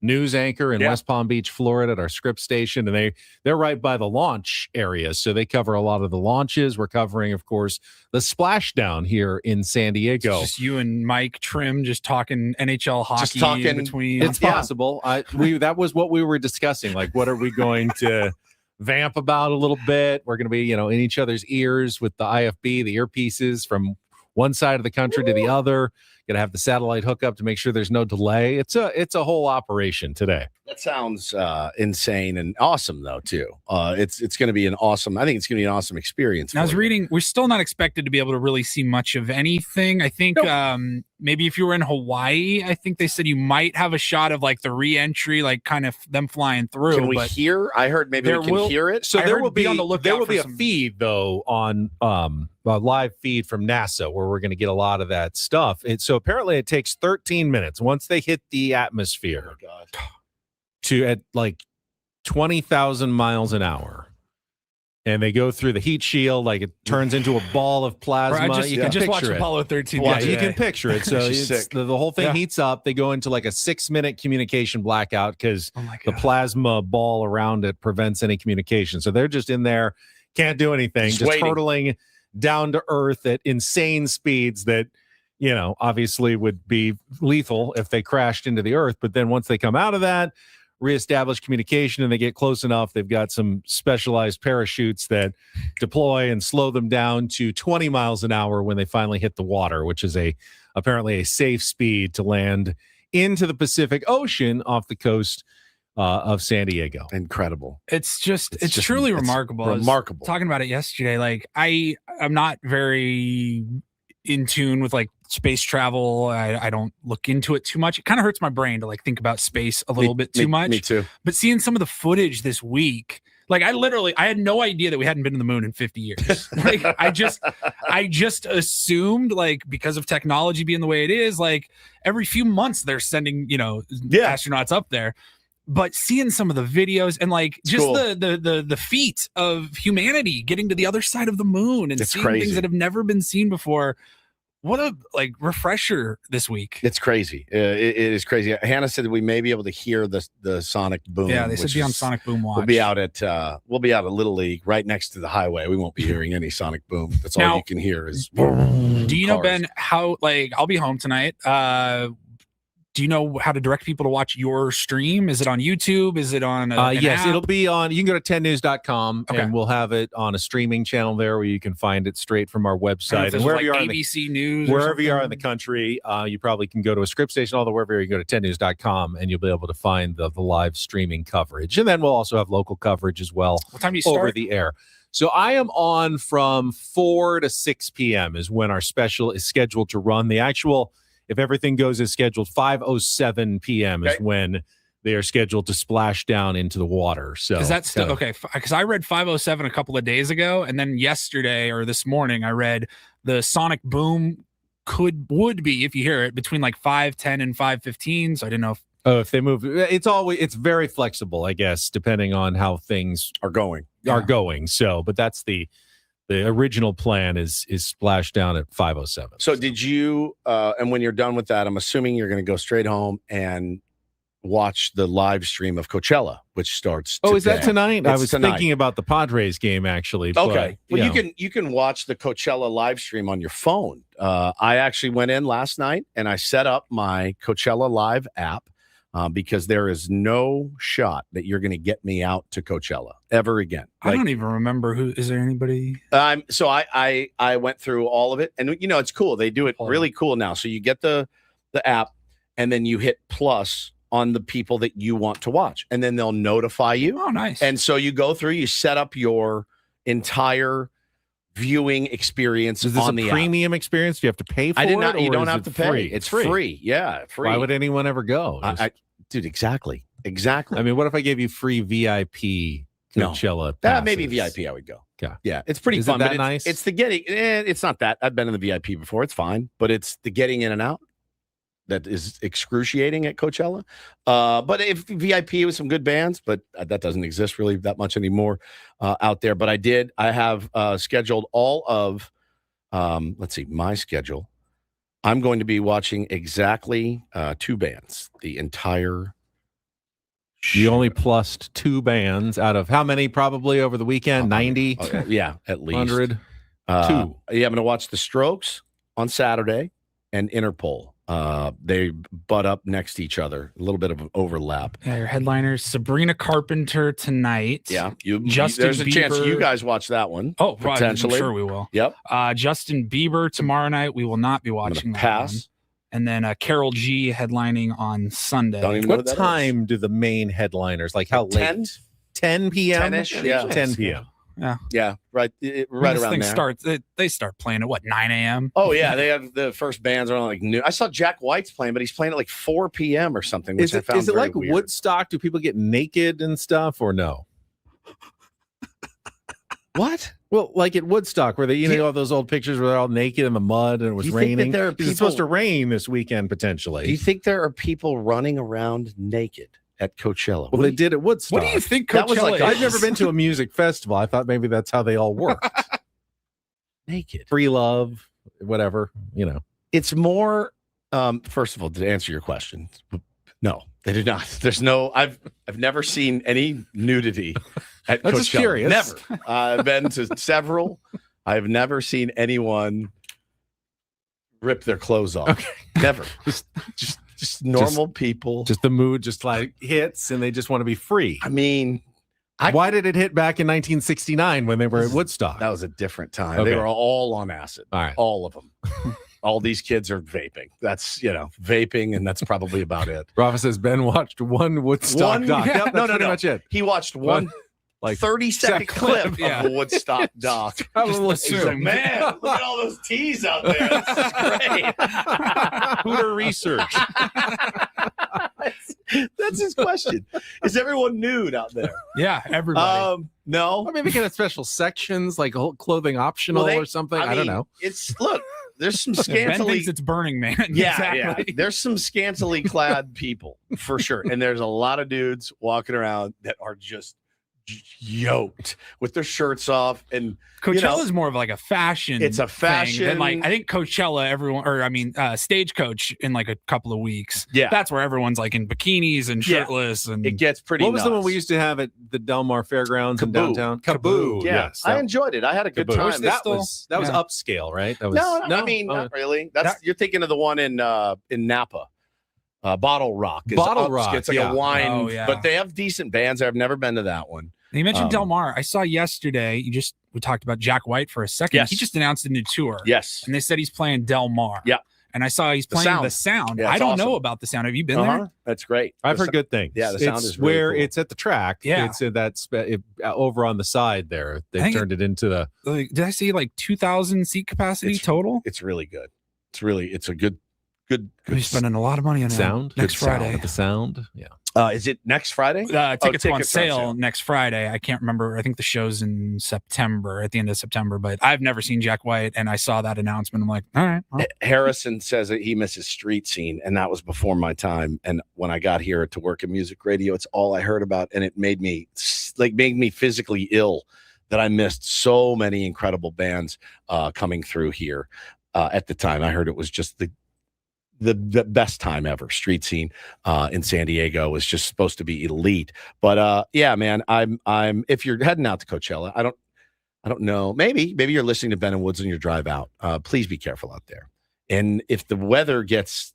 news anchor in West Palm Beach, Florida at our Scripps station. And they're right by the launch area. So they cover a lot of the launches. We're covering, of course, the splashdown here in San Diego. It's just you and Mike Trim just talking NHL hockey. Just talking in between. It's possible. That was what we were discussing. What are we going to vamp about a little bit? We're going to be, in each other's ears with the IFB, the earpieces from one side of the country to the other. Going to have the satellite hookup to make sure there's no delay. It's a whole operation today. That sounds insane and awesome, though, too. It's going to be an awesome. I think it's going to be an awesome experience. I was reading. We're still not expected to be able to really see much of anything. I think maybe if you were in Hawaii, I think they said you might have a shot of the re-entry, kind of them flying through. Can we hear? I heard maybe we can hear it. So there will be a feed though on a live feed from NASA where we're going to get a lot of that stuff. So apparently it takes 13 minutes once they hit the atmosphere. Oh, God. To at 20,000 miles an hour. And they go through the heat shield, it turns into a ball of plasma. You can just watch Apollo 13. Yeah, you can picture it. So the whole thing heats up. They go into a 6-minute communication blackout because the plasma ball around it prevents any communication. So they're just in there, can't do anything, just hurtling down to Earth at insane speeds that, obviously would be lethal if they crashed into the Earth. But then once they come out of that, reestablish communication and they get close enough, they've got some specialized parachutes that deploy and slow them down to 20 miles an hour when they finally hit the water, which is apparently a safe speed to land into the Pacific Ocean off the coast of San Diego. Incredible. It's truly remarkable. Remarkable. Talking about it yesterday, I'm not very in tune with space travel. I don't look into it too much. It kind of hurts my brain to think about space a little bit too much. Me too. But seeing some of the footage this week, I had no idea that we hadn't been to the moon in 50 years. I just assumed because of technology being the way it is, every few months they're sending, astronauts up there. But seeing some of the videos and cool. the feat of humanity getting to the other side of the moon and seeing things that have never been seen before. What a refresher this week. It's crazy. It is crazy. Hannah said that we may be able to hear the sonic boom. Yeah, they said be on Sonic Boom Watch. We'll be out at Little League right next to the highway. We won't be hearing any sonic boom. That's all you can hear is. Do you know, Ben, how I'll be home tonight. Do you know how to direct people to watch your stream? Is it on YouTube? Is it on yes, app? It'll be on. You can go to 10news.com and we'll have it on a streaming channel there where you can find it straight from our website. And wherever you are, ABC News, wherever you are in the country, you probably can go to a Scripps station. Although wherever you go to 10news.com and you'll be able to find the live streaming coverage. And then we'll also have local coverage as well. What time do you start? Over the air. So I am on from 4 to 6 p.m. is when our special is scheduled to run. The actual, if everything goes as scheduled, 5:07 p.m. is when they are scheduled to splash down into the water. So is that still okay? Because I read 5:07 a couple of days ago, and then yesterday or this morning I read the sonic boom would be, if you hear it, between 5:10 and 5:15. So I didn't know if they move. It's very flexible, I guess, depending on how things are going. So, but that's the The original plan is splashed down at 5:07. So did you? And when you're done with that, I'm assuming you're going to go straight home and watch the live stream of Coachella, which starts today. Oh, is that tonight? I was tonight. thinking about the Padres game, actually. Okay. But, Well, you can watch the Coachella live stream on your phone. I actually went in last night and I set up my Coachella Live app because there is no shot that you're going to get me out to Coachella ever again. I don't even remember who. Is there anybody? So I went through all of it, and it's cool. They do it really cool now. So you get the app, and then you hit plus on the people that you want to watch, and then they'll notify you. Oh, nice. And so you go through, you set up your entire viewing experience. Is this on a the premium experience? Do you have to pay for it? I did not. You or don't is have it to pay. free? It's free. Yeah, free. Why would anyone ever go? Dude, exactly. I mean, what if I gave you free VIP Coachella passes? Maybe VIP I would go. Yeah. Yeah, it's pretty Is fun. it that but nice? It's the getting. It's not that. I've been in the VIP before. It's fine, but it's the getting in and out that is excruciating at Coachella. But if VIP with some good bands, but that doesn't exist really that much anymore out there. But I have scheduled all of. Let's see, my schedule. I'm going to be watching exactly 2 bands the entire. You only plussed 2 bands out of how many probably over the weekend? 90? Yeah, at least 100. 2. Yeah, I'm going to watch The Strokes on Saturday and Interpol. They butt up next to each other. A little bit of an overlap. Yeah, your headliners: Sabrina Carpenter tonight. Yeah, Justin there's a chance Bieber. you guys watch that one. Oh, potentially. I'm sure we will. Yep. Justin Bieber tomorrow night. We will not be watching that pass. one. And then Carol G headlining on Sunday. Don't even know What that time do the main headliners, like how late? 10 p.m.? 10-ish, yeah. 10 p.m. Yeah, right. When Right this around thing there. starts, they start playing at what, 9 a.m.? Oh yeah, they have the first bands are on like noon. I saw Jack White's playing, but he's playing at like 4 p.m. or something. Which Is it very like weird. Woodstock? Do people get naked and stuff or no? What? Well, like at Woodstock, where they, all those old pictures where they're all naked in the mud and it was You think that raining. there are It's supposed to people- rain this weekend potentially. Do you think there are people running around naked at Coachella? Well, they did at Woodstock. What do you think That was Coachella like is? I've never been to a music festival. I thought maybe that's how they all work. Naked. Free love, whatever, It's more. First of all, to answer your question, no, they do not. There's no. I've never seen any nudity at I'm Coachella. just curious. Never. I've been to several. I've never seen anyone rip their clothes off. Okay. Never. Just normal people. Just the mood just like hits and they just want to be free. I mean, why did it hit back in 1969 when they were at Woodstock? That was a different time. Okay. They were all on acid. All right. All of them. All these kids are vaping. That's, vaping, and that's probably about it. Rafa says Ben watched one Woodstock doc. Yeah, Yep, that's no, pretty much it. He watched one like 30-second clip of yeah. the Woodstock doc. I will He's like, assume. man, look at all those T's out there. This is great. Hooter research. That's his question. Is everyone nude out there? Yeah, everybody. No. Or maybe get a special sections like whole clothing optional or something. I don't know. Look, there's some Ben scantily. thinks it's Burning Man. Yeah, exactly. yeah. There's some scantily clad people for sure, and there's a lot of dudes walking around that are just yoked with their shirts off. And Coachella is more of like a fashion. It's a thing fashion. than like I think Coachella, Stagecoach in like a couple of weeks. Yeah. that's where everyone's like in bikinis and Yeah. shirtless, and it gets pretty. What was the one nuts. we used to have at the Del Mar Fairgrounds in Kaboo. downtown? Kaboo. Yeah, Yes, I enjoyed it. I had a good Kaboo. time. That was Yeah. upscale, right? That was No, I mean, not really. You're thinking of the one in Napa. Bottle Rock. Bottle Rock, It's like yeah. a wine, Oh, yeah. but they have decent bands. I've never been to that one. you mentioned Del Mar. I saw yesterday. We talked about Jack White for a second. Yes. He just announced a new tour. Yes. and they said he's playing Del Mar. Yeah. and I saw he's The playing Sound. the Sound. Yeah, I it's don't know awesome. about the Sound. Have you been there? That's great. I've The heard good things. Yeah, the Sound It's is really where cool. it's at the track. Yeah. It's in that over on the side there. They think turned it into the. Like, did I see like 2,000 seat capacity total? It's really good. It's a good. We're spending a lot of money on sound next Good sound Friday. with the sound. Yeah. Is it next Friday? Tickets go on sale next Friday. I can't remember. I think the show's in September, at the end of September. But I've never seen Jack White, and I saw that announcement. I'm like, all right. well. Harrison says that he misses street scene, and that was before my time. And when I got here to work in music radio, it's all I heard about, and it made me physically ill that I missed so many incredible bands coming through here at the time. I heard it was just the best time ever. Street scene in San Diego was just supposed to be elite. But yeah, man, I'm if you're heading out to Coachella, I don't know. Maybe you're listening to Ben and Woods on your drive out. Please be careful out there. And if the weather gets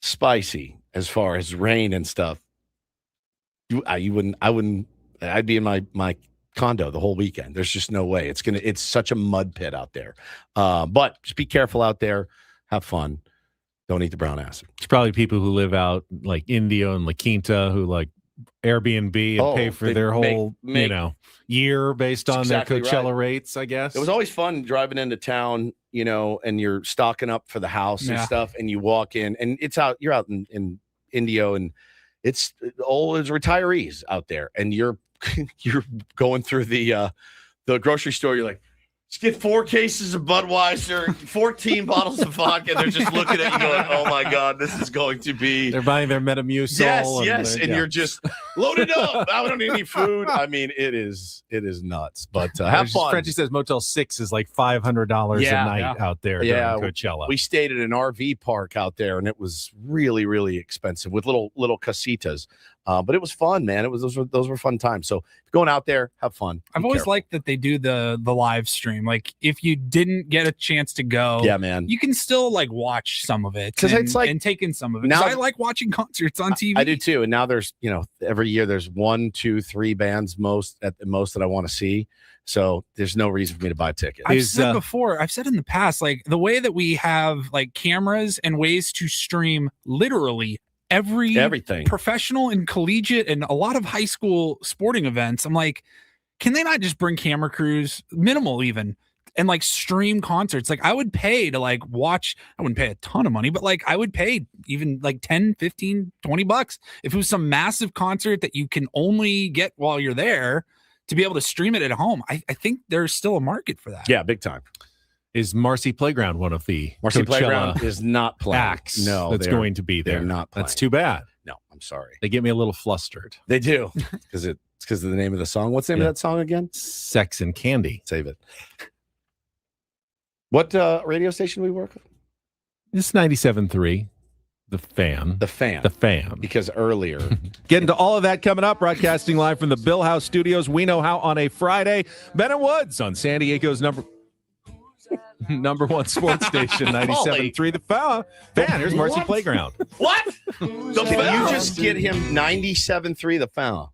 spicy as far as rain and stuff, I'd be in my condo the whole weekend. There's just no way. It's such a mud pit out there. But just be careful out there. Have fun. Don't eat the brown acid. It's probably people who live out like Indio and La Quinta who like Airbnb and pay for their whole year based on their Coachella rates, I guess. It was always fun driving into town, and you're stocking up for the house and stuff, and you walk in and you're out in Indio, and it's retirees out there, and you're going through the grocery store. You're like, just get 4 cases of Budweiser, 14 bottles of vodka. They're just looking at you going, oh my God, this is going to be. They're buying their Metamucil. Yes. And you're just loaded up. I don't need any food. I mean, it is nuts, but have fun. Frenchie says Motel 6 is like $500 a night out there during Coachella. We stayed at an RV park out there, and it was really, really expensive with little casitas. But it was fun, man. Those were fun times. So going out there, have fun. I've always liked that they do the live stream. Like if you didn't get a chance to go, yeah, man, you can still like watch some of it because it's like and take in some of it. Now I like watching concerts on TV. I do too. And now there's every year there's 1, 2, 3 bands at the most that I want to see. So there's no reason for me to buy tickets. I've said in the past, like the way that we have like cameras and ways to stream literally everything, professional and collegiate and a lot of high school sporting events. I'm like, can they not just bring camera crews, minimal even, and like stream concerts? Like I would pay to like watch. I wouldn't pay a ton of money, but like I would pay even like 10, 15, $20 if it was some massive concert that you can only get while you're there to be able to stream it at home. I think there's still a market for that. Yeah, big time. Is Marcy Playground one of the Marcy Coachella Playground is not playing. Acts No, that's going to be there. They're not playing. That's too bad. No, I'm sorry. They get me a little flustered. They do because it's because of the name of the song. What's the name of that song again? Sex and Candy. Save it. What radio station we work with? It's 97.3. The Fan. The Fan. The Fan. Because earlier. Get into all of that coming up. Broadcasting live from the Bill House Studios. We know how on a Friday. Ben and Woods on San Diego's number 1 sports station, 97.3 The Fan. Here's Marcy Playground. What? Can you just get him 97.3 The Fan?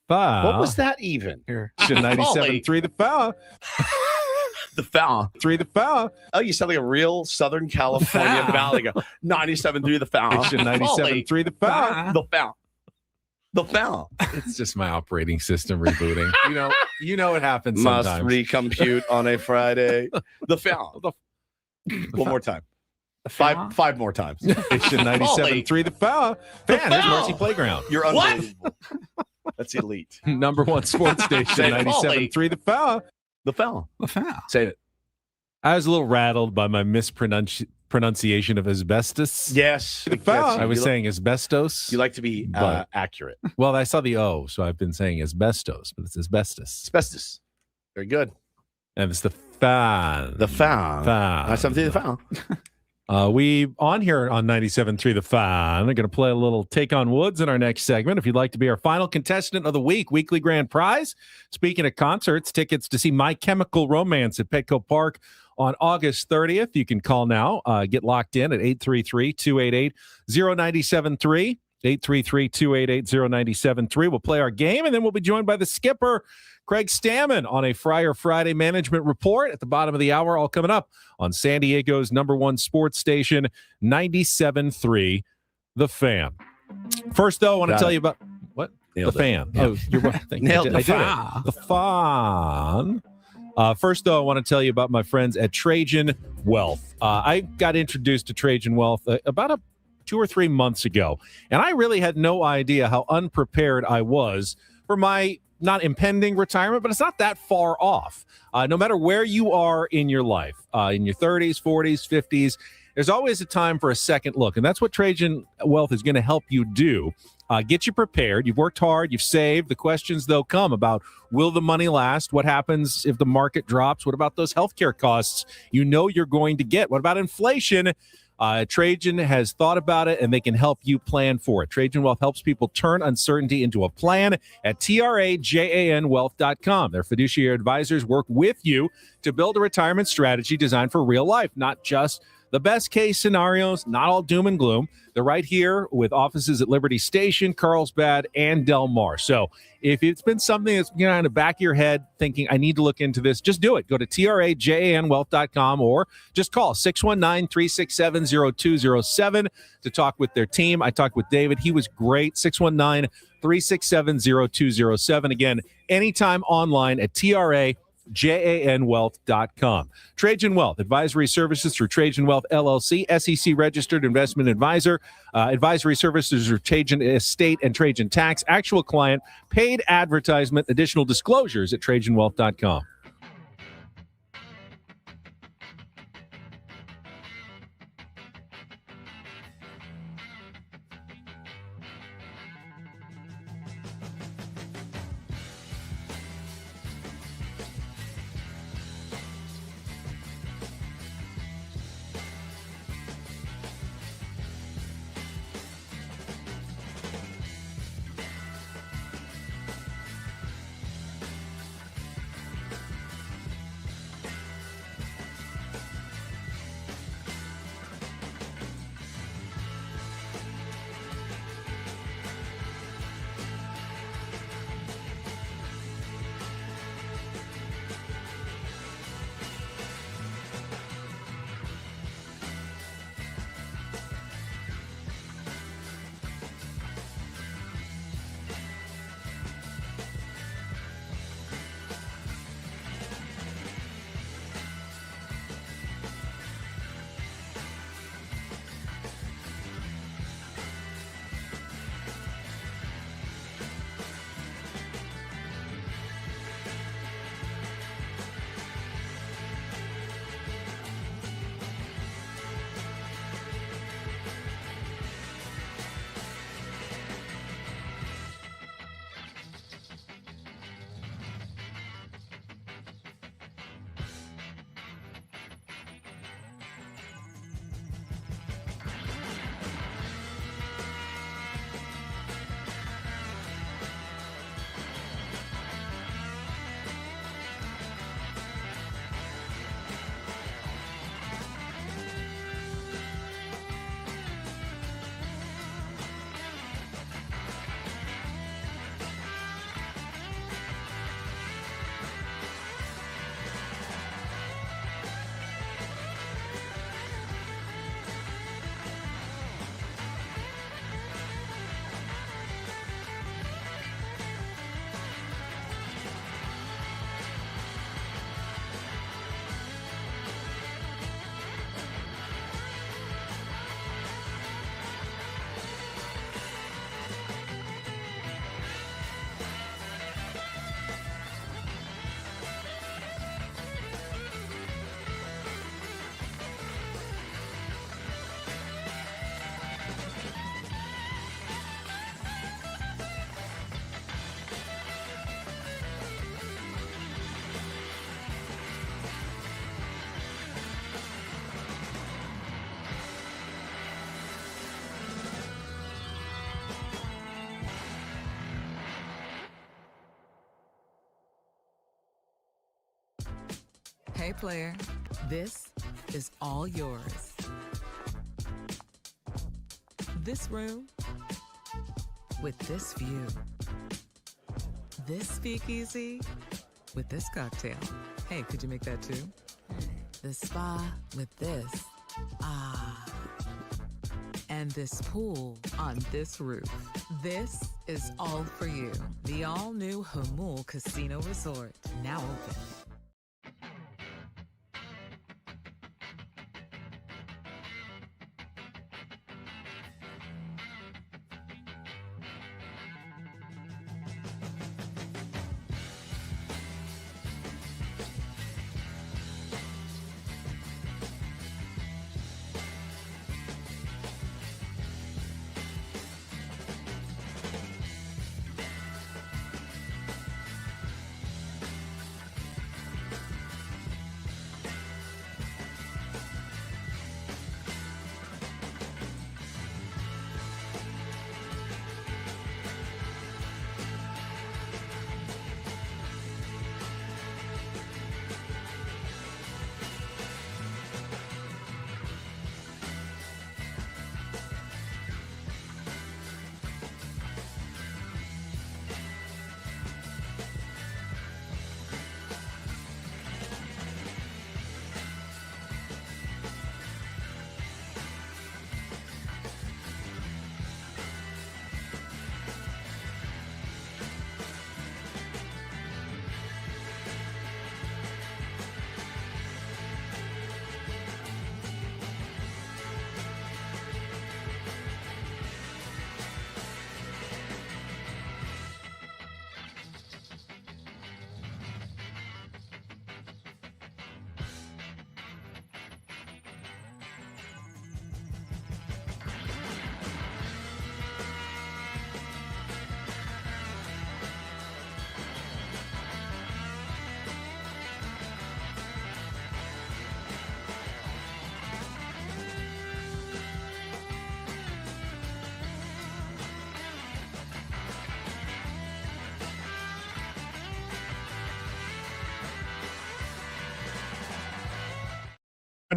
What was that even? Here. 97.3 The Fan. The Fan. 3 The Fan. Oh, you sound like a real Southern California valley guy. 97.3 The Fan. 97.3 The Fan. The Fan. The Fan. It's just my operating system rebooting. You know it happens sometimes. Must recompute on a Friday. The Fan. One more time. Five more times. Station 97.3 The Fan. Here's Marcy Playground. You're unbelievable. That's elite. Number 1 sports station, 97.3 The Fan. The Fan. The Fan. Say it. I was a little rattled by my mispronunciation of asbestos. Yes. I was saying asbestos. You like to be accurate. Well, I saw the O, so I've been saying asbestos, but it's asbestos. Asbestos. Very good. And it's the Fan. The Fan. Fan. Something the Fan. We on here on 97.3 The Fan. I'm going to play a little Take on Woods in our next segment. If you'd like to be our final contestant of the week, weekly grand prize. Speaking of concerts, tickets to see My Chemical Romance at Petco Park on August 30th. You can call now. Get locked in at 833-288-0973. 833-288-0973. We'll play our game, and then we'll be joined by the skipper, Craig Stammen, on a Friar Friday management report at the bottom of the hour, all coming up on San Diego's number 1 sports station, 97.3 The Fan. First, though, I want to tell you about what? Nailed the Fan. Yeah. Oh, you're right. Nailed I did it. The Fan. First, though, I want to tell you about my friends at Trajan Wealth. I got introduced to Trajan Wealth about 2 or 3 months ago, and I really had no idea how unprepared I was for my not impending retirement, but it's not that far off. No matter where you are in your life, in your 30s, 40s, 50s, there's always a time for a second look, and that's what Trajan Wealth is going to help you do. Get you prepared. You've worked hard. You've saved. The questions, though, come about, will the money last? What happens if the market drops? What about those healthcare costs you know you're going to get? What about inflation? Trajan has thought about it, and they can help you plan for it. Trajan Wealth helps people turn uncertainty into a plan at trajanwealth.com. Their fiduciary advisors work with you to build a retirement strategy designed for real life, not just the best case scenarios, not all doom and gloom. They're right here with offices at Liberty Station, Carlsbad, and Del Mar. So if it's been something that's in the back of your head thinking, I need to look into this, just do it. Go to trajanwealth.com or just call 619-367-0207 to talk with their team. I talked with David. He was great. 619-367-0207. Again, anytime online at janwealth.com. Trajan Wealth, advisory services through Trajan Wealth LLC, SEC registered investment advisor. Advisory services through Trajan Estate and Trajan Tax. Actual client, paid advertisement, additional disclosures at trajanwealth.com. Hey player, this is all yours. This room with this view. This speakeasy with this cocktail. Hey, could you make that too? The spa with this. Ah. And this pool on this roof. This is all for you. The all-new Hamul Casino Resort, now open.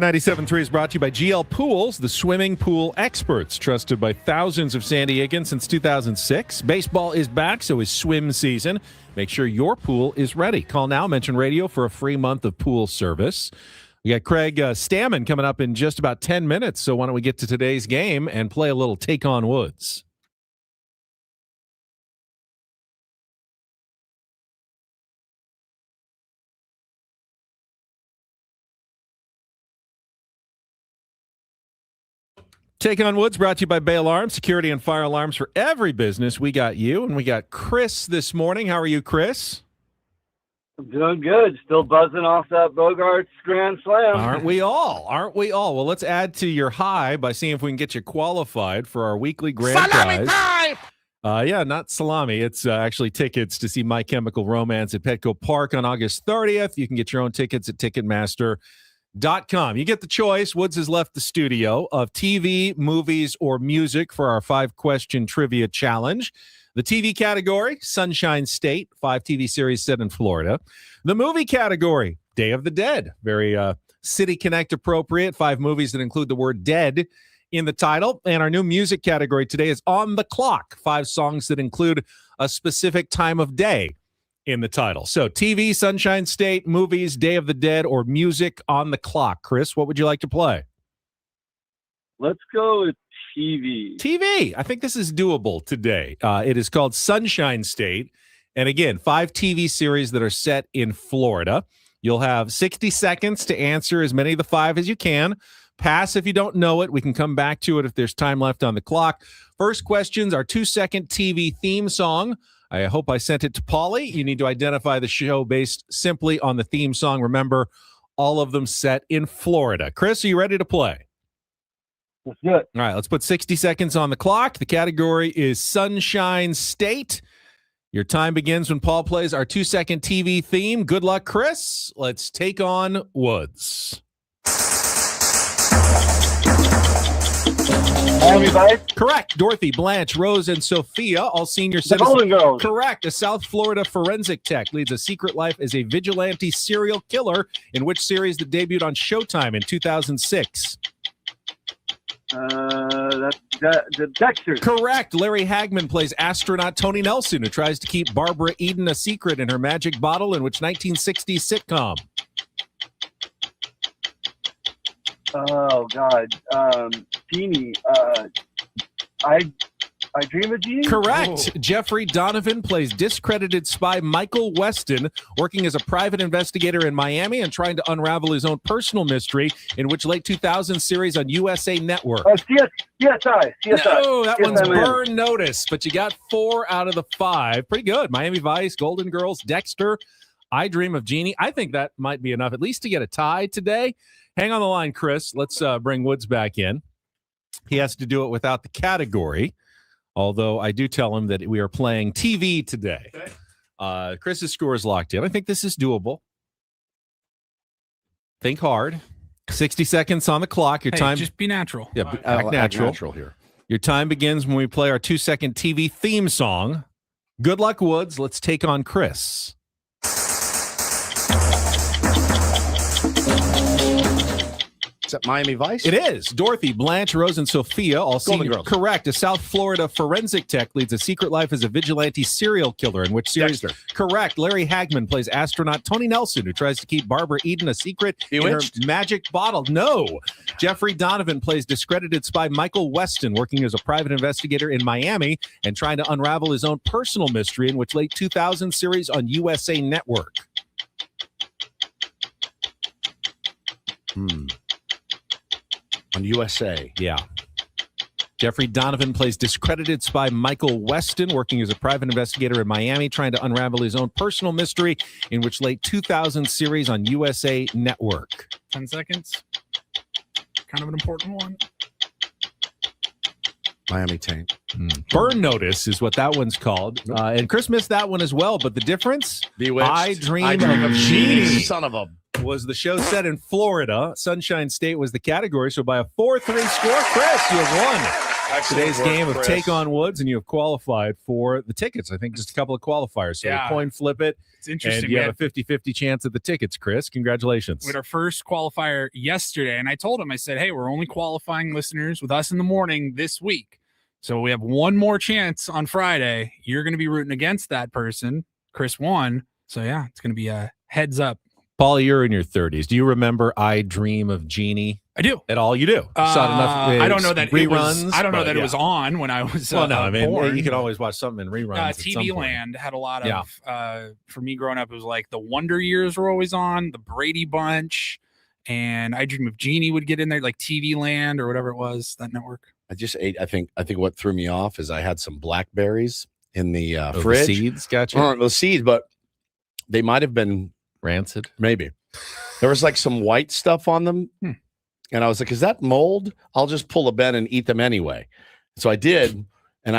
97.3 is brought to you by GL Pools, the swimming pool experts, trusted by thousands of San Diegans since 2006. Baseball is back, so is swim season. Make sure your pool is ready. Call now, mention radio for a free month of pool service. We got Craig Stammen coming up in just about 10 minutes, so why don't we get to today's game and play a little Take on Woods. Take on Woods brought to you by Bay Alarm, security and fire alarms for every business. We got you, and we got Chris this morning. How are you, Chris? I'm doing good. Still buzzing off that Bogarts Grand Slam. Aren't we all? Aren't we all? Well, let's add to your high by seeing if we can get you qualified for our weekly grand Salami prize. time! Yeah, not salami. It's actually tickets to see My Chemical Romance at Petco Park on August 30th. You can get your own tickets at Ticketmaster.com. You get the choice. Woods has left the studio of TV, movies, or music for our 5-question trivia challenge. The TV category, Sunshine State, 5 TV series set in Florida. The movie category, Day of the Dead, very City Connect appropriate, 5 movies that include the word dead in the title. And our new music category today is On the Clock, 5 songs that include a specific time of day in the title. So TV, Sunshine State, movies, Day of the Dead, or music on the clock. Chris, what would you like to play? Let's go with TV. TV. I think this is doable today. It is called Sunshine State. And again, 5 TV series that are set in Florida. You'll have 60 seconds to answer as many of the 5 as you can. Pass if you don't know it. We can come back to it if there's time left on the clock. First questions, our 2-second TV theme song. I hope I sent it to Paulie. You need to identify the show based simply on the theme song. Remember, all of them set in Florida. Chris, are you ready to play? Let's do it. All right, let's put 60 seconds on the clock. The category is Sunshine State. Your time begins when Paul plays our 2-second TV theme. Good luck, Chris. Let's take on Woods. Miami Vice? Correct. Dorothy, Blanche, Rose, and Sophia, all senior The citizens. Golden Girls. Correct. A South Florida forensic tech leads a secret life as a vigilante serial killer in which series that debuted on Showtime in 2006? That's the Dexter. Correct. Larry Hagman plays astronaut Tony Nelson, who tries to keep Barbara Eden a secret in her magic bottle in which 1960s sitcom? Oh God, Genie. I Dream of Genie. Correct. Jeffrey Donovan plays discredited spy Michael Weston, working as a private investigator in Miami and trying to unravel his own personal mystery in which late 2000s series on USA Network. CSI. No, that CSI one's Miami. Burn Notice, but you got 4 out of the 5. Pretty good. Miami Vice, Golden Girls, Dexter, I Dream of Genie. I think that might be enough, at least to get a tie today. Hang on the line, Chris. Let's bring Woods back in. He has to do it without the category, although I do tell him that we are playing TV today. Okay. Chris's score is locked in. I think this is doable. Think hard. 60 seconds on the clock. Your time. Just be natural. Yeah, act natural here. Your time begins when we play our 2-second TV theme song. Good luck, Woods. Let's take on Chris. Is that Miami Vice? It is. Dorothy, Blanche, Rose, and Sophia, all Golden senior. Girls. Correct. A South Florida forensic tech leads a secret life as a vigilante serial killer in which series? Dexter. Correct. Larry Hagman plays astronaut Tony Nelson, who tries to keep Barbara Eden a secret in her Bewitched? magic bottle. No. Jeffrey Donovan plays discredited spy Michael Weston, working as a private investigator in Miami and trying to unravel his own personal mystery in which late 2000 series on USA Network? On USA. Yeah. Jeffrey Donovan plays discredited spy Michael Weston, working as a private investigator in Miami, trying to unravel his own personal mystery in which late 2000 series on USA Network? 10 seconds. Kind of an important one. Miami Taint. Burn Notice is what that one's called. And Chris missed that one as well, but the difference? Bewitched. I Dream of Genie. Son of a... Was the show set in Florida. Sunshine State was the category. So by a 4-3 score, Chris, you have won today's work, game of Chris. Take on Woods, and you have qualified for the tickets. I think just a couple of qualifiers. So Yeah. we coin flip it. It's interesting. And you We have a 50-50 chance at the tickets, Chris. Congratulations. We had our first qualifier yesterday, and I told him, I said, hey, we're only qualifying listeners with us in the morning this week. So we have one more chance on Friday. You're going to be rooting against that person. Chris won. So, yeah, it's going to be a heads up. Paulie, you're in your 30s. Do you remember I Dream of Jeannie? I do. At all? You do? Saw it enough I don't know that reruns. it was. I don't know that it was on when I was. Well, no, I mean born. you can always watch something in reruns. at some TV point. Land had a lot of. For me growing up, it was like the Wonder Years were always on, the Brady Bunch, and I Dream of Jeannie would get in there, like TV Land or whatever it was, that network. I just ate. I think what threw me off is I had some blackberries in the The fridge. seeds, gotcha. The seeds, but they might have been rancid. Maybe there was like some white stuff on them, and I was like, "Is that mold?" I'll just pull a Ben and eat them anyway. So I did, and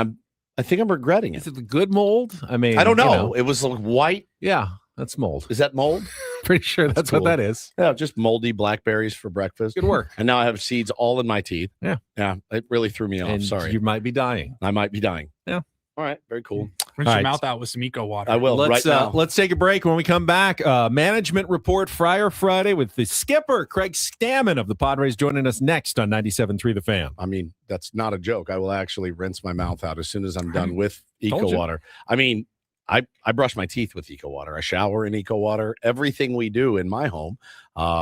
I think I'm regretting it. Is it the good mold? I mean, I don't know. you know. It was like white. Yeah, that's mold. Is that mold? Pretty sure that's cool. what that is. Yeah, just moldy blackberries for breakfast. Good work. And now I have seeds all in my teeth. Yeah. Yeah. It really threw me off. And Sorry. you might be dying. I might be dying. Yeah. All right. Very cool. Rinse All your right. mouth out with some Eco Water. I will. Let's right now. let's take a break. When we come back, management report Friar Friday with the skipper Craig Stammen of the Padres joining us next on 97.3 The Fan. I mean, that's not a joke. I will actually rinse my mouth out as soon as I'm done with Eco Told you. Water. I mean, I brush my teeth with Eco Water. I shower in Eco Water. Everything we do in my home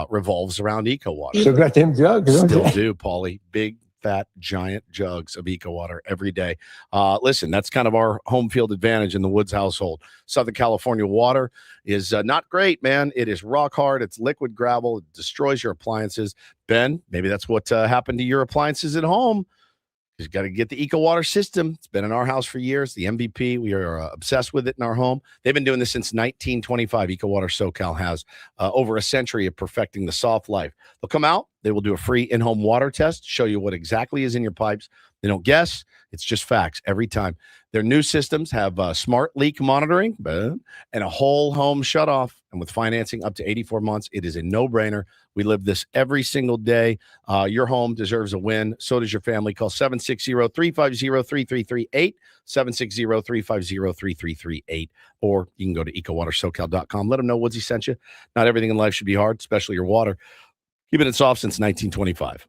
revolves around Eco Water. Still got them jugs, don't Still you? do, Paulie. Big, fat, giant jugs of Eco Water every day. Listen, that's kind of our home field advantage in the Woods household. Southern California water is not great, man. It is rock hard. It's liquid gravel. It destroys your appliances. Ben, maybe that's what happened to your appliances at home. You've got to get the Eco Water system. It's been in our house for years. The MVP, we are obsessed with it in our home. They've been doing this since 1925. Eco Water SoCal has over a century of perfecting the soft life. They'll come out. They will do a free in-home water test, show you what exactly is in your pipes. They don't guess. It's just facts every time. Their new systems have smart leak monitoring and a whole home shutoff. And with financing up to 84 months, it is a no-brainer. We live this every single day. Your home deserves a win. So does your family. Call 760-350-3338, 760-350-3338, or you can go to ecowatersocal.com. Let them know Woodsy sent you. Not everything in life should be hard, especially your water. Keeping it soft since 1925.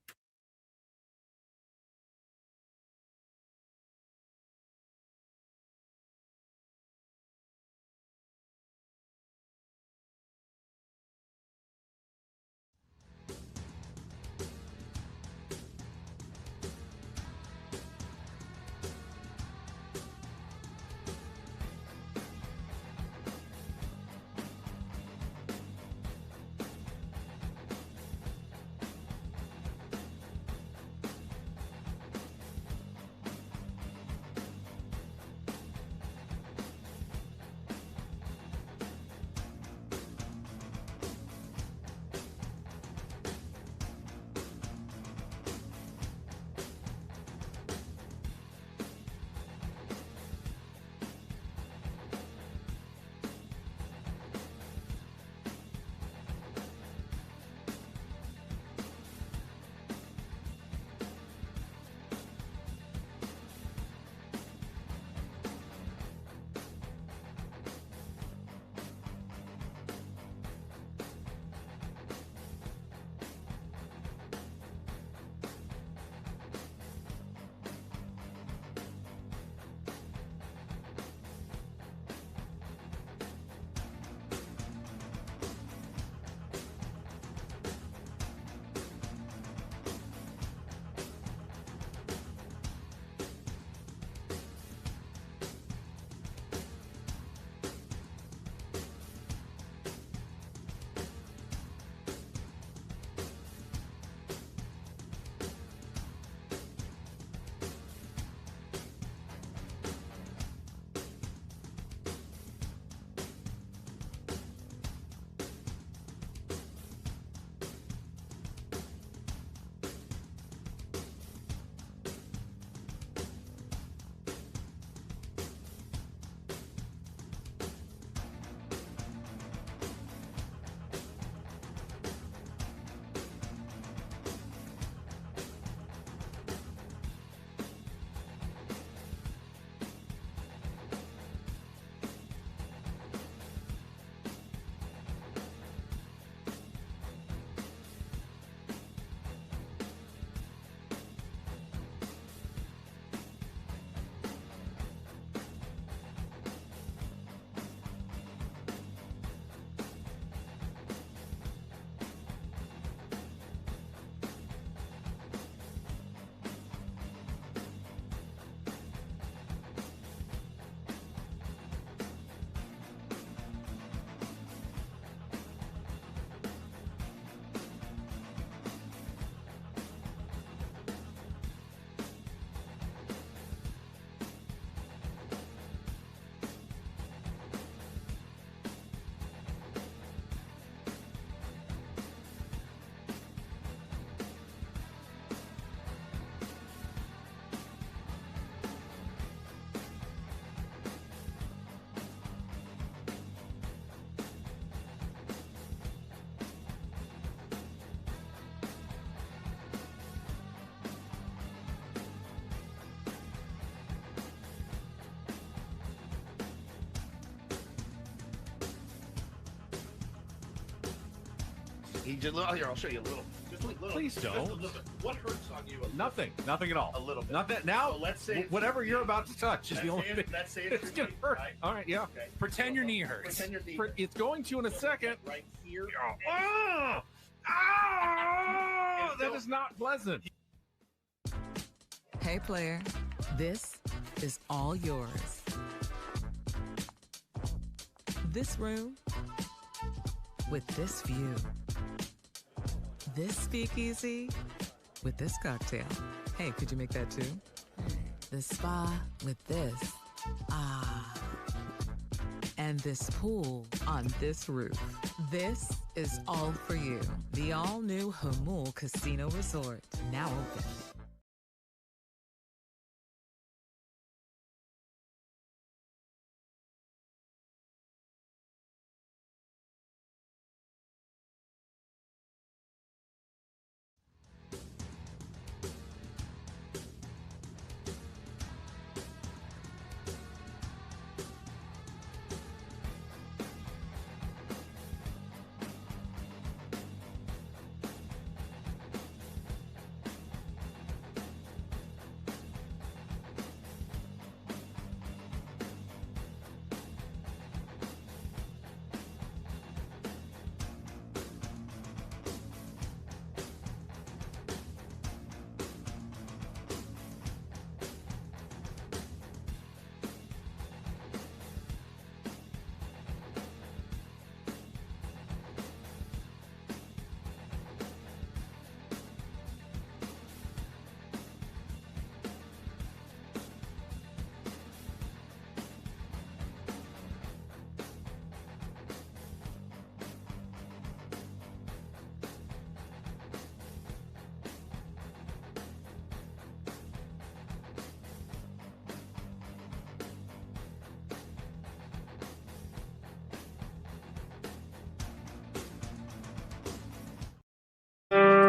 He just here. I'll show you a little. Just a little. Please don't. Just a little bit. What hurts on you? Nothing at all. A little bit. Not that now. So let's say whatever you're about to touch is the only thing. Let's say it's gonna hurt. Right? All right, yeah. Okay. Pretend your knee hurts. Pretend your knee. It's going to in a second. Right here. Oh, that is not pleasant. Hey, player, this is all yours. This room with this view. This speakeasy with this cocktail. Hey, could you make that too? The spa with this. Ah. And this pool on this roof. This is all for you. The all-new Hamul Casino Resort, now open.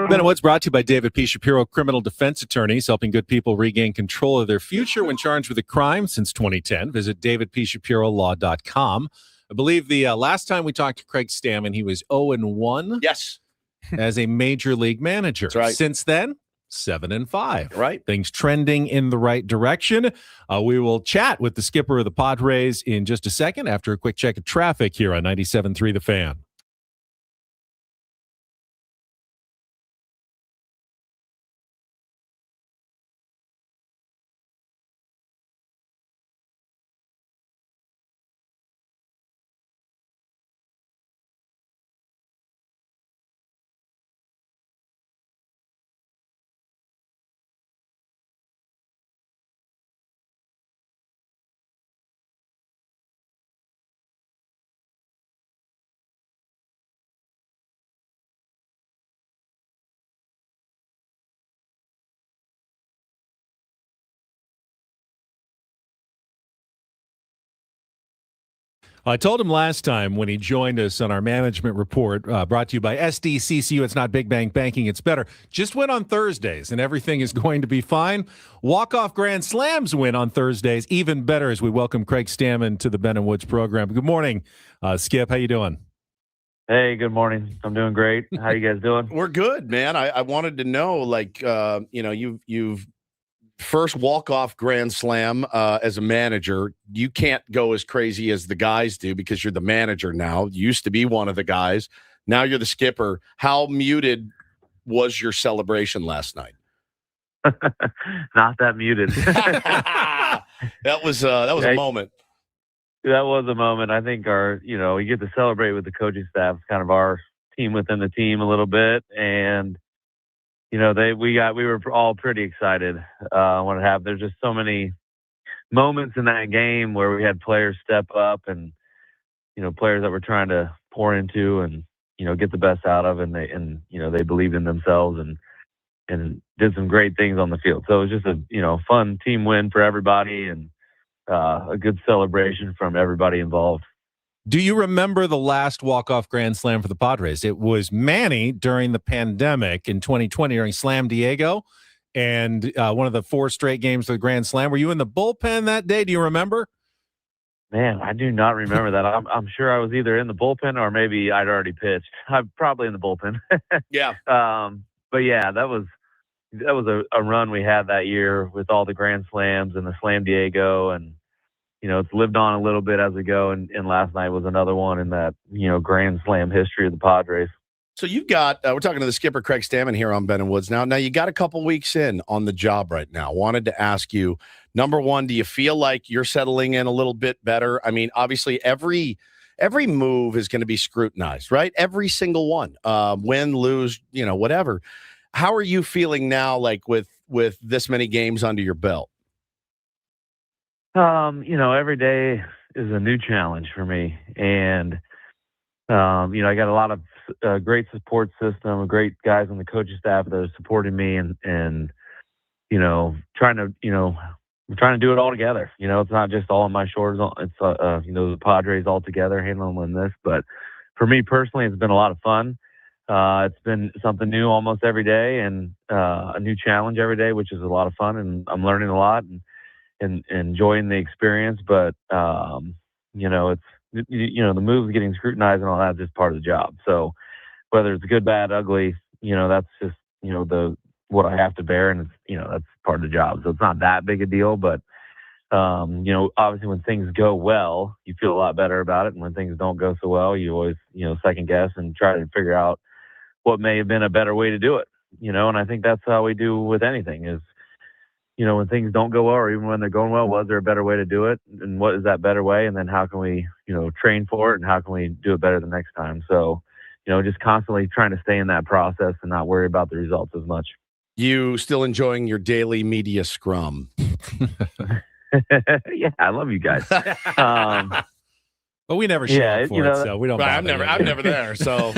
Ben and Woods brought to you by David P. Shapiro, criminal defense attorneys, helping good people regain control of their future when charged with a crime since 2010. Visit davidpshapirolaw.com. I believe the last time we talked to Craig Stammen, he was 0-1. Yes. As a major league manager. That's right. Since then, 7-5. Right. Things trending in the right direction. We will chat with the skipper of the Padres in just a second after a quick check of traffic here on 97.3 The Fan. I told him last time when he joined us on our management report, brought to you by SDCCU. It's not Big Bang Banking, it's better. Just win on Thursdays, and everything is going to be fine. Walk-off Grand Slams win on Thursdays, even better, as we welcome Craig Stammen to the Ben and Woods program. Good morning, Skip. How you doing? Hey, good morning. I'm doing great. How you guys doing? We're good, man. I wanted to know, like, you've first walk-off Grand Slam as a manager. You can't go as crazy as the guys do because you're the manager now. You used to be one of the guys. Now you're the skipper. How muted was your celebration last night? Not that muted. That was a moment. That was a moment. I think we get to celebrate with the coaching staff. It's kind of our team within the team a little bit. And we were all pretty excited when it happened. There's just so many moments in that game where we had players step up and, players that we're trying to pour into and, get the best out of, and they believed in themselves and did some great things on the field. So it was just a, fun team win for everybody and a good celebration from everybody involved. Do you remember the last walk-off Grand Slam for the Padres? It was Manny during the pandemic in 2020 during Slam Diego, and one of the 4 straight games of the Grand Slam. Were you in the bullpen that day? Do you remember? Man, I do not remember that. I'm sure I was either in the bullpen or maybe I'd already pitched. I'm probably in the bullpen. Yeah. But yeah, that was a run we had that year with all the Grand Slams and the Slam Diego, and it's lived on a little bit as we go. And last night was another one in that Grand Slam history of the Padres. So you've got, we're talking to the skipper, Craig Stammen, here on Ben and Woods now. Now, you got a couple weeks in on the job right now. Wanted to ask you, number one, do you feel like you're settling in a little bit better? I mean, obviously, every move is going to be scrutinized, right? Every single one. Win, lose, whatever. How are you feeling now, like with this many games under your belt? Every day is a new challenge for me. And, I got a lot of great support system, great guys on the coaching staff that are supporting me and trying to do it all together. It's not just all on my shoulders. It's, the Padres all together handling this. But for me personally, it's been a lot of fun. It's been something new almost every day and a new challenge every day, which is a lot of fun. And I'm learning a lot and enjoying the experience. But, it's, the moves getting scrutinized and all that is just part of the job. So whether it's good, bad, ugly, that's just, what I have to bear. And it's, that's part of the job. So it's not that big a deal, but, obviously when things go well, you feel a lot better about it. And when things don't go so well, you always, second guess and try to figure out what may have been a better way to do it, and I think that's how we do with anything is, when things don't go well, or even when they're going well, was there a better way to do it? And what is that better way? And then how can we, train for it? And how can we do it better the next time? So, just constantly trying to stay in that process and not worry about the results as much. You still enjoying your daily media scrum? Yeah, I love you guys. But we never show up for it, so we don't. Right, I'm never there, so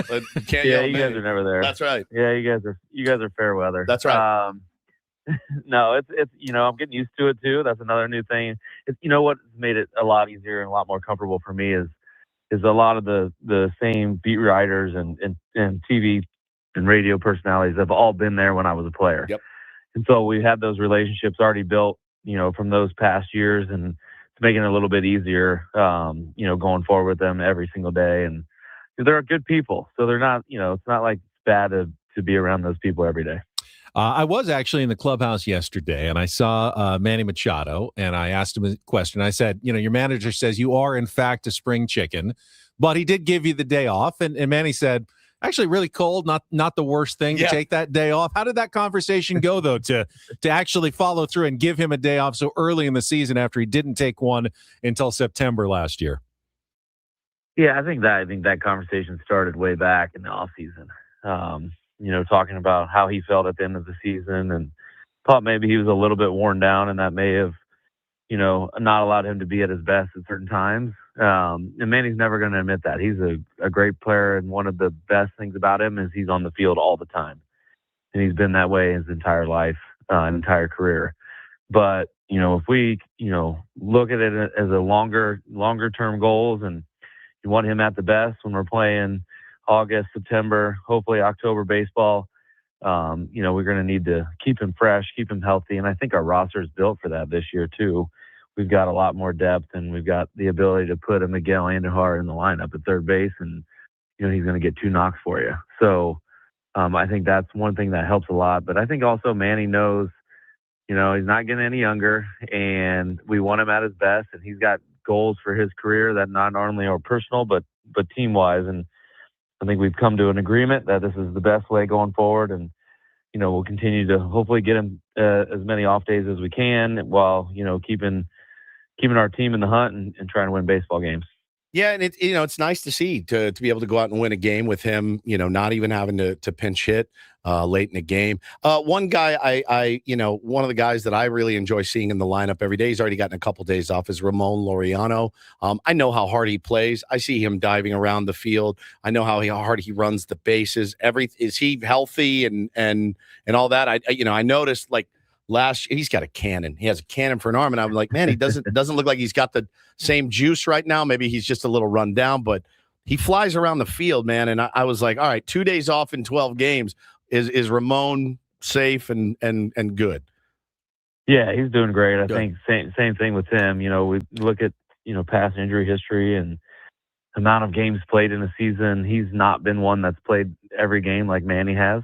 can't. Yeah, you guys are never there. That's right. Yeah, you guys are fair weather. That's right. No, it's I'm getting used to it too. That's another new thing. It's what's made it a lot easier and a lot more comfortable for me is a lot of the same beat writers and TV and radio personalities have all been there when I was a player. Yep. And so we had those relationships already built, from those past years, and it's making it a little bit easier, going forward with them every single day. And they're good people, so they're not, it's not like it's bad to be around those people every day. I was actually in the clubhouse yesterday, and I saw Manny Machado, and I asked him a question. I said, your manager says you are, in fact, a spring chicken, but he did give you the day off. And Manny said, actually really cold, not the worst thing to take that day off. How did that conversation go, though, to actually follow through and give him a day off so early in the season after he didn't take one until September last year? Yeah, I think that conversation started way back in the off season. Talking about how he felt at the end of the season and thought maybe he was a little bit worn down and that may have, not allowed him to be at his best at certain times. And Manny's never going to admit that. He's a great player, and one of the best things about him is he's on the field all the time. And he's been that way his entire life, entire career. But, if we, look at it as a longer term goals, and you want him at the best when we're playing August, September, hopefully October baseball, we're going to need to keep him fresh, keep him healthy. And I think our roster is built for that this year too. We've got a lot more depth, and we've got the ability to put a Miguel Andujar in the lineup at third base, and he's going to get 2 knocks for you. So I think that's one thing that helps a lot. But I think also Manny knows, he's not getting any younger, and we want him at his best, and he's got goals for his career that not only are personal but team wise. And I think we've come to an agreement that this is the best way going forward, and we'll continue to hopefully get him as many off days as we can while keeping our team in the hunt and trying to win baseball games. Yeah, and it's nice to see to be able to go out and win a game with him. Not even having to pinch hit late in the game. One guy one of the guys that I really enjoy seeing in the lineup every day, he's already gotten a couple days off, is Ramon Laureano. I know how hard he plays. I see him diving around the field. I know how hard he runs the bases. Is he healthy and all that? I noticed like he's got a cannon. He has a cannon for an arm, and I'm like, man, he doesn't look like he's got the same juice right now. Maybe he's just a little run down, but he flies around the field, man. And I was like, all right, 2 days off in 12 games. Is Ramon safe and good? Yeah, he's doing great. I think same thing with him. We look at past injury history and amount of games played in a season, he's not been one that's played every game like Manny has.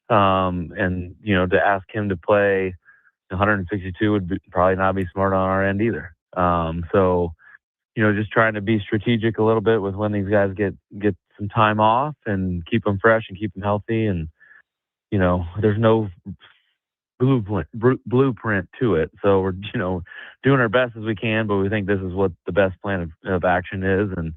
And to ask him to play 162 would probably not be smart on our end either. So just trying to be strategic a little bit with when these guys get some time off and keep them fresh and keep them healthy. And there's no blueprint to it. So we're doing our best as we can, but we think this is what the best plan of action is. And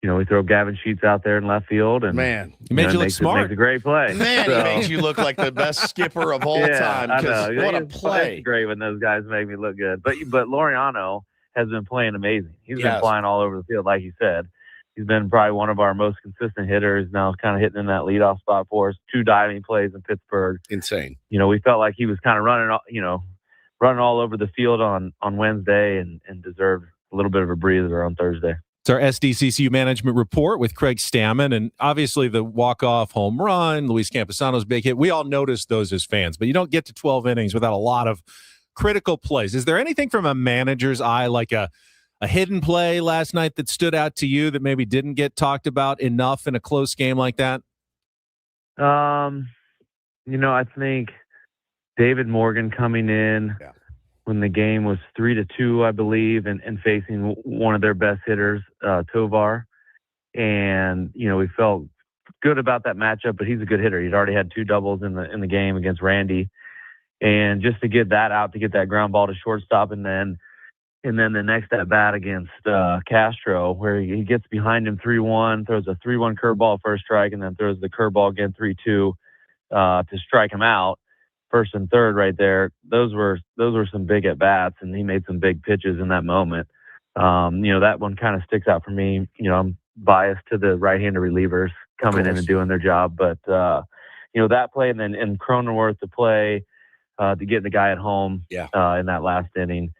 we throw Gavin Sheets out there in left field, and man, he made you look smart. Makes a great play. Man, he makes you look like the best skipper of all time. I know. What a play! It's great when those guys make me look good. But Laureano has been playing amazing. He's been flying all over the field, like you said. He's been probably one of our most consistent hitters. Now, kind of hitting in that leadoff spot for us. 2 diving plays in Pittsburgh. Insane. We felt like he was kind of running all over the field on Wednesday, and deserved a little bit of a breather on Thursday. It's our SDCCU management report with Craig Stammen, and obviously the walk-off home run, Luis Camposano's big hit. We all noticed those as fans, but you don't get to 12 innings without a lot of critical plays. Is there anything from a manager's eye, like a hidden play last night that stood out to you that maybe didn't get talked about enough in a close game like that? I think David Morgan coming in when the game was 3-2, I believe, and facing one of their best hitters, Tovar. And, we felt good about that matchup, but he's a good hitter. He'd already had 2 doubles in the game against Randy. And just to get that out, to get that ground ball to shortstop, and then the next at bat against Castro, where he gets behind him 3-1, throws a 3-1 curveball first strike, and then throws the curveball again 3-2 to strike him out. First and third right there. Those were some big at bats, and he made some big pitches in that moment. That one kind of sticks out for me. I'm biased to the right-handed relievers coming in and doing their job, but that play, and then Cronenworth to play to get the guy at home in that last inning.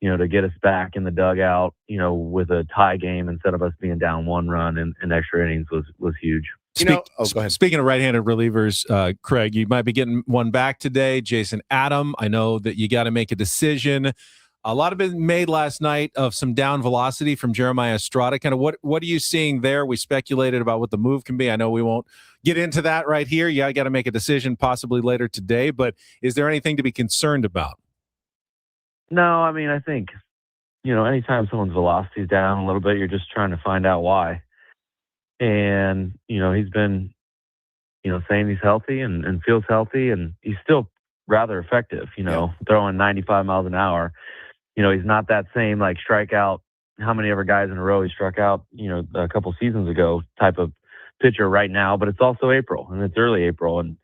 To get us back in the dugout, with a tie game instead of us being down 1 run in extra innings was huge. Go ahead. Speaking of right-handed relievers, Craig, you might be getting one back today. Jason Adam, I know that you got to make a decision. A lot of it made last night of some down velocity from Jeremiah Estrada. Kind of what are you seeing there? We speculated about what the move can be. I know we won't get into that right here. Yeah, I got to make a decision possibly later today, but is there anything to be concerned about? No, I mean, I think, anytime someone's velocity is down a little bit, you're just trying to find out why. And, he's been, saying he's healthy and feels healthy, and he's still rather effective, throwing 95 miles an hour. He's not that same, like, strikeout, how many ever guys in a row he struck out, a couple seasons ago type of pitcher right now, but it's also April, and it's early April, and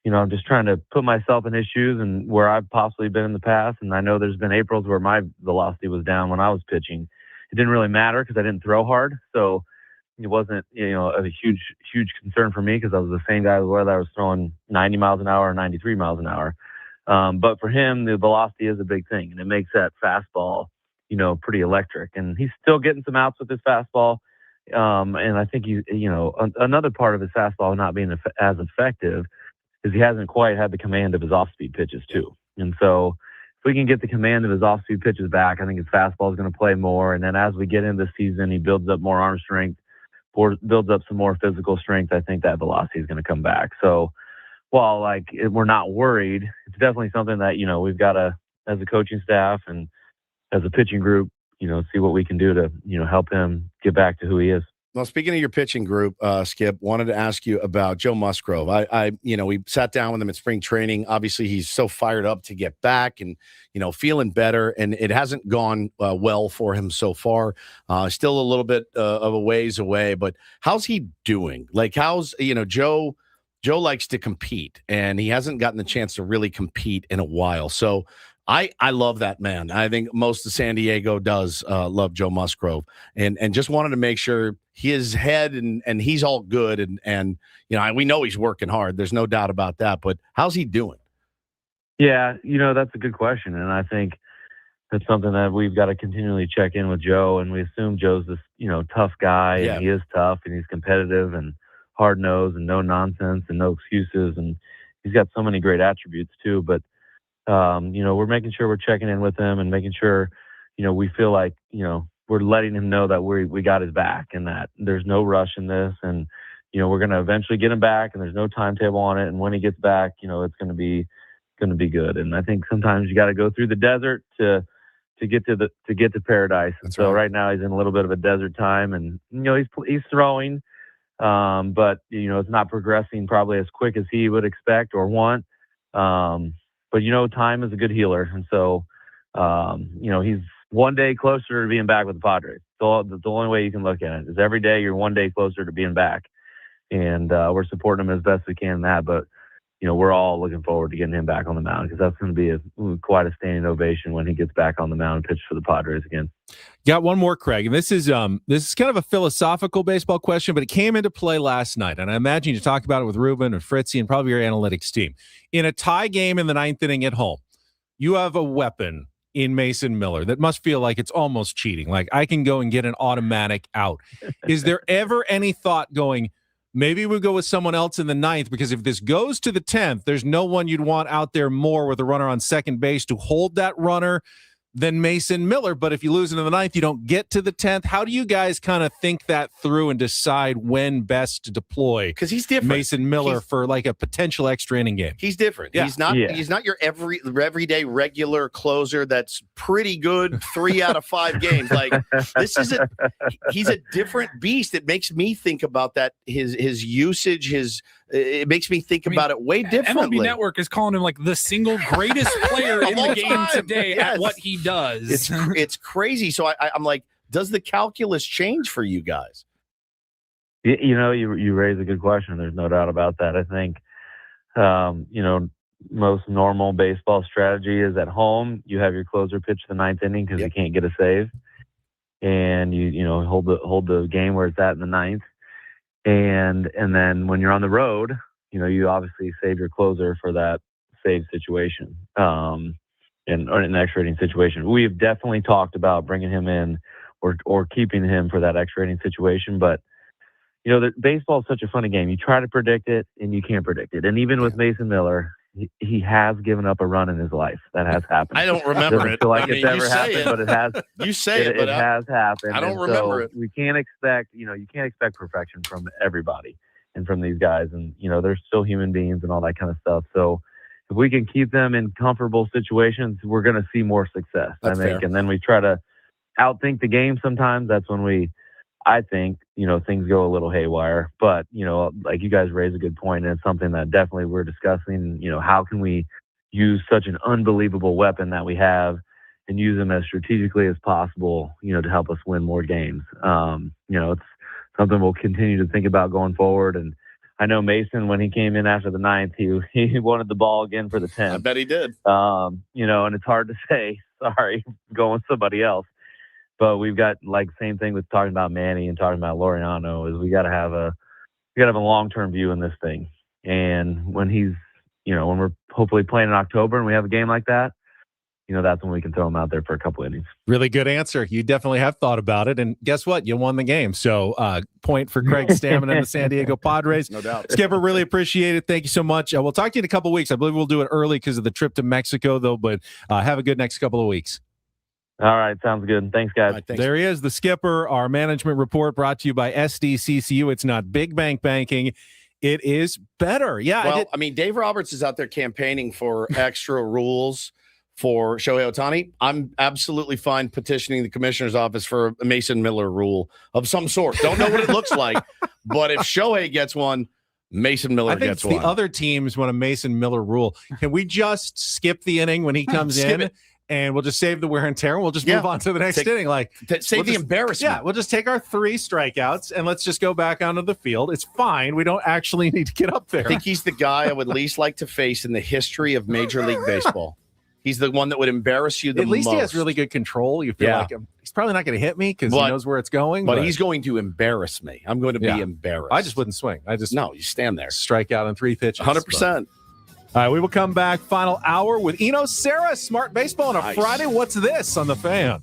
I'm just trying to put myself in his shoes and where I've possibly been in the past. And I know there's been Aprils where my velocity was down when I was pitching. It didn't really matter because I didn't throw hard. So it wasn't, a huge concern for me because I was the same guy whether I was throwing 90 miles an hour or 93 miles an hour. But for him, the velocity is a big thing, and it makes that fastball, pretty electric. And he's still getting some outs with his fastball. And I think another part of his fastball not being as effective is he hasn't quite had the command of his off-speed pitches too. And so if we can get the command of his off-speed pitches back, I think his fastball is going to play more. And then as we get into the season, he builds up more arm strength, builds up some more physical strength. I think that velocity is going to come back. So while we're not worried, it's definitely something that, we've got to, as a coaching staff and as a pitching group, see what we can do to, help him get back to who he is. Well, speaking of your pitching group, Skip, wanted to ask you about Joe Musgrove. We sat down with him at spring training. Obviously, he's so fired up to get back and, feeling better. And it hasn't gone well for him so far. Still a little bit of a ways away. But how's he doing? Joe likes to compete, and he hasn't gotten the chance to really compete in a while. So I love that man. I think most of San Diego does love Joe Musgrove, and just wanted to make sure his head and he's all good. And we know he's working hard. There's no doubt about that. But how's he doing? Yeah, that's a good question. And I think that's something that we've got to continually check in with Joe. And we assume Joe's this, tough guy. Yeah. And he is tough, and he's competitive and hard-nosed and no nonsense and no excuses. And he's got so many great attributes too. But we're making sure we're checking in with him and making sure, we feel like, we're letting him know that we got his back and that there's no rush in this. And, we're going to eventually get him back and there's no timetable on it. And when he gets back, it's going to be good. And I think sometimes you got to go through the desert to get to paradise. And so right now he's in a little bit of a desert time and, he's throwing, but, it's not progressing probably as quick as he would expect or want. But, time is a good healer. And so, he's one day closer to being back with the Padres. So the only way you can look at it is every day you're one day closer to being back. And we're supporting him as best we can in that. But, we're all looking forward to getting him back on the mound because that's going to be quite a standing ovation when he gets back on the mound and pitches for the Padres again. Got one more, Craig, and this is kind of a philosophical baseball question, but it came into play last night, and I imagine you talked about it with Ruben and Fritzy and probably your analytics team. In a tie game in the 9th inning at home, you have a weapon in Mason Miller that must feel like it's almost cheating. Like I can go and get an automatic out. Is there ever any thought going, maybe we go with someone else in the 9th because if this goes to the 10th, there's no one you'd want out there more with a runner on second base to hold that runner than Mason Miller. But if you lose in the 9th, you don't get to the 10th. How do you guys kind of think that through and decide when best to deploy? Because he's different. Mason Miller for like a potential extra inning game. He's different. Yeah. He's not your everyday regular closer that's pretty good 3 out of 5 games. Like he's a different beast. It makes me think about that. His usage, it makes me think about it way differently. MLB Network is calling him like the single greatest player in the game today at what he does. It's crazy. So I'm like, does the calculus change for you guys? You raise a good question. There's no doubt about that. I think, most normal baseball strategy is at home. You have your closer pitch the 9th inning because you can't get a save, and you hold the game where it's at in the 9th. And then when you're on the road, you obviously save your closer for that save situation, or an extra inning situation. We've definitely talked about bringing him in or keeping him for that extra inning situation. But, baseball is such a funny game. You try to predict it and you can't predict it. And even with Mason Miller, he has given up a run in his life. That has happened. I don't remember it. Feel like it's ever happened, but it has. You say it, but it has happened. I don't remember it. We can't expect, you can't expect perfection from everybody and from these guys. And, they're still human beings and all that kind of stuff. So if we can keep them in comfortable situations, we're going to see more success, That's I think. fair. And then we try to outthink the game sometimes. That's when I think, things go a little haywire. But, like you guys raise a good point, and it's something that definitely we're discussing. How can we use such an unbelievable weapon that we have and use them as strategically as possible, to help us win more games? It's something we'll continue to think about going forward. And I know Mason, when he came in after the 9th, he wanted the ball again for the 10th. I bet he did. And it's hard to say, sorry, go with somebody else. But we've got same thing with talking about Manny and talking about Laureano is we got to have a long-term view in this thing. And when when we're hopefully playing in October and we have a game like that, that's when we can throw him out there for a couple innings. Really good answer. You definitely have thought about it. And guess what? You won the game. So point for Craig Stammen and the San Diego Padres. No doubt. Skipper, really appreciate it. Thank you so much. We'll talk to you in a couple of weeks. I believe we'll do it early because of the trip to Mexico, though. But have a good next couple of weeks. All right. Sounds good. Thanks, guys. Right, thanks. There he is, the Skipper. Our management report brought to you by SDCCU. It's not big bank banking. It is better. Yeah. Well, Dave Roberts is out there campaigning for extra rules for Shohei Ohtani. I'm absolutely fine petitioning the commissioner's office for a Mason Miller rule of some sort. Don't know what it looks like, but if Shohei gets one, Mason Miller gets one. I think the other teams want a Mason Miller rule. Can we just skip the inning when he comes in? And we'll just save the wear and tear. And we'll just move on to the next inning. Save the embarrassment. Yeah, we'll just take our 3 strikeouts and let's just go back onto the field. It's fine. We don't actually need to get up there. I think he's the guy I would least like to face in the history of Major League Baseball. He's the one that would embarrass you the most. At least he has really good controle. You feel like he's probably not going to hit me because he knows where it's going. But he's going to embarrass me. I'm going to be embarrassed. I just wouldn't swing. No, you stand there. Strike out on 3 pitches. 100%. All right, we will come back. Final hour with Eno Sarris, Smart Baseball on a Friday. What's this on The Fan?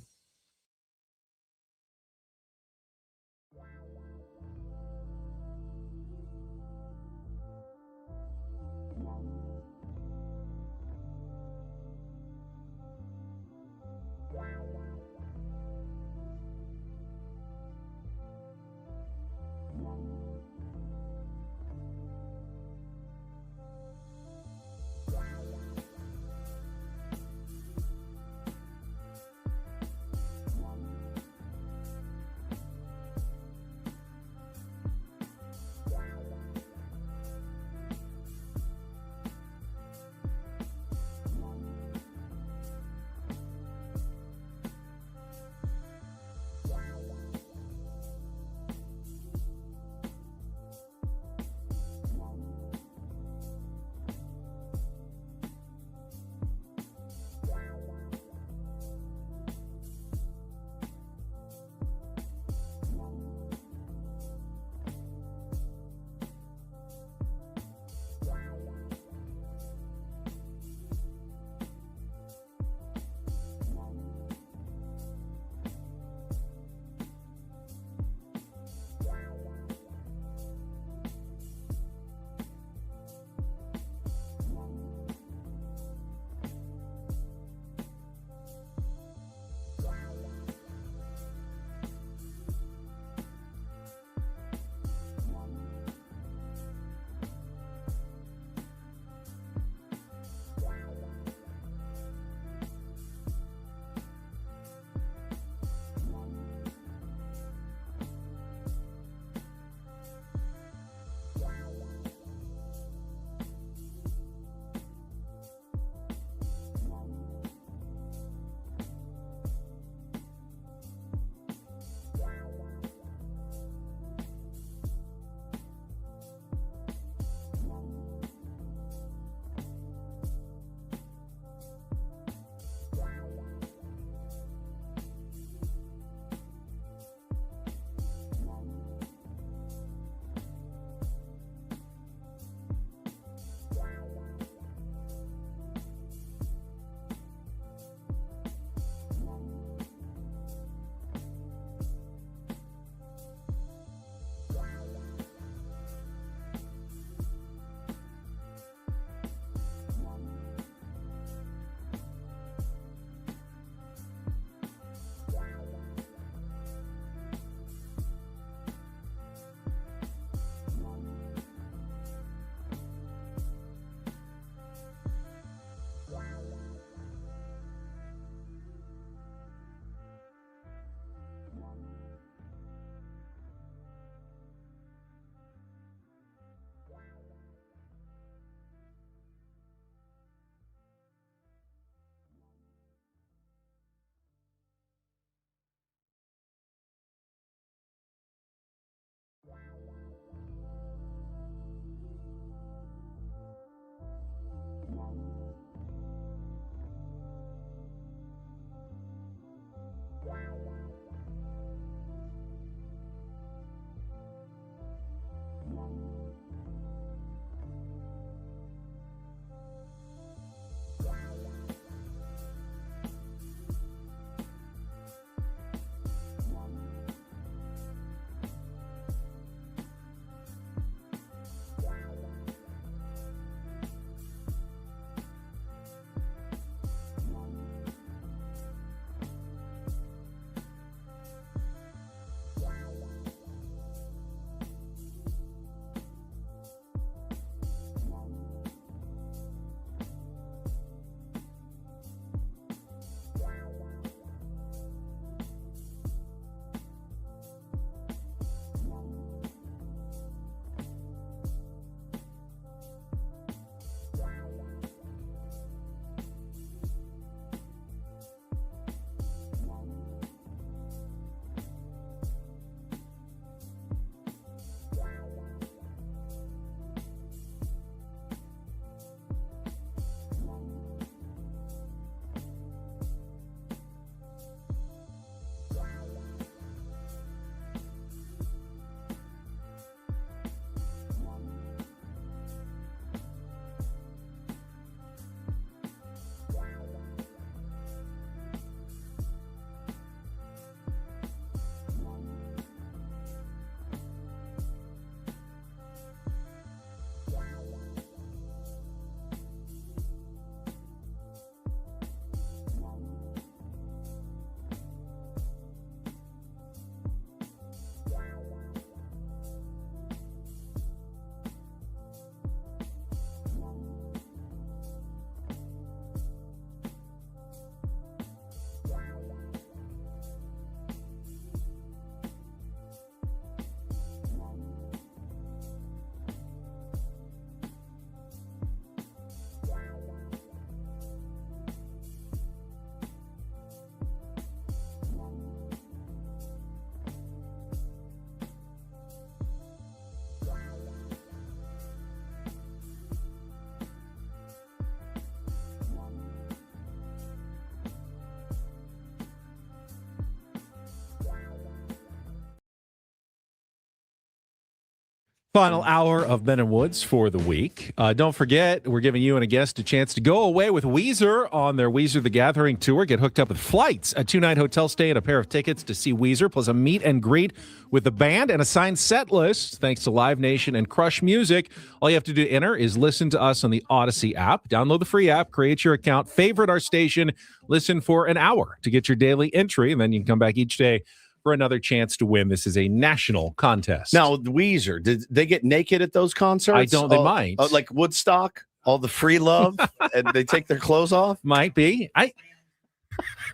Final hour of Ben and Woods for the week. Don't forget, we're giving you and a guest a chance to go away with Weezer on their Weezer The Gathering tour. Get hooked up with flights, a 2-night hotel stay, and a pair of tickets to see Weezer, plus a meet and greet with the band and a signed set list, thanks to Live Nation and Crush Music. All you have to do to enter is listen to us on the Odyssey app. Download the free app, create your account, favorite our station, listen for an hour to get your daily entry, and then you can come back each day for another chance to win. This is a national contest. Now, Weezer, did they get naked at those concerts? I don't. They might. Like Woodstock, all the free love, and they take their clothes off? Might be.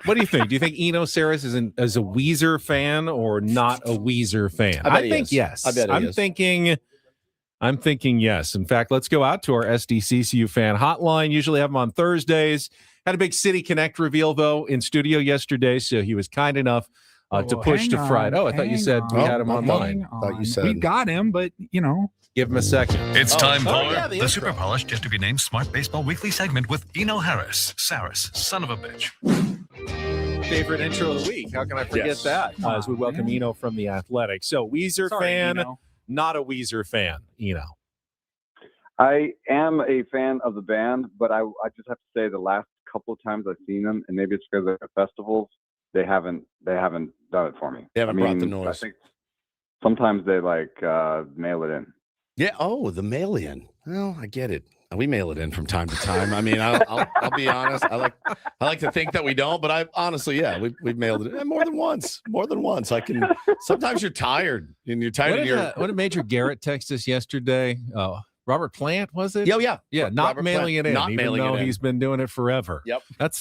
What do you think? Do you think Eno Sarris is a Weezer fan or not a Weezer fan? I think yes. I bet he is. I'm thinking yes. In fact, let's go out to our SDCCU fan hotline. Usually have them on Thursdays. Had a big City Connect reveal, though, in studio yesterday, so he was kind enough to push to Friday. Oh, I thought you said we had him online. Thought you said we got him, but give him a second. It's time for the the super polished, yet to be named Smart Baseball Weekly segment with Eno Sarris, son of a bitch. Favorite intro of the week. How can I forget that? As we welcome Eno from the Athletic. So Weezer fan, not a Weezer fan. Eno. I am a fan of the band, but I just have to say the last couple of times I've seen them, and maybe it's because they're at festivals, they haven't done it for me. They haven't brought the noise. I think sometimes they mail it in. Yeah. Oh, the mail in. Well, I get it. We mail it in from time to time. I mean, I'll be honest. I like to think that we don't, but we've mailed it in more than once. Sometimes you're tired and you're tired. What did Major Garrett text us yesterday? Robert Plant, was it? Yeah. Not Robert mailing Plant, it in, not even mailing though it in. he's been doing it forever. Yep. That's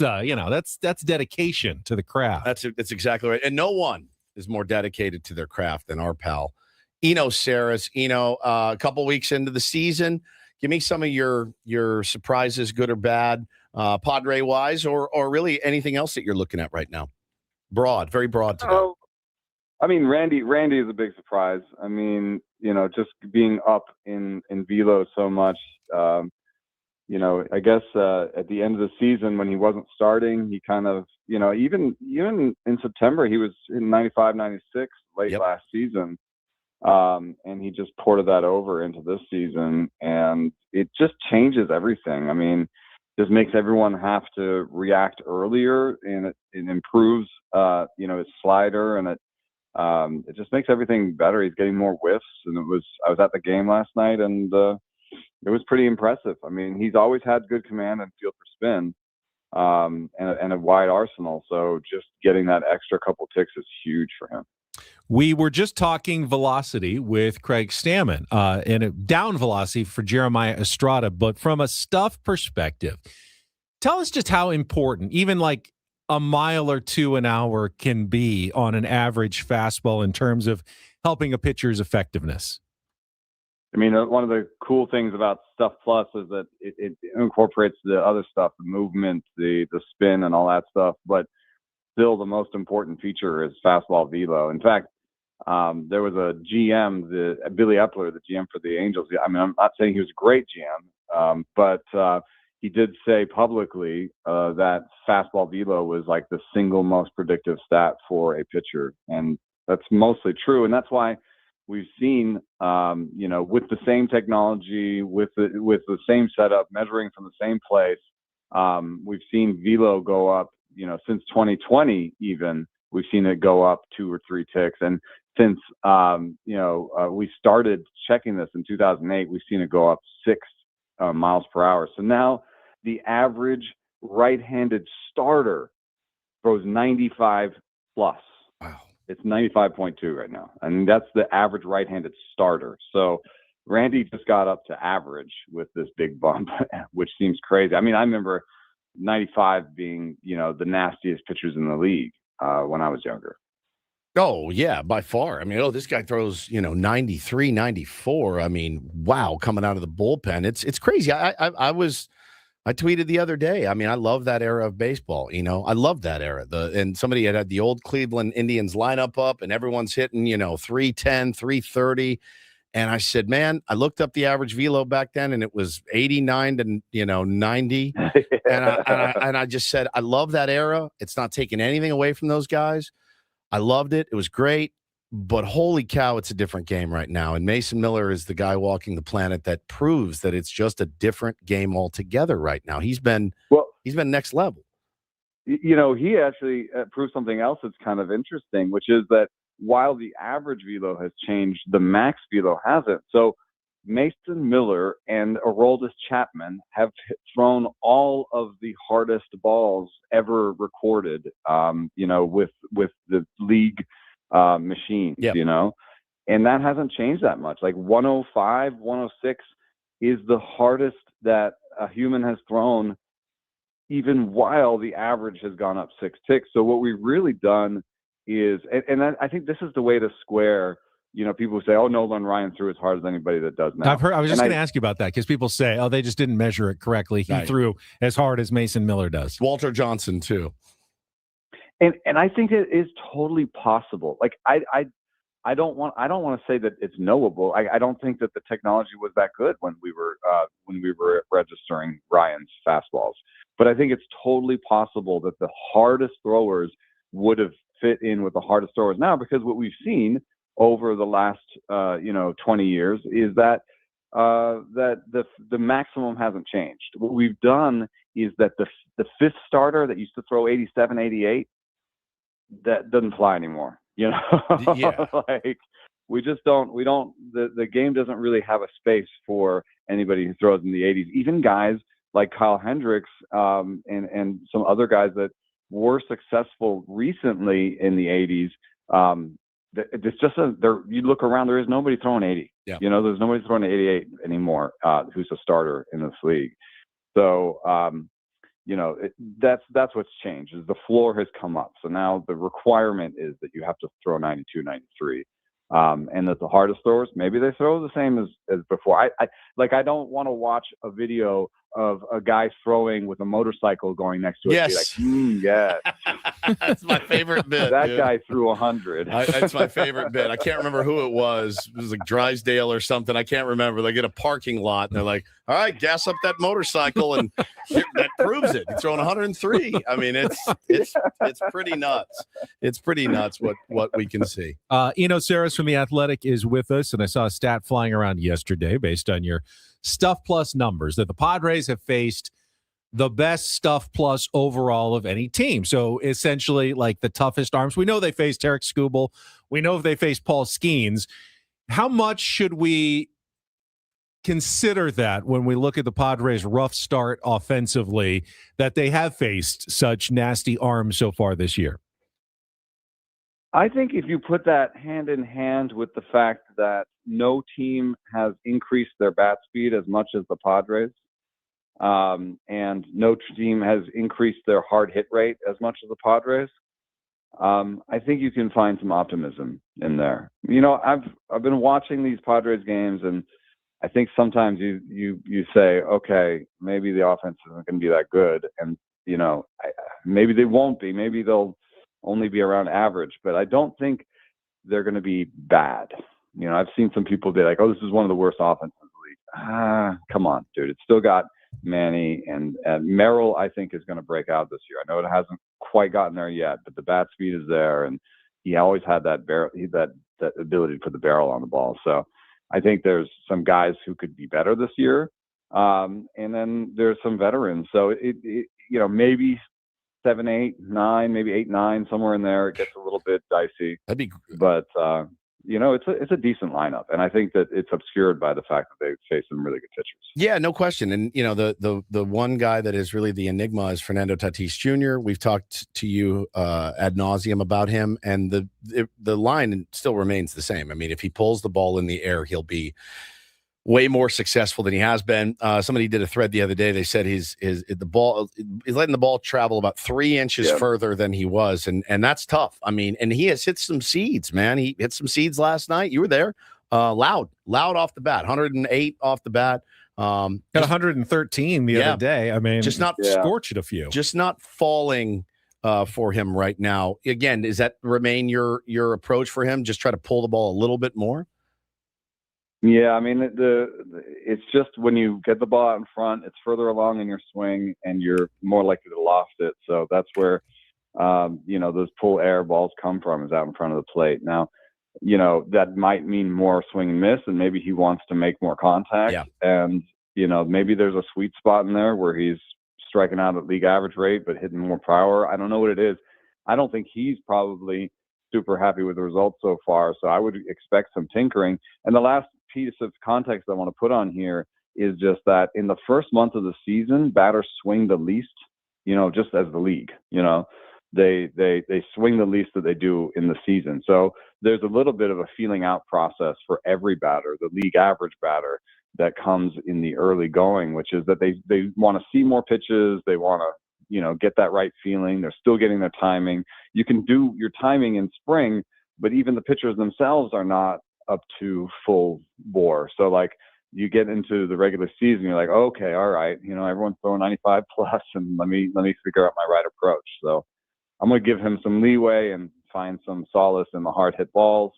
that's dedication to the craft. That's exactly right. And no one is more dedicated to their craft than our pal Eno Sarris. Eno, a couple weeks into the season, give me some of your surprises, good or bad, Padre wise, or really anything else that you're looking at right now. Very broad today. Oh, I mean, Randy is a big surprise. I mean, just being up in velo so much. I guess at the end of the season when he wasn't starting, he kind of, even in September, he was in 95, 96 late last season. And he just ported that over into this season, and it just changes everything. I mean, just makes everyone have to react earlier, and it improves, his slider, and it just makes everything better. He's getting more whiffs, and I was at the game last night, and it was pretty impressive. I mean, he's always had good command and feel for spin, and a wide arsenal. So just getting that extra couple ticks is huge for him. We were just talking velocity with Craig Stammen, and a down velocity for Jeremiah Estrada. But from a stuff perspective, tell us just how important, even like a mile or two an hour can be on an average fastball in terms of helping a pitcher's effectiveness. I mean, one of the cool things about Stuff Plus is that it incorporates the other stuff, the movement, the spin, and all that stuff. But still, the most important feature is fastball velo. In fact, there was a GM, Billy Epler, the GM for the Angels. I mean, I'm not saying he was a great GM, but he did say publicly that fastball velo was like the single most predictive stat for a pitcher, and that's mostly true. And that's why we've seen, with the same technology, with the same setup, measuring from the same place, we've seen velo go up. Since 2020, even we've seen it go up 2 or 3 ticks, and since we started checking this in 2008, we've seen it go up 6 miles per hour. So now the average right-handed starter throws 95 plus. Wow. It's 95.2 right now. And that's the average right-handed starter. So Randy just got up to average with this big bump, which seems crazy. I mean, I remember 95 being, the nastiest pitchers in the league when I was younger. Oh, yeah, by far. I mean, this guy throws, 93, 94. I mean, wow, coming out of the bullpen. It's crazy. I tweeted the other day. I mean, I love that era of baseball. I love that era. And somebody had the old Cleveland Indians lineup up, and everyone's hitting, 310, 330. And I said, man, I looked up the average velo back then, and it was 89 to 90. and I just said, I love that era. It's not taking anything away from those guys. I loved it. It was great. But holy cow, it's a different game right now. And Mason Miller is the guy walking the planet that proves that it's just a different game altogether right now. He's been next level. You know, he actually proved something else that's kind of interesting, which is that while the average velo has changed, the max velo hasn't. So Mason Miller and Aroldis Chapman have thrown all of the hardest balls ever recorded, you know, with the league machines, you know, and that hasn't changed that much. Like 105, 106 is the hardest that a human has thrown, even while the average has gone up 6 ticks. So what we've really done is, and I think this is the way to square, you know, people say, oh, Nolan Ryan threw as hard as anybody that does now. I was just going to ask you about that, because people say, oh, they just didn't measure it correctly. He threw as hard as Mason Miller does. Walter Johnson too. And I think it is totally possible. Like I don't want to say that it's knowable. I don't think that the technology was that good when we were registering Ryan's fastballs. But I think it's totally possible that the hardest throwers would have fit in with the hardest throwers now, because what we've seen over the last 20 years is that the maximum hasn't changed. What we've done is that the fifth starter that used to throw 87, 88, that doesn't fly anymore. You know, Yeah. like we don't, the game doesn't really have a space for anybody who throws in the 80s. Even guys like Kyle Hendricks and some other guys that were successful recently in the 80s. It's just you look around, there is nobody throwing 80. Yeah. You know, there's nobody throwing 88 anymore who's a starter in this league. So, you know, that's what's changed, is the floor has come up. So now the requirement is that you have to throw 92, 93. And that the hardest throwers, maybe they throw the same as before. I don't want to watch a video of a guy throwing with a motorcycle going next to it. Yes. Be like, yeah. That's my favorite bit. That dude. guy threw 100. That's my favorite bit. I can't remember who it was. It was like Drysdale or something. I can't remember. They get a parking lot and they're like, all right, gas up that motorcycle. And that proves it. He's throwing 103. I mean, it's pretty nuts. It's pretty nuts what we can see. Eno Sarris from The Athletic is with us, and I saw a stat flying around yesterday based on your Stuff Plus numbers that the Padres have faced the best Stuff Plus overall of any team. So essentially, like, the toughest arms. We know they faced Tarek Skubal. We know if they faced Paul Skeens. How much should we consider that when we look at the Padres' rough start offensively, that they have faced such nasty arms so far this year? I think if you put that hand in hand with the fact that no team has increased their bat speed as much as the Padres, and no team has increased their hard hit rate as much as the Padres, I think you can find some optimism in there. You know, I've been watching these Padres games, and I think sometimes you say, okay, maybe the offense isn't going to be that good, and you know, maybe they won't be. Maybe they'll only be around average, but I don't think they're going to be bad. You know, I've seen some people be like, oh, this is one of the worst offenses in the league. Come on, dude. It's still got Manny, and Merrill, I think, is going to break out this year. I know it hasn't quite gotten there yet, but the bat speed is there, and he always had that that ability to put the barrel on the ball. So I think there's some guys who could be better this year. And then there's some veterans. So it you know, maybe 7, 8, 9, maybe 8, 9, somewhere in there. It gets a little bit dicey. That'd be, but you know, it's a decent lineup, and I think that it's obscured by the fact that they face some really good pitchers. Yeah, no question. And you know, the one guy that is really the enigma is Fernando Tatis Jr. We've talked to you ad nauseum about him, and the line still remains the same. I mean, if he pulls the ball in the air, he'll be way more successful than he has been. Somebody did a thread the other day. They said he's letting the ball travel about 3 inches further than he was. And that's tough. I mean, and he has hit some seeds, man. He hit some seeds last night. You were there. Loud off the bat, 108 off the bat. Got 113 the other day. I mean, just not scorched a few. Just not falling for him right now. Again, does that remain your approach for him? Just try to pull the ball a little bit more? Yeah, I mean, it's just when you get the ball out in front, it's further along in your swing, and you're more likely to loft it. So that's where, you know, those pull air balls come from, is out in front of the plate. Now, that might mean more swing and miss, and maybe he wants to make more contact. Yeah. And, maybe there's a sweet spot in there where he's striking out at league average rate, but hitting more power. I don't know what it is. I don't think he's probably super happy with the results so far. So I would expect some tinkering. And the last piece of context I want to put on here is just that in the first month of the season, batters swing the least, just as the league, they swing the least that they do in the season. So there's a little bit of a feeling out process for every batter, the league average batter, that comes in the early going, which is that they want to see more pitches. They want to, get that right feeling. They're still getting their timing. You can do your timing in spring, but even the pitchers themselves are not up to full bore. So like you get into the regular season, you're like, okay, all right, everyone's throwing 95 plus, and let me figure out my right approach. So I'm going to give him some leeway and find some solace in the hard hit balls.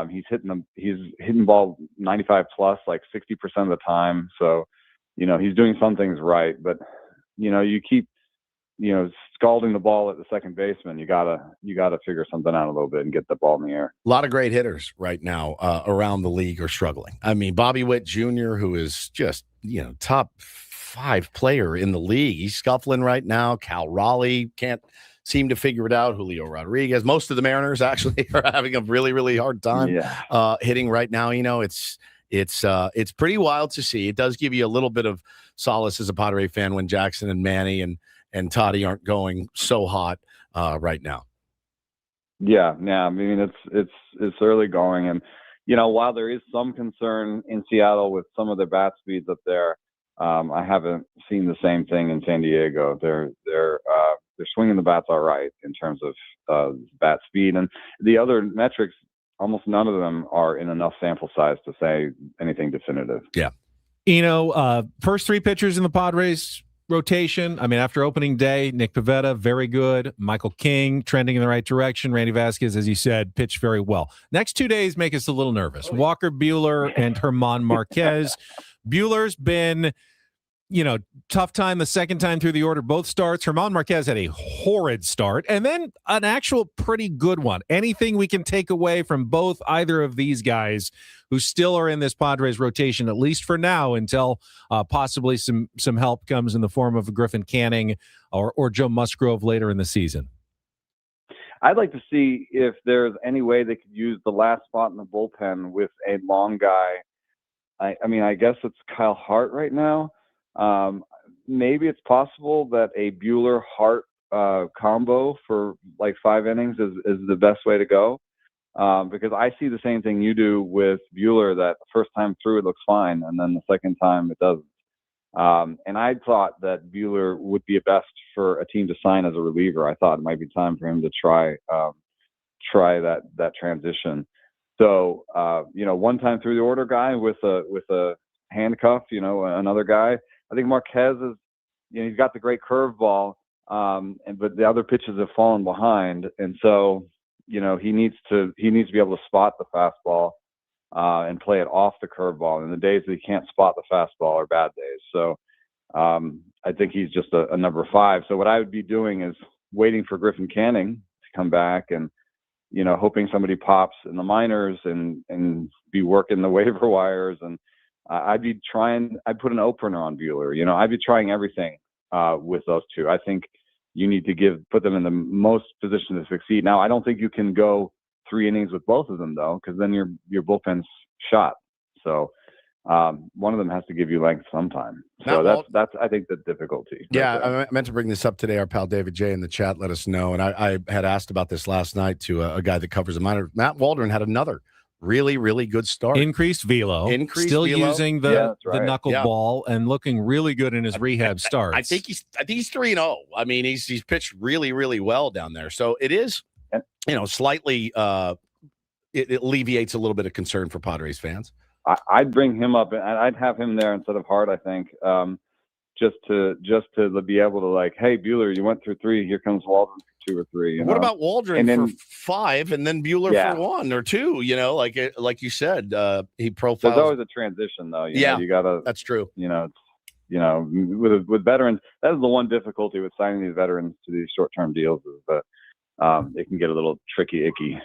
He's hitting ball 95 plus like 60% of the time. So, he's doing some things right, but you keep, scalding the ball at the second baseman. You gotta figure something out a little bit and get the ball in the air. A lot of great hitters right now around the league are struggling. I mean, Bobby Witt Jr., who is just, top 5 player in the league. He's scuffling right now. Cal Raleigh can't seem to figure it out. Julio Rodriguez. Most of the Mariners actually are having a really, really hard time hitting right now. It's pretty wild to see. It does give you a little bit of solace as a Padre fan when Jackson and Manny and Toddy aren't going so hot right now. Yeah. I mean, it's early going, and while there is some concern in Seattle with some of their bat speeds up there, I haven't seen the same thing in San Diego. They're swinging the bats all right in terms of bat speed, and the other metrics, almost none of them are in enough sample size to say anything definitive. Yeah. First 3 pitchers in the Padres rotation. I mean, after opening day, Nick Pivetta, very good. Michael King trending in the right direction. Randy Vasquez, as you said, pitched very well. Next 2 days make us a little nervous. Walker Buehler and German Marquez. Buehler's been, tough time the second time through the order, both starts. German Marquez had a horrid start and then an actual pretty good one. Anything we can take away from either of these guys who still are in this Padres rotation, at least for now, until possibly some help comes in the form of Griffin Canning or Joe Musgrove later in the season? I'd like to see if there's any way they could use the last spot in the bullpen with a long guy. I mean, I guess it's Kyle Hart right now. Maybe it's possible that a Buehler-Hart combo for like 5 innings is the best way to go, because I see the same thing you do with Buehler, that the first time through it looks fine, and then the second time it doesn't. And I thought that Buehler would be a best for a team to sign as a reliever. I thought it might be time for him to try that transition. So, one time through the order guy with a handcuff, another guy. I think Marquez is, he's got the great curveball, but the other pitches have fallen behind, and so he needs to be able to spot the fastball and play it off the curveball. And the days that he can't spot the fastball are bad days. So I think he's just a number 5. So what I would be doing is waiting for Griffin Canning to come back and hoping somebody pops in the minors and be working the waiver wires. And I'd put an opener on Buehler. I'd be trying everything with those two. I think you need to put them in the most position to succeed. Now, I don't think you can go 3 innings with both of them, though, because then your bullpen's shot. So one of them has to give you length sometime. So that's I think the difficulty. Yeah, I meant to bring this up today. Our pal David J in the chat let us know, and I had asked about this last night to a guy that covers the minor. Matt Waldron had another really, really good start. Increased velo. Still using the knuckleball and looking really good in his rehab starts. I think he's 3-0. I mean, he's pitched really, really well down there. So it is, slightly it alleviates a little bit of concern for Padres fans. I'd bring him up, and I'd have him there instead of Hart, I think, just to be able to, like, hey, Buehler, you went through 3. Here comes Waldron for 2 or 3. What about Waldron for 5 and then Buehler for 1 or 2? Like you said, he profiles. There's always a transition, though. You gotta. That's true. With veterans, that is the one difficulty with signing these veterans to these short-term deals, is that it can get a little tricky, icky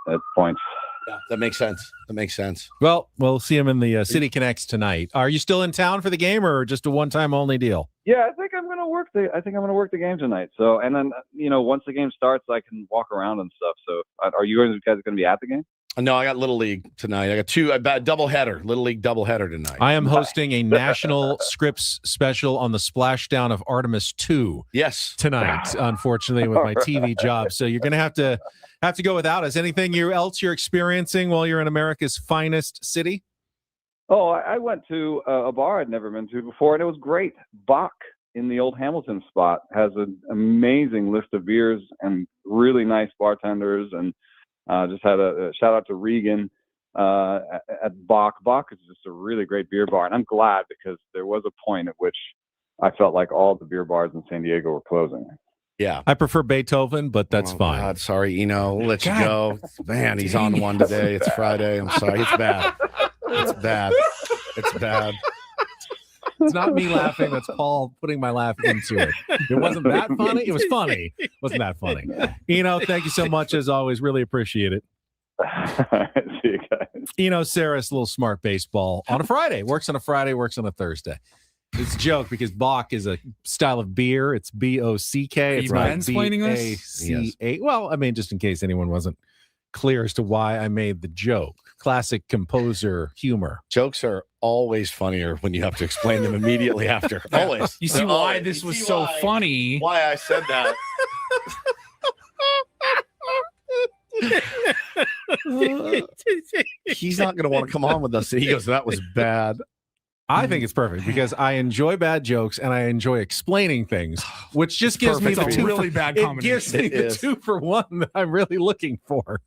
at points. Yeah, that makes sense. Well, we'll see him in the City Connects tonight. Are you still in town for the game, or just a one-time only deal? Yeah, I think I'm gonna work the game tonight. So, and then once the game starts, I can walk around and stuff. So, are you guys gonna be at the game? No, I got Little League tonight. I got a doubleheader, Little League doubleheader tonight. I am hosting a National Scripts special on the splashdown of Artemis 2. Yes, tonight. Unfortunately, with my TV job, so you're gonna have to go without us. Anything else you're experiencing while you're in America's finest city? Oh, I went to a bar I'd never been to before, and it was great. Bach in the old Hamilton spot has an amazing list of beers and really nice bartenders, and just had a shout out to Regan at Bach. Bach is just a really great beer bar, and I'm glad because there was a point at which I felt like all the beer bars in San Diego were closing. Yeah, I prefer Beethoven, but that's fine. God, sorry, Eno. We'll let you go. Man, he's on one today. It's Friday. I'm sorry. It's bad. It's bad. It's not me laughing. That's Paul putting my laugh into it. It wasn't that funny. It was funny. It wasn't that funny. Eno, thank you so much as always. Really appreciate it. See you guys. Eno Sarris, Little Smart Baseball on a Friday. Works on a Friday, works on a Thursday. It's a joke because Bock is a style of beer. It's B-O-C-K. It's not mansplaining this? B-A-C-A. Well, I mean, just in case anyone wasn't clear as to why I made the joke. Classic composer humor. Jokes are always funnier when you have to explain them immediately after. Always. You see why this was so funny. Why I said that. He's not going to want to come on with us. He goes, that was bad. I think it's perfect because I enjoy bad jokes and I enjoy explaining things, which just gives me the two really bad it combination. gives me the 2-for-1 that I'm really looking for.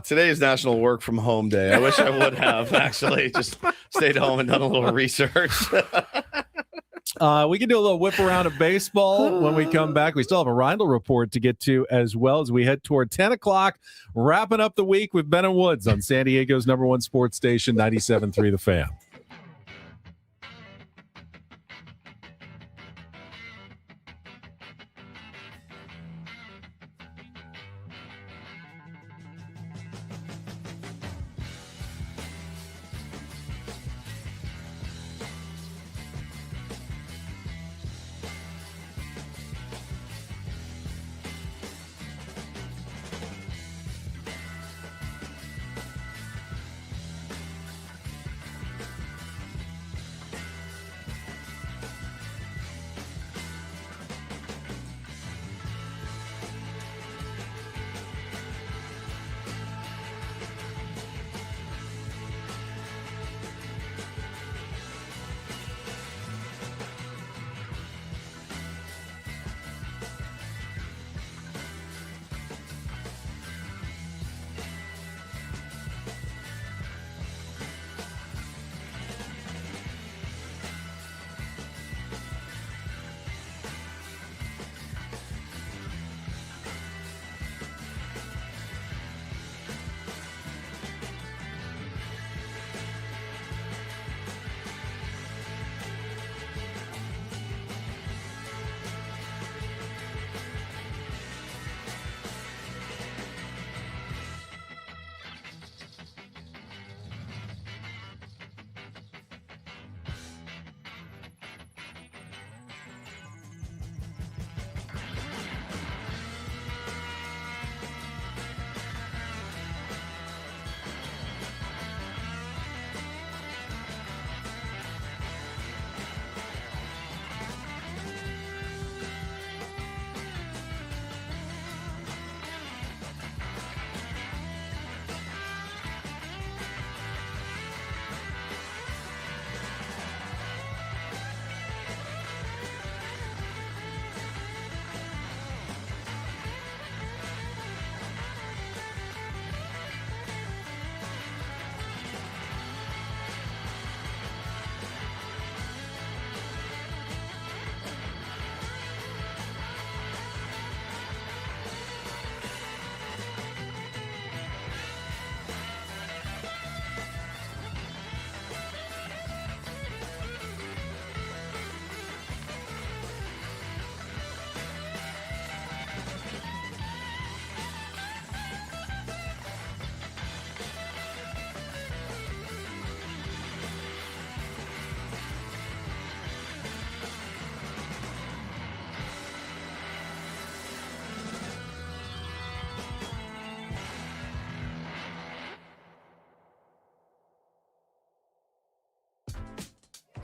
Today is National Work from Home Day. I wish I would have actually just stayed home and done a little research. We can do a little whip around of baseball when we come back. We still have a Reindl Report to get to as well as we head toward 10 o'clock, wrapping up the week with Ben and Woods on San Diego's #1 sports station, 97.3 The Fan.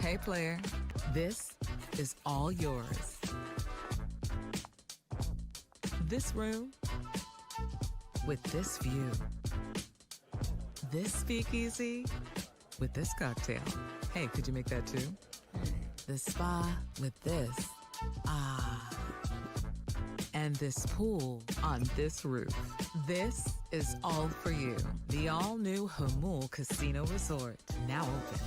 Hey, player, this is all yours. This room with this view. This speakeasy with this cocktail. Hey, could you make that too? The spa with this. Ah. And this pool on this roof. This is all for you. The all-new Hamul Casino Resort, now open.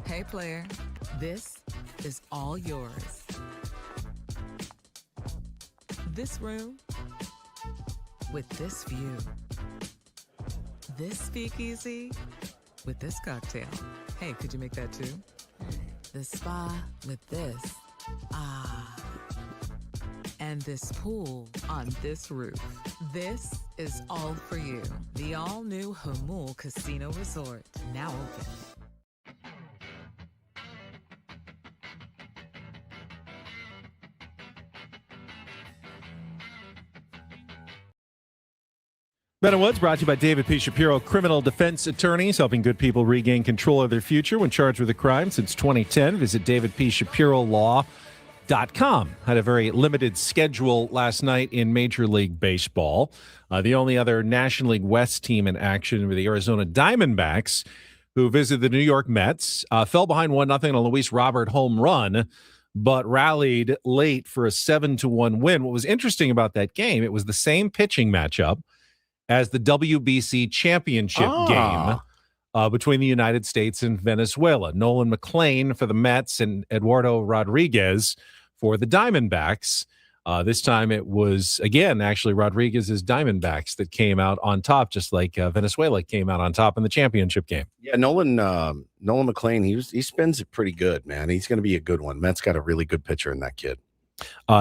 Hey, player, this is all yours. This room with this view. This speakeasy with this cocktail. Hey, could you make that too? The spa with this. Ah. And this pool on this roof. This is all for you. The all-new Hamul Casino Resort, now open. Ben & Woods brought to you by David P. Shapiro, criminal defense attorneys, helping good people regain control of their future when charged with a crime since 2010. Visit davidpshapirolaw.com. Had a very limited schedule last night in Major League Baseball. The only other National League West team in action were the Arizona Diamondbacks, who visited the New York Mets, fell behind 1-0 on a Luis Robert home run, but rallied late for a 7-1 win. What was interesting about that game, it was the same pitching matchup as the WBC championship game between the United States and Venezuela. Nolan McLean for the Mets and Eduardo Rodriguez for the Diamondbacks. This time it was, again, actually Rodriguez's Diamondbacks that came out on top, just like Venezuela came out on top in the championship game. Yeah, Nolan McLean, he spins it pretty good, man. He's going to be a good one. Mets got a really good pitcher in that kid.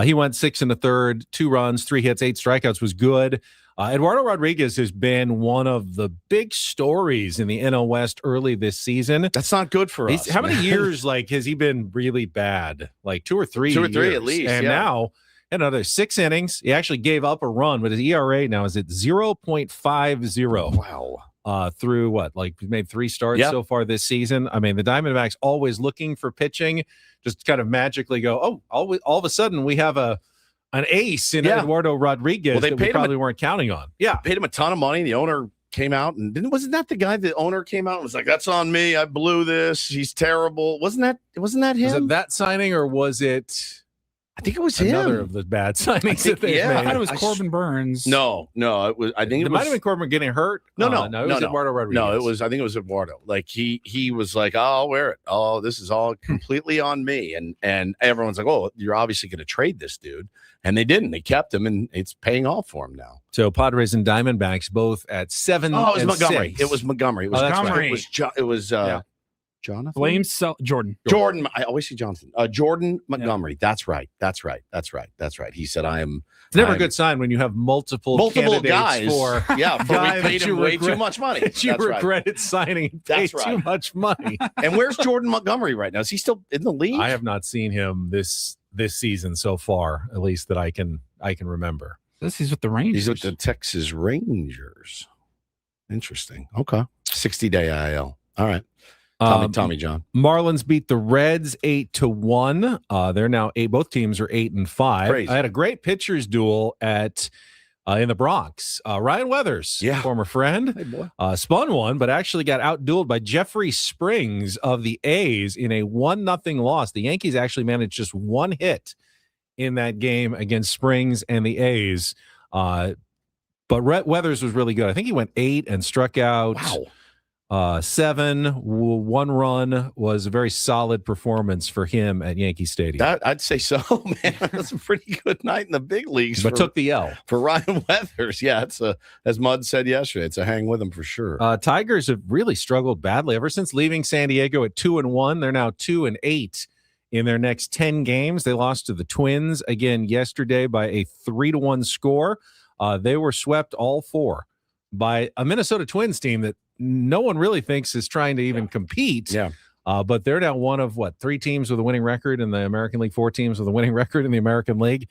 He went 6 1/3, 2 runs, 3 hits, 8 strikeouts, was good. Eduardo Rodriguez has been one of the big stories in the NL West early this season. That's not good for us. How many years has he been really bad? Like 2 or 3 2 or 3 years. at least. And now another 6 innings. He actually gave up a run, but his ERA now is at 0.50. Wow. Through we've made 3 starts so far this season. I mean, the Diamondbacks always looking for pitching, just kind of magically go, all of a sudden we have an ace in Eduardo Rodriguez that we probably weren't counting on. Yeah, paid him a ton of money. The owner came out and wasn't that the guy? The owner came out and was like, "That's on me. I blew this. He's terrible." Wasn't that him? Was it that signing, or was it? I think it was another him. of the bad signings that they made. I thought it was Corbin Burns. No, it was. I think it might have been Corbin getting hurt. No, it was Eduardo Rodriguez. No, I think it was Eduardo. Like he was like, "Oh, I'll wear it. Oh, this is all completely on me." And everyone's like, "Oh, you're obviously going to trade this dude," and they didn't. They kept him, and it's paying off for him now. So Padres and Diamondbacks both at 7. Oh, it was Montgomery. 6. It was Montgomery. It was Montgomery. It was Jonathan? Jordan. Jordan. I always see Jonathan. Jordan Montgomery. Yeah. That's right. He said, It's never a good sign when you have multiple guys for we paid him way too much money. That you regretted signing. That's too much money. And where's Jordan Montgomery right now? Is he still in the league? I have not seen him this season so far, at least that I can remember. He's with the Rangers. He's with the Texas Rangers. Interesting. Okay. 60-day IL. All right. Tommy John. Marlins beat the Reds 8-1. They're now 8. Both teams are 8-5. Crazy. I had a great pitchers duel at in the Bronx. Ryan Weathers, former friend, spun one, but actually got outdueled by Jeffrey Springs of the A's in a 1-0 loss. The Yankees actually managed just 1 hit in that game against Springs and the A's. But Weathers was really good. I think he went 8 and struck out. Wow. 7, 1 run was a very solid performance for him at Yankee Stadium. I'd say so, man. That's a pretty good night in the big leagues. But took the L for Ryan Weathers. Yeah, it's as Mud said yesterday, it's a hang with him for sure. Tigers have really struggled badly ever since leaving San Diego at 2-1. They're now 2-8 in their next 10 games. They lost to the Twins again yesterday by a 3-1 score. They were swept all 4 by a Minnesota Twins team that no one really thinks is trying to even compete. Yeah. But they're now one of 3 teams with a winning record in the American League, 4 teams with a winning record in the American League.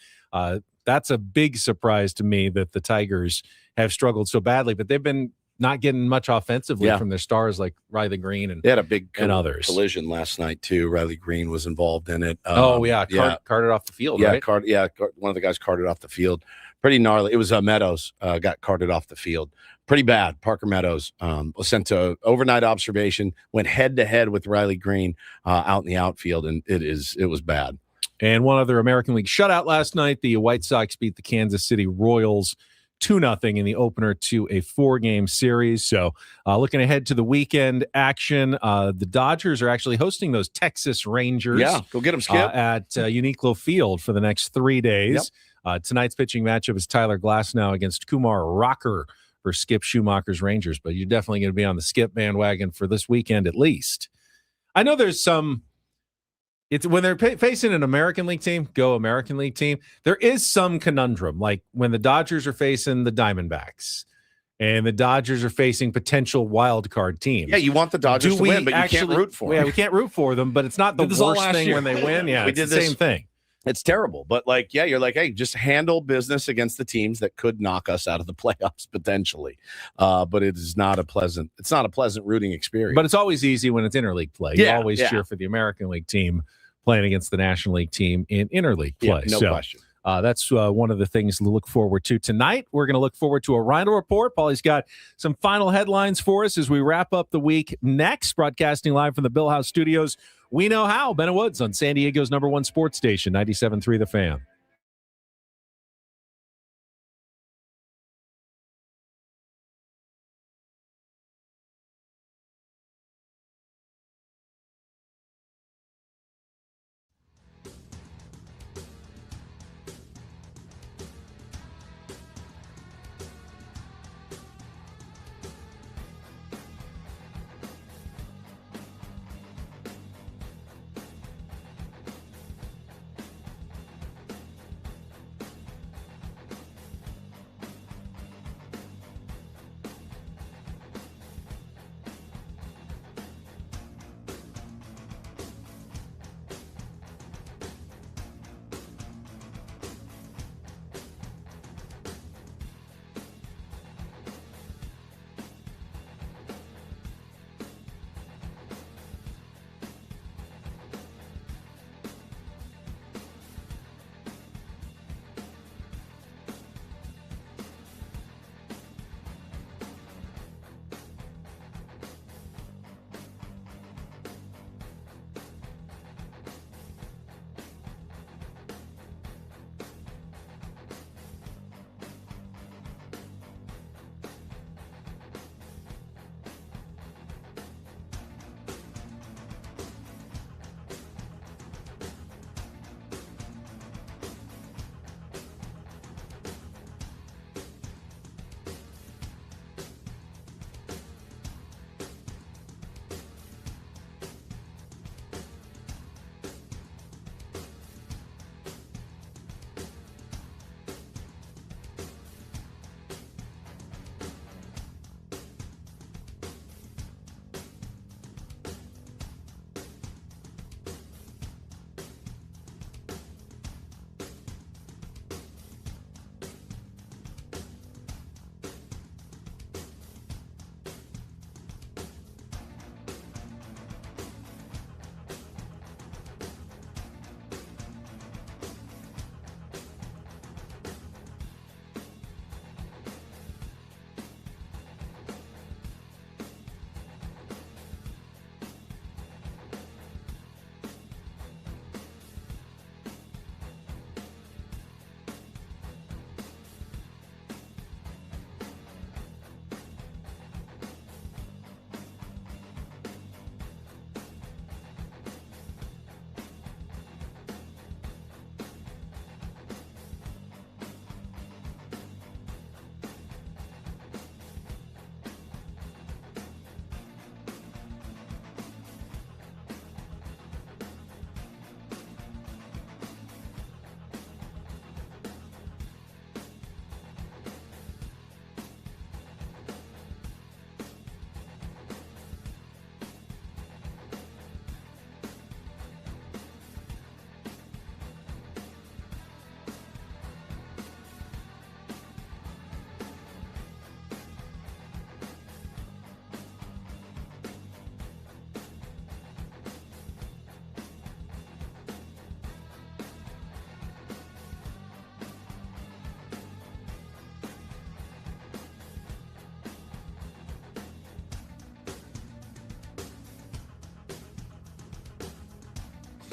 That's a big surprise to me that the Tigers have struggled so badly, but they've been not getting much offensively from their stars like Riley Green and they had a big others. Collision last night too. Riley Green was involved in it. Carted off the field. Right? One of the guys carted off the field. Pretty gnarly. It was Meadows got carted off the field. Pretty bad. Parker Meadows was sent to overnight observation, went head to head with Riley Green out in the outfield, and it was bad. And one other American League shutout last night. The White Sox beat the Kansas City Royals 2-0 in the opener to a 4-game series. So looking ahead to the weekend action, the Dodgers are actually hosting those Texas Rangers. Yeah, go get them, Skip. At Uniqlo Field for the next 3 days. Yep. Tonight's pitching matchup is Tyler Glasnow against Kumar Rocker for Skip Schumacher's Rangers, but you're definitely going to be on the Skip bandwagon for this weekend at least. I know there's some – it's when they're facing an American League team, go American League team, there is some conundrum, like when the Dodgers are facing the Diamondbacks and the Dodgers are facing potential wild card teams. Yeah, you want the Dodgers to win, but you can't root for them. Yeah, we can't root for them, but it's not the worst thing when they win. Yeah, we it's did the same thing. It's terrible, but you're like, hey, just handle business against the teams that could knock us out of the playoffs potentially. But it's not a pleasant rooting experience. But it's always easy when it's interleague play. You always cheer for the American League team playing against the National League team in interleague play. No question. That's one of the things to look forward to tonight. We're going to look forward to a Reindl Report. Paulie's got some final headlines for us as we wrap up the week next. Broadcasting live from the Bill House Studios. We know how. Bennett Woods on San Diego's #1 sports station, 97.3 The Fan.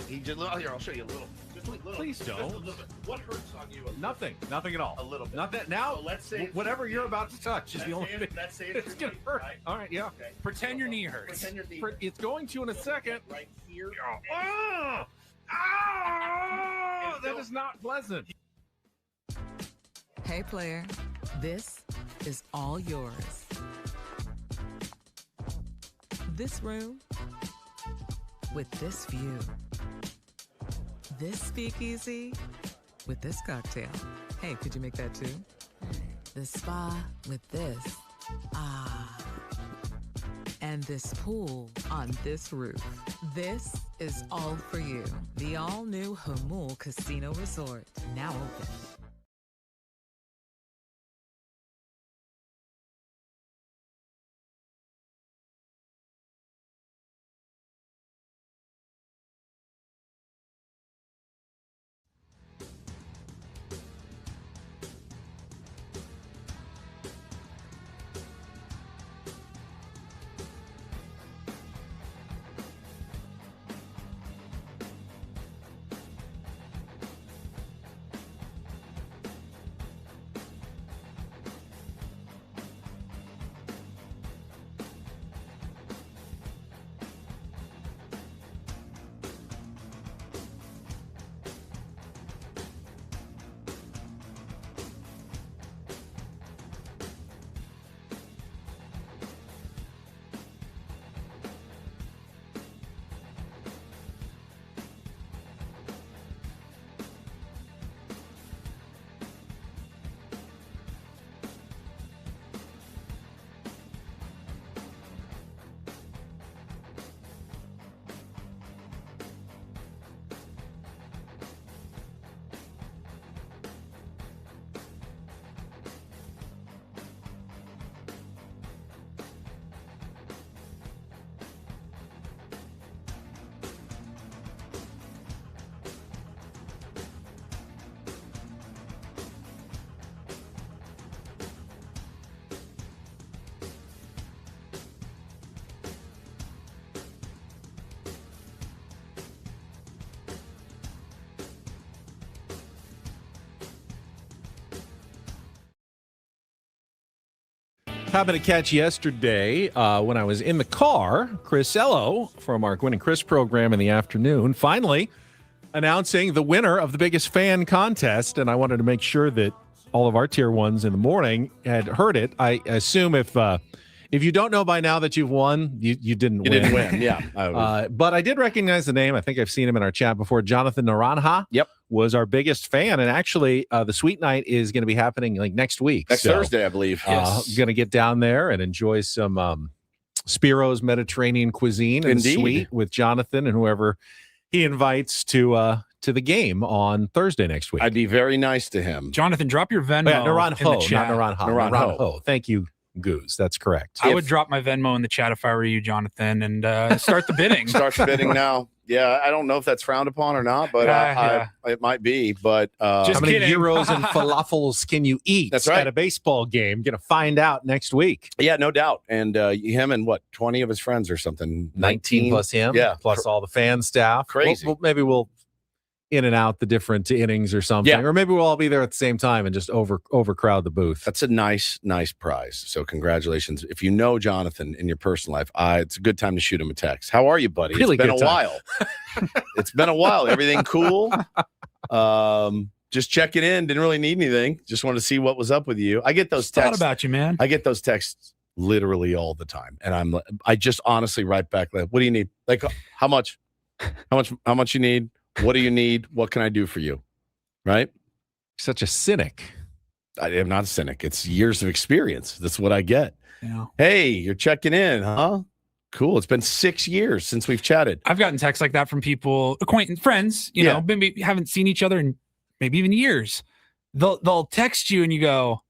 He just here. I'll show you a little. Just a little. Please just a don't. little bit. What hurts on you? Nothing at all. A little bit. Nothing. Now, So let's say whatever you're about to touch is the only thing Let's say it's going to hurt. Right? All right, yeah. Okay. Pretend your knee hurts. Pretend your knee. It's going to in a second. Right here. That is not pleasant. Hey, player, this is all yours. This room with this view. This speakeasy with this cocktail. Hey, could you make that too? The spa with this. Ah. And this pool on this roof. This is all for you. The all-new Hamul Casino Resort, now open. Happened to catch yesterday when I was in the car, Chris Ello from our Gwynn and Chris program in the afternoon, finally announcing the winner of the biggest fan contest. And I wanted to make sure that all of our tier ones in the morning had heard it. I assume if you don't know by now that you've won, you didn't win. You didn't win, yeah. But I did recognize the name. I think I've seen him in our chat before. Jonathan Naranja. Yep. Was our biggest fan. And actually, the Sweet Night is going to be happening like next week. Next Thursday, I believe. Yes. Going to get down there and enjoy some Spiro's Mediterranean cuisine and Indeed. sweet with Jonathan and whoever he invites to the game on Thursday next week. I'd be very nice to him. Jonathan, drop your Venmo. Naranjo, in the chat. not Naranjo. Naranjo. Thank you, Goose. That's correct. I would drop my Venmo in the chat if I were you, Jonathan, and start the bidding. Start the bidding now. Yeah, I don't know if that's frowned upon or not, but it might be. But how many euros and falafels can you eat at a baseball game? Going to find out next week. Yeah, no doubt. And him and 20 of his friends or something. 19 plus him. Yeah. Plus all the fan staff. Crazy. Maybe we'll in and out the different innings or something. Yeah. Or maybe we'll all be there at the same time and just overcrowd the booth. That's a nice prize. So congratulations. If you know Jonathan in your personal life, it's a good time to shoot him a text. How are you, buddy? Really it's been good a time. while. It's been a while. Everything cool? Just checking in. Didn't really need anything. Just wanted to see what was up with you. I get those texts. Thought about you, man. I get those texts literally all the time. And I just honestly write back like, what do you need? Like how much you need? What do you need? What can I do for you? Right? Such a cynic. I am not a cynic. It's years of experience. That's what I get. Yeah. Hey, you're checking in, huh? Cool. It's been 6 years since we've chatted. I've gotten texts like that from people, acquaintance, friends, you know, maybe haven't seen each other in maybe even years. They'll text you and you go,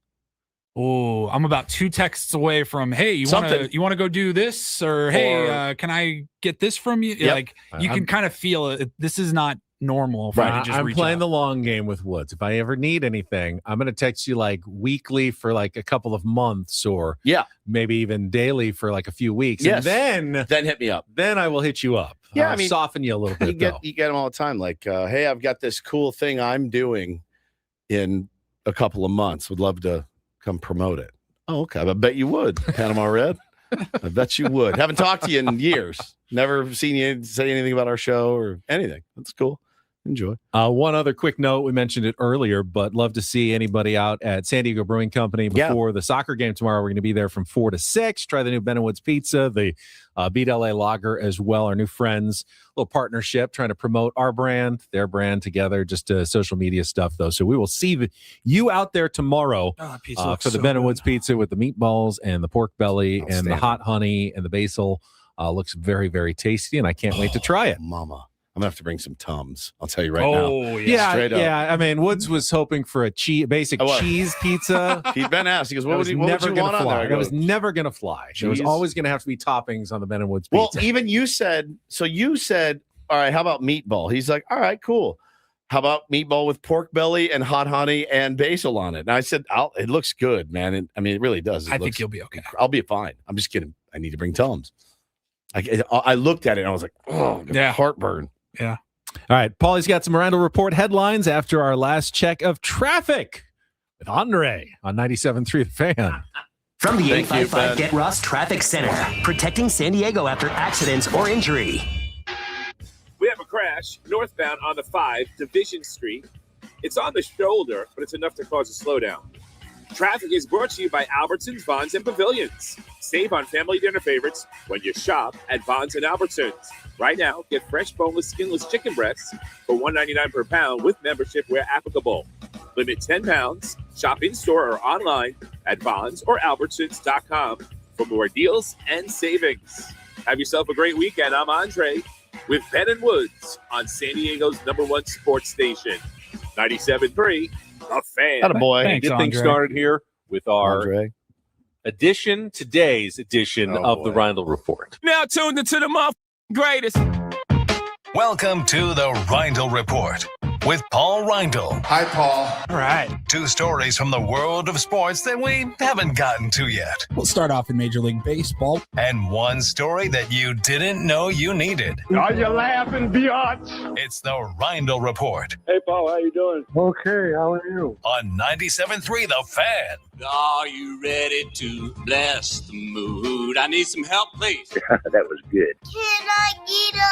oh, I'm about 2 texts away from, hey, you want to go do this? Or hey, can I get this from you? Yep. Like you can kind of feel it. This is not normal. If I could just I'm reach playing out. the long game with Woods. If I ever need anything, I'm going to text you like weekly for like a couple of months, or maybe even daily for like a few weeks. Yes. And then hit me up. Then I will hit you up. Yeah, I'll I mean, soften you a little bit. You get them all the time. Like, hey, I've got this cool thing I'm doing in a couple of months. Would love to come promote it. Oh, okay. I bet you would, Panama Red. I bet you would. Haven't talked to you in years. Never seen you say anything about our show or anything. That's cool. Enjoy. One other quick note. We mentioned it earlier, but love to see anybody out at San Diego Brewing Company before the soccer game tomorrow. We're going to be there from 4 to 6. Try the new Ben & Woods pizza, the Beat LA Lager as well. Our new friends, little partnership, trying to promote our brand, their brand together, just social media stuff, though. So we will see you out there tomorrow for the Ben & Woods pizza with the meatballs and the pork belly and the hot honey and the basil. Looks very, very tasty, and I can't wait to try it. Mama. I'm going to have to bring some Tums. I'll tell you right now. Yeah. Straight up. Yeah. I mean, Woods was hoping for a basic cheese pizza. Ben asked, he goes, what would you want on there? That was never going to fly. There was always going to have to be toppings on the Ben & Woods pizza. Well, even you said, all right, how about meatball? He's like, all right, cool. How about meatball with pork belly and hot honey and basil on it? And I said, it looks good, man. And, I mean, it really does. I think you'll be okay. I'll be fine. I'm just kidding. I need to bring Tums. I looked at it and I was like, oh, heartburn. Yeah. All right. Paulie's got some Reindl Report headlines after our last check of traffic with Andre on 97.3 The Fan. From the 855 Get Ross Traffic Center, protecting San Diego after accidents or injury. We have a crash northbound on the 5 Division Street. It's on the shoulder, but it's enough to cause a slowdown. Traffic is brought to you by Albertsons, Vons, and Pavilions. Save on family dinner favorites when you shop at Vons and Albertsons. Right now, get fresh, boneless, skinless chicken breasts for $1.99 per pound with membership where applicable. Limit 10 pounds. Shop in-store or online at Vons or Albertsons.com for more deals and savings. Have yourself a great weekend. I'm Andre with Ben & Woods on San Diego's #1 sports station, 97.3 The Fan. Attaboy. Thanks, get things started here with our today's edition of the Reindl Report. Now tuned into the greatest. Welcome to the Reindl Report with Paul Reindl. Hi, Paul. All right. 2 stories from the world of sports that we haven't gotten to yet. We'll start off in Major League Baseball. And 1 story that you didn't know you needed. Are you laughing, biatch? It's the Reindl Report Hey, Paul, how you doing? Okay, how are you? on 97.3 The Fan. Are you ready to bless the mood? I need some help, please. That was good. Can I get a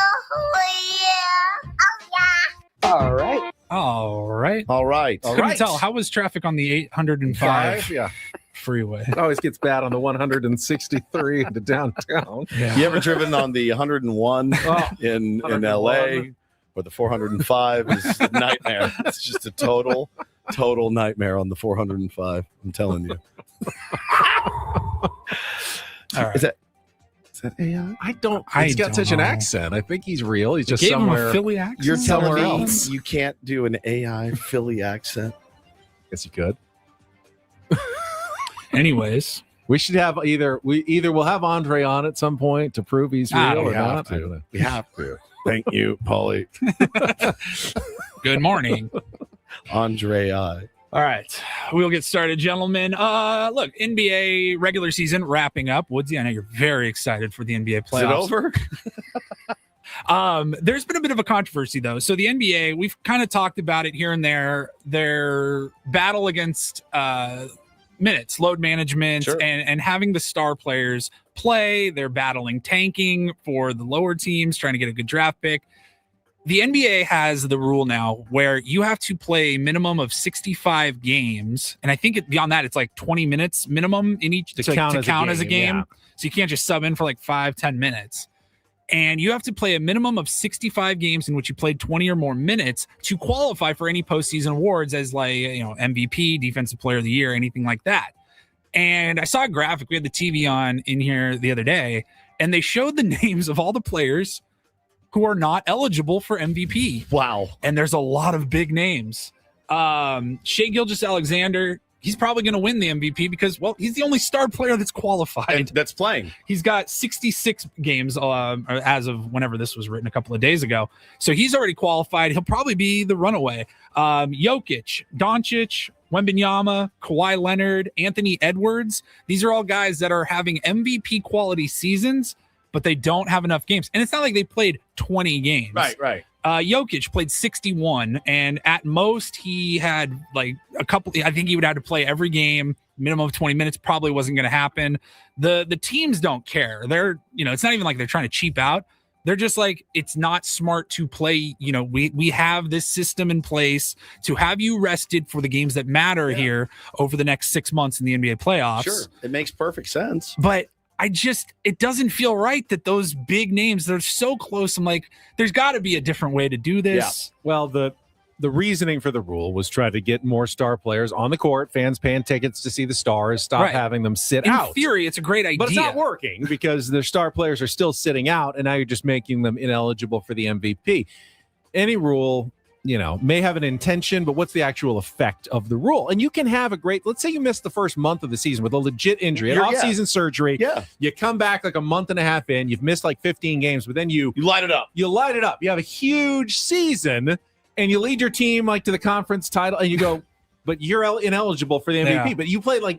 All right. All right. All right. Couldn't tell. How was traffic on the 805 Yeah. freeway? It always gets bad on the 163 into downtown. You ever driven on the 101 in LA, where the 405 is a nightmare? It's just a total nightmare on the 405. I'm telling you. All right. Is that AI? I don't. He's got such an accent. I think he's real. He's just Gave him somewhere. a Philly accent. You're telling somewhere me else. you can't do an AI Philly accent? Guess you could. Anyways, we should have we'll have Andre on at some point to prove he's real or not. We have to. Thank you, Paulie. good morning. Andre I. All right, we'll get started, gentlemen. Look, NBA regular season wrapping up. Woodsy, I know you're very excited for the NBA playoffs. Is it over? There's been a bit of a controversy, though. So the NBA, we've kind of talked about it here and there. Their battle against minutes, load management, and having the star players play. They're battling tanking for the lower teams, trying to get a good draft pick. The NBA has the rule now where you have to play a minimum of 65 games. And I think beyond that, it's like 20 minutes minimum in each to count as a game. Yeah. So you can't just sub in for like 5-10 minutes. And you have to play a minimum of 65 games in which you played 20 or more minutes to qualify for any postseason awards as like, MVP, Defensive Player of the Year, anything like that. And I saw a graphic. We had the TV on in here the other day, and they showed the names of all the players who are not eligible for MVP. Wow. And there's a lot of big names. Shai Gilgeous-Alexander, he's probably going to win the MVP because, well, he's the only star player that's qualified. And that's playing. He's got 66 games as of whenever this was written a couple of days ago. So he's already qualified. He'll probably be the runaway. Jokic, Doncic, Wembanyama, Kawhi Leonard, Anthony Edwards. These are all guys that are having MVP quality seasons, but they don't have enough games. And it's not like they played 20 games. Right. Jokic played 61, and at most he had like a couple. I think he would have to play every game, minimum of 20 minutes. Probably wasn't going to happen. The teams don't care. They're, it's not even like they're trying to cheap out. They're just like, it's not smart to play. We have this system in place to have you rested for the games that matter here over the next 6 months in the NBA playoffs. Sure, it makes perfect sense. But it doesn't feel right that those big names, they're so close. I'm like, there's got to be a different way to do this. Yeah. Well, the reasoning for the rule was try to get more star players on the court, fans paying tickets to see the stars, stop having them sit out. In theory, it's a great idea. But it's not working because their star players are still sitting out, and now you're just making them ineligible for the MVP. Any rule, may have an intention, but what's the actual effect of the rule? And you can have let's say you missed the first month of the season with a legit injury, an off-season surgery. Yeah. You come back like a month and a half in, you've missed like 15 games, but then you light it up. You have a huge season, and you lead your team like to the conference title, and you go, but you're ineligible for the MVP. Yeah. But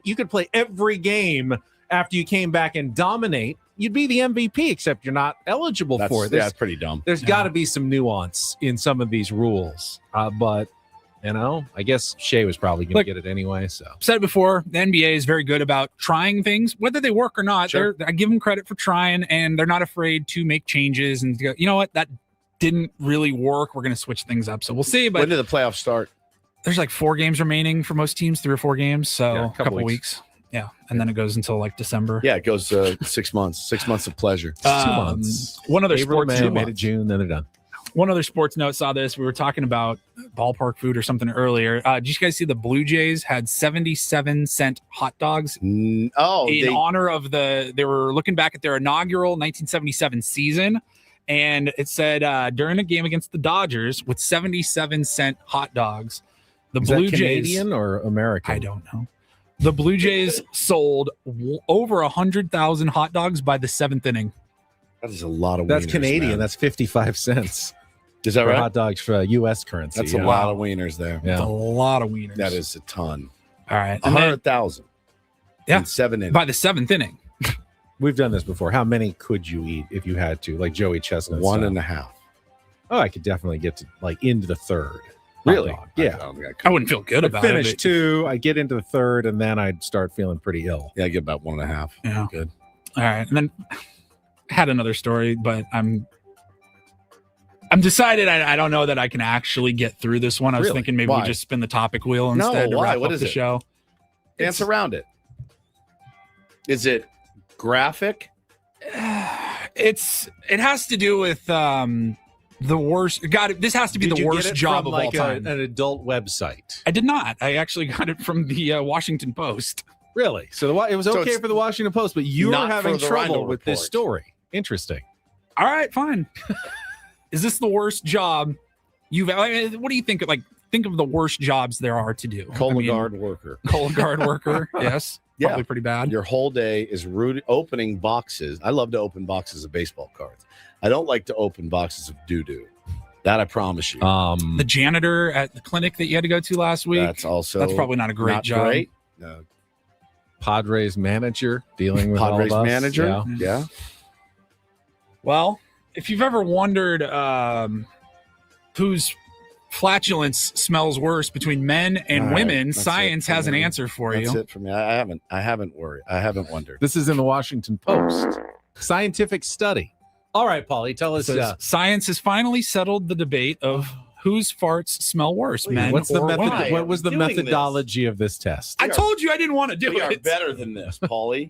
you could play every game after you came back and dominate. You'd be the MVP, except you're not eligible for it. That's pretty dumb. There's got to be some nuance in some of these rules. But, I guess Shea was probably going to get it anyway. So I've said it before, the NBA is very good about trying things, whether they work or not. Sure. I give them credit for trying, and they're not afraid to make changes and go, you know what, that didn't really work. We're going to switch things up. So we'll see. But when do the playoffs start? There's like 4 games remaining for most teams, 3 or 4 games. So a couple weeks. Yeah. And then it goes until like December. Yeah, it goes 6 months. 6 months of pleasure. 2 months. One other April, sports May, to June, then they're done. One other sports note, saw this. We were talking about ballpark food or something earlier. Did you guys see the Blue Jays had 77-cent hot dogs? In honor of they were looking back at their inaugural 1977 season. And it said during a game against the Dodgers with 77-cent hot dogs, the Blue Jays, Canadian or American? I don't know. The Blue Jays sold over 100,000 hot dogs by the 7th inning. That is a lot of That's wieners, Canadian. man. That's 55 cents. Is that for right? Hot dogs for U.S. currency. That's a lot of wieners there. Yeah. That's a lot of wieners. That is a ton. All right. 100,000. Yeah. In 7 innings. By the 7th inning. We've done this before. How many could you eat if you had to? Like Joey Chestnut. 1.5. Oh, I could definitely get to like into the third. Really? Hot dog. Yeah. I wouldn't feel good about it. Finish 2. I get into the third, and then I'd start feeling pretty ill. Yeah, I get about 1.5. Yeah. Good. All right. And then had another story, but I'm decided I don't know that I can actually get through this one. I was Really? thinking maybe Why? we just spin the topic wheel No, instead to why? wrap What up is the it? show. Dance around it. Is it graphic? It has to do with the worst. This has to be Did the you worst get it job from, of all like, time. an adult website? I did not. I actually got it from the Washington Post. Really? So it was So okay it's for the Washington Post, but you were not having for the trouble Reindl with this Report. story. Interesting. All right, fine. Is this the worst job you've? What do you think? Think of the worst jobs there are to do. Cologuard worker. Cologuard worker. Yes. Yeah. Probably pretty bad. Your whole day is opening boxes. I love to open boxes of baseball cards. I don't like to open boxes of doo-doo. That I promise you. The janitor at the clinic that you had to go to last week. That's probably not a great job. Great. No. Padres manager dealing with Padres all of us. manager. Yeah. Well, if you've ever wondered whose flatulence smells worse between men and All right, women, that's science it for has an me. answer for That's you. it for me. I haven't worried. I haven't wondered. This is in the Washington Post. Scientific study. All right, Paulie, tell us. Science has finally settled the debate of whose farts smell worse, men What's the or method? women. What was the doing this? methodology of this test? I told you I didn't want to do We are it. better than this, Paulie. You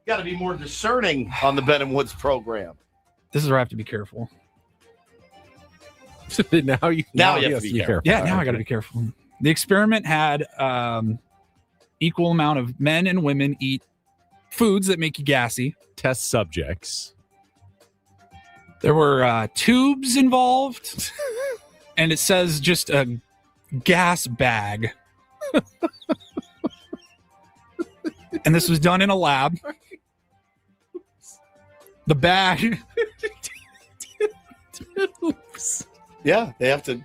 got to be more discerning on the Ben and Woods program. This is where I have to be careful. now you have to be careful. Yeah, now I got to be careful. The experiment had equal amount of men and women eat foods that make you gassy. Test subjects. There were tubes involved, and it says just a gas bag. And this was done in a lab. The bag. Yeah, they have to.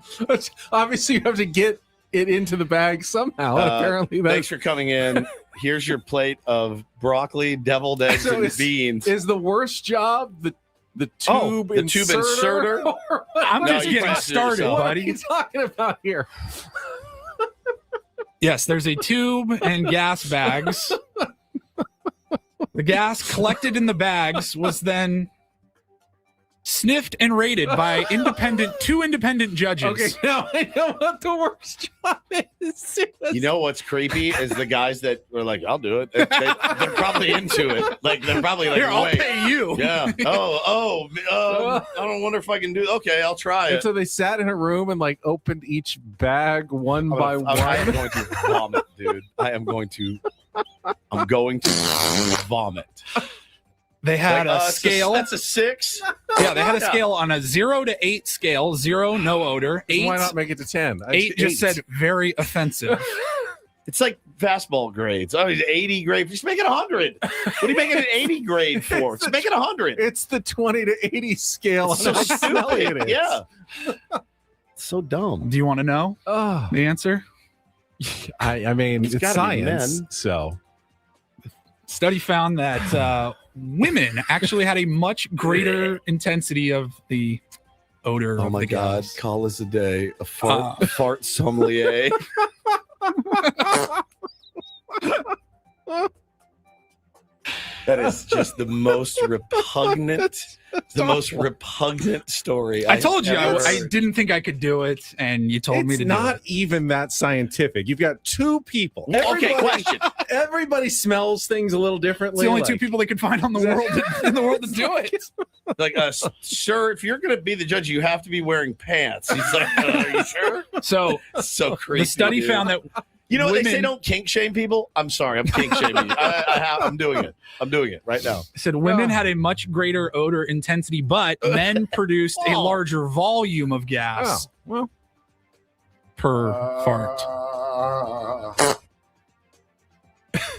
Obviously, you have to get it into the bag somehow. Apparently, thanks for coming in. Here's your plate of broccoli, deviled eggs, and beans. Is the worst job the tube inserter? I'm just getting started, What buddy. are you talking about here? Yes, there's a tube and gas bags. The gas collected in the bags was then sniffed and rated by two independent judges. Okay, now I know what the worst job is. You know what's creepy is the guys that were like, "I'll do it." They're probably into it. Like they're probably like, Here, I'll "Wait, pay you." Yeah. I don't wonder if I can do. Okay, I'll try And it. so they sat in a room and like opened each bag one by one. I am going to vomit, dude. I'm going to vomit. They had a scale. That's a 6. Yeah, they had a scale on a 0 to 8 scale. 0, no odor. 8. Why not make it to 10? 8 just said very offensive. It's like fastball grades. Oh, he's 80 grade. Just make it 100. What are you making an 80 grade for? Just make it 100. It's the 20 to 80 scale. It's so on how smelly stupid. it is. Yeah. So dumb. Do you want to know the answer? I mean, It's it's gotta be science. men. So Study found that women actually had a much greater intensity of the odor. Oh of my the God. gas. Call us a day. A fart sommelier. That is just the most repugnant story. I told you ever I heard. didn't think I could do it, and you told me it's to not do it. even that scientific. You've got two people. Okay, question. Everybody smells things a little It's differently. the only like- two people they could find on the world in the world to do it. Like, sir, if you're going to be the judge, you have to be wearing pants. He's like, are you sure? So So creepy. the study dude. found that You know what they say? women- Don't kink shame people. I'm sorry, I'm kink shaming you. I'm doing it. I'm doing it right now. said women had a much greater odor intensity, but men produced a larger volume of gas well, per fart.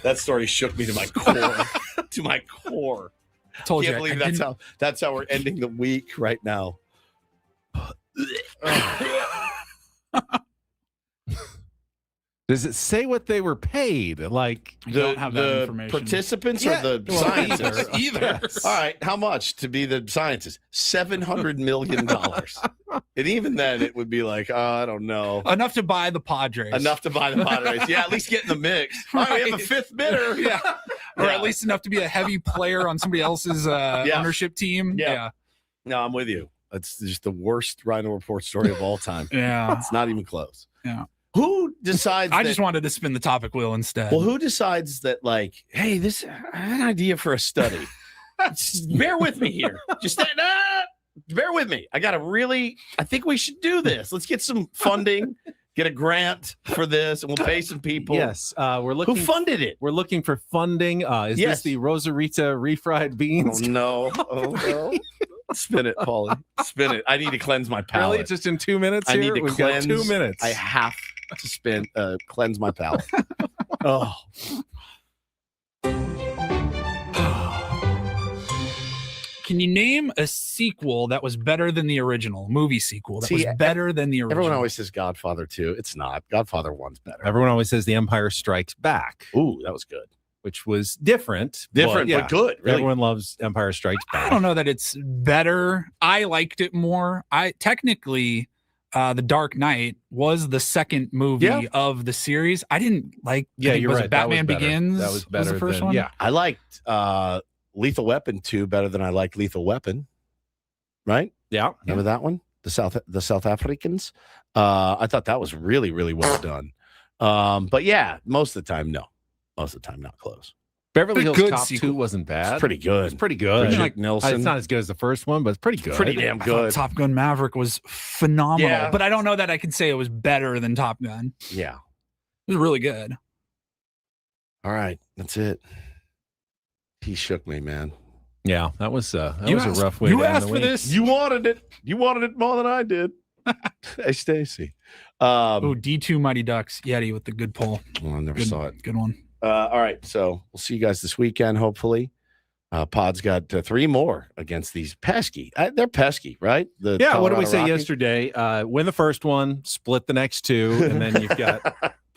That story shook me to my core. To my core. Told Can't you, believe I didn't- that's how we're ending the week right now. Does it say what they were paid? Like don't have that the information. Yeah, participants or the well, scientists? Either. All right, how much to be the scientists? $700 million. And even then, it would be like, I don't know. Enough to buy the Padres. Enough to buy the Padres. Yeah, at least get in the mix. All right, we have a fifth bidder. Yeah. Or Yeah. at least enough to be a heavy player on somebody else's ownership team. Yeah. No, I'm with you. It's just the worst Reindl Report story of all time. Yeah. It's not even close. Yeah. Who decides? I just wanted to spin the topic wheel instead. Well, who decides that? Like, hey, I have an idea for a study. Just bear with me here. Just bear with me. I think we should do this. Let's get some funding, get a grant for this, and we'll pay some people. Yes, we're looking. Who funded it? We're looking for funding. Is Yes. this the Rosarita refried beans? Oh no! Oh no! Spin it, Paulie. Spin it. I need to cleanse my palate. Really? Just in 2 minutes I here? need to We've cleanse. got 2 minutes. I have to cleanse my palate. Oh. Can you name a sequel that was better than the original movie sequel that was better than the original? Everyone always says Godfather 2. It's not. Godfather 1's better. Everyone always says The Empire Strikes Back. Ooh, that was good. Which was different. Different, but good, really. Everyone loves Empire Strikes Back. I don't know that it's better. I liked it more. Technically, The Dark Knight was the second movie of the series. I didn't like. Yeah, I think, you're was right. it Batman that was better. Begins. That was better the first than, one. Yeah. I liked Lethal Weapon 2 better than I liked Lethal Weapon. Right? Yeah. Remember that one? The South Africans. I thought that was really, really well done. But yeah, most of the time, no. Most of the time, not close. Beverly Hills good Cop sequel. 2 wasn't bad. It's pretty good. It's pretty good. Bridget Nielsen. It's not as good as the first one, but it's pretty good. Pretty damn I thought good. Top Gun Maverick was phenomenal, Yeah. but I don't know that I can say it was better than Top Gun. Yeah. It was really good. All right. That's it. He shook me, man. Yeah, that was a asked- rough way you to end asked the for week. this. You wanted it. You wanted it more than I did. Hey, Stacy. Oh, D2 Mighty Ducks Yeti with the good pull. I never Good, saw it. good one. All right, so we'll see you guys this weekend, hopefully. Pod's got 3 more against these pesky. They're pesky, right? What did we Colorado say Rockies? yesterday? Win the first one, split the next 2, and then you've got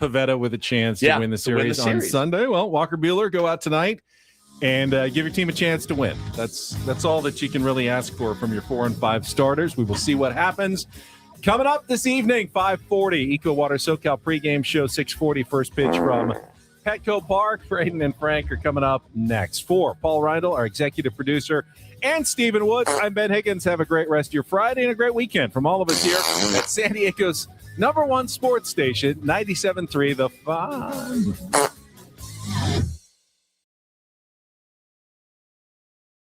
Pavetta with a chance to win the series on Sunday. Well, Walker Buehler, go out tonight and give your team a chance to win. That's all that you can really ask for from your 4 and 5 starters. We will see what happens. Coming up this evening, 5:40, Eco Water SoCal pregame show, 6:40, first pitch from Petco Park. Braden and Frank are coming up next. For Paul Reindl, our executive producer, and Stephen Woods, I'm Ben Higgins. Have a great rest of your Friday and a great weekend from all of us here at San Diego's #1 sports station, 97.3 The Fun.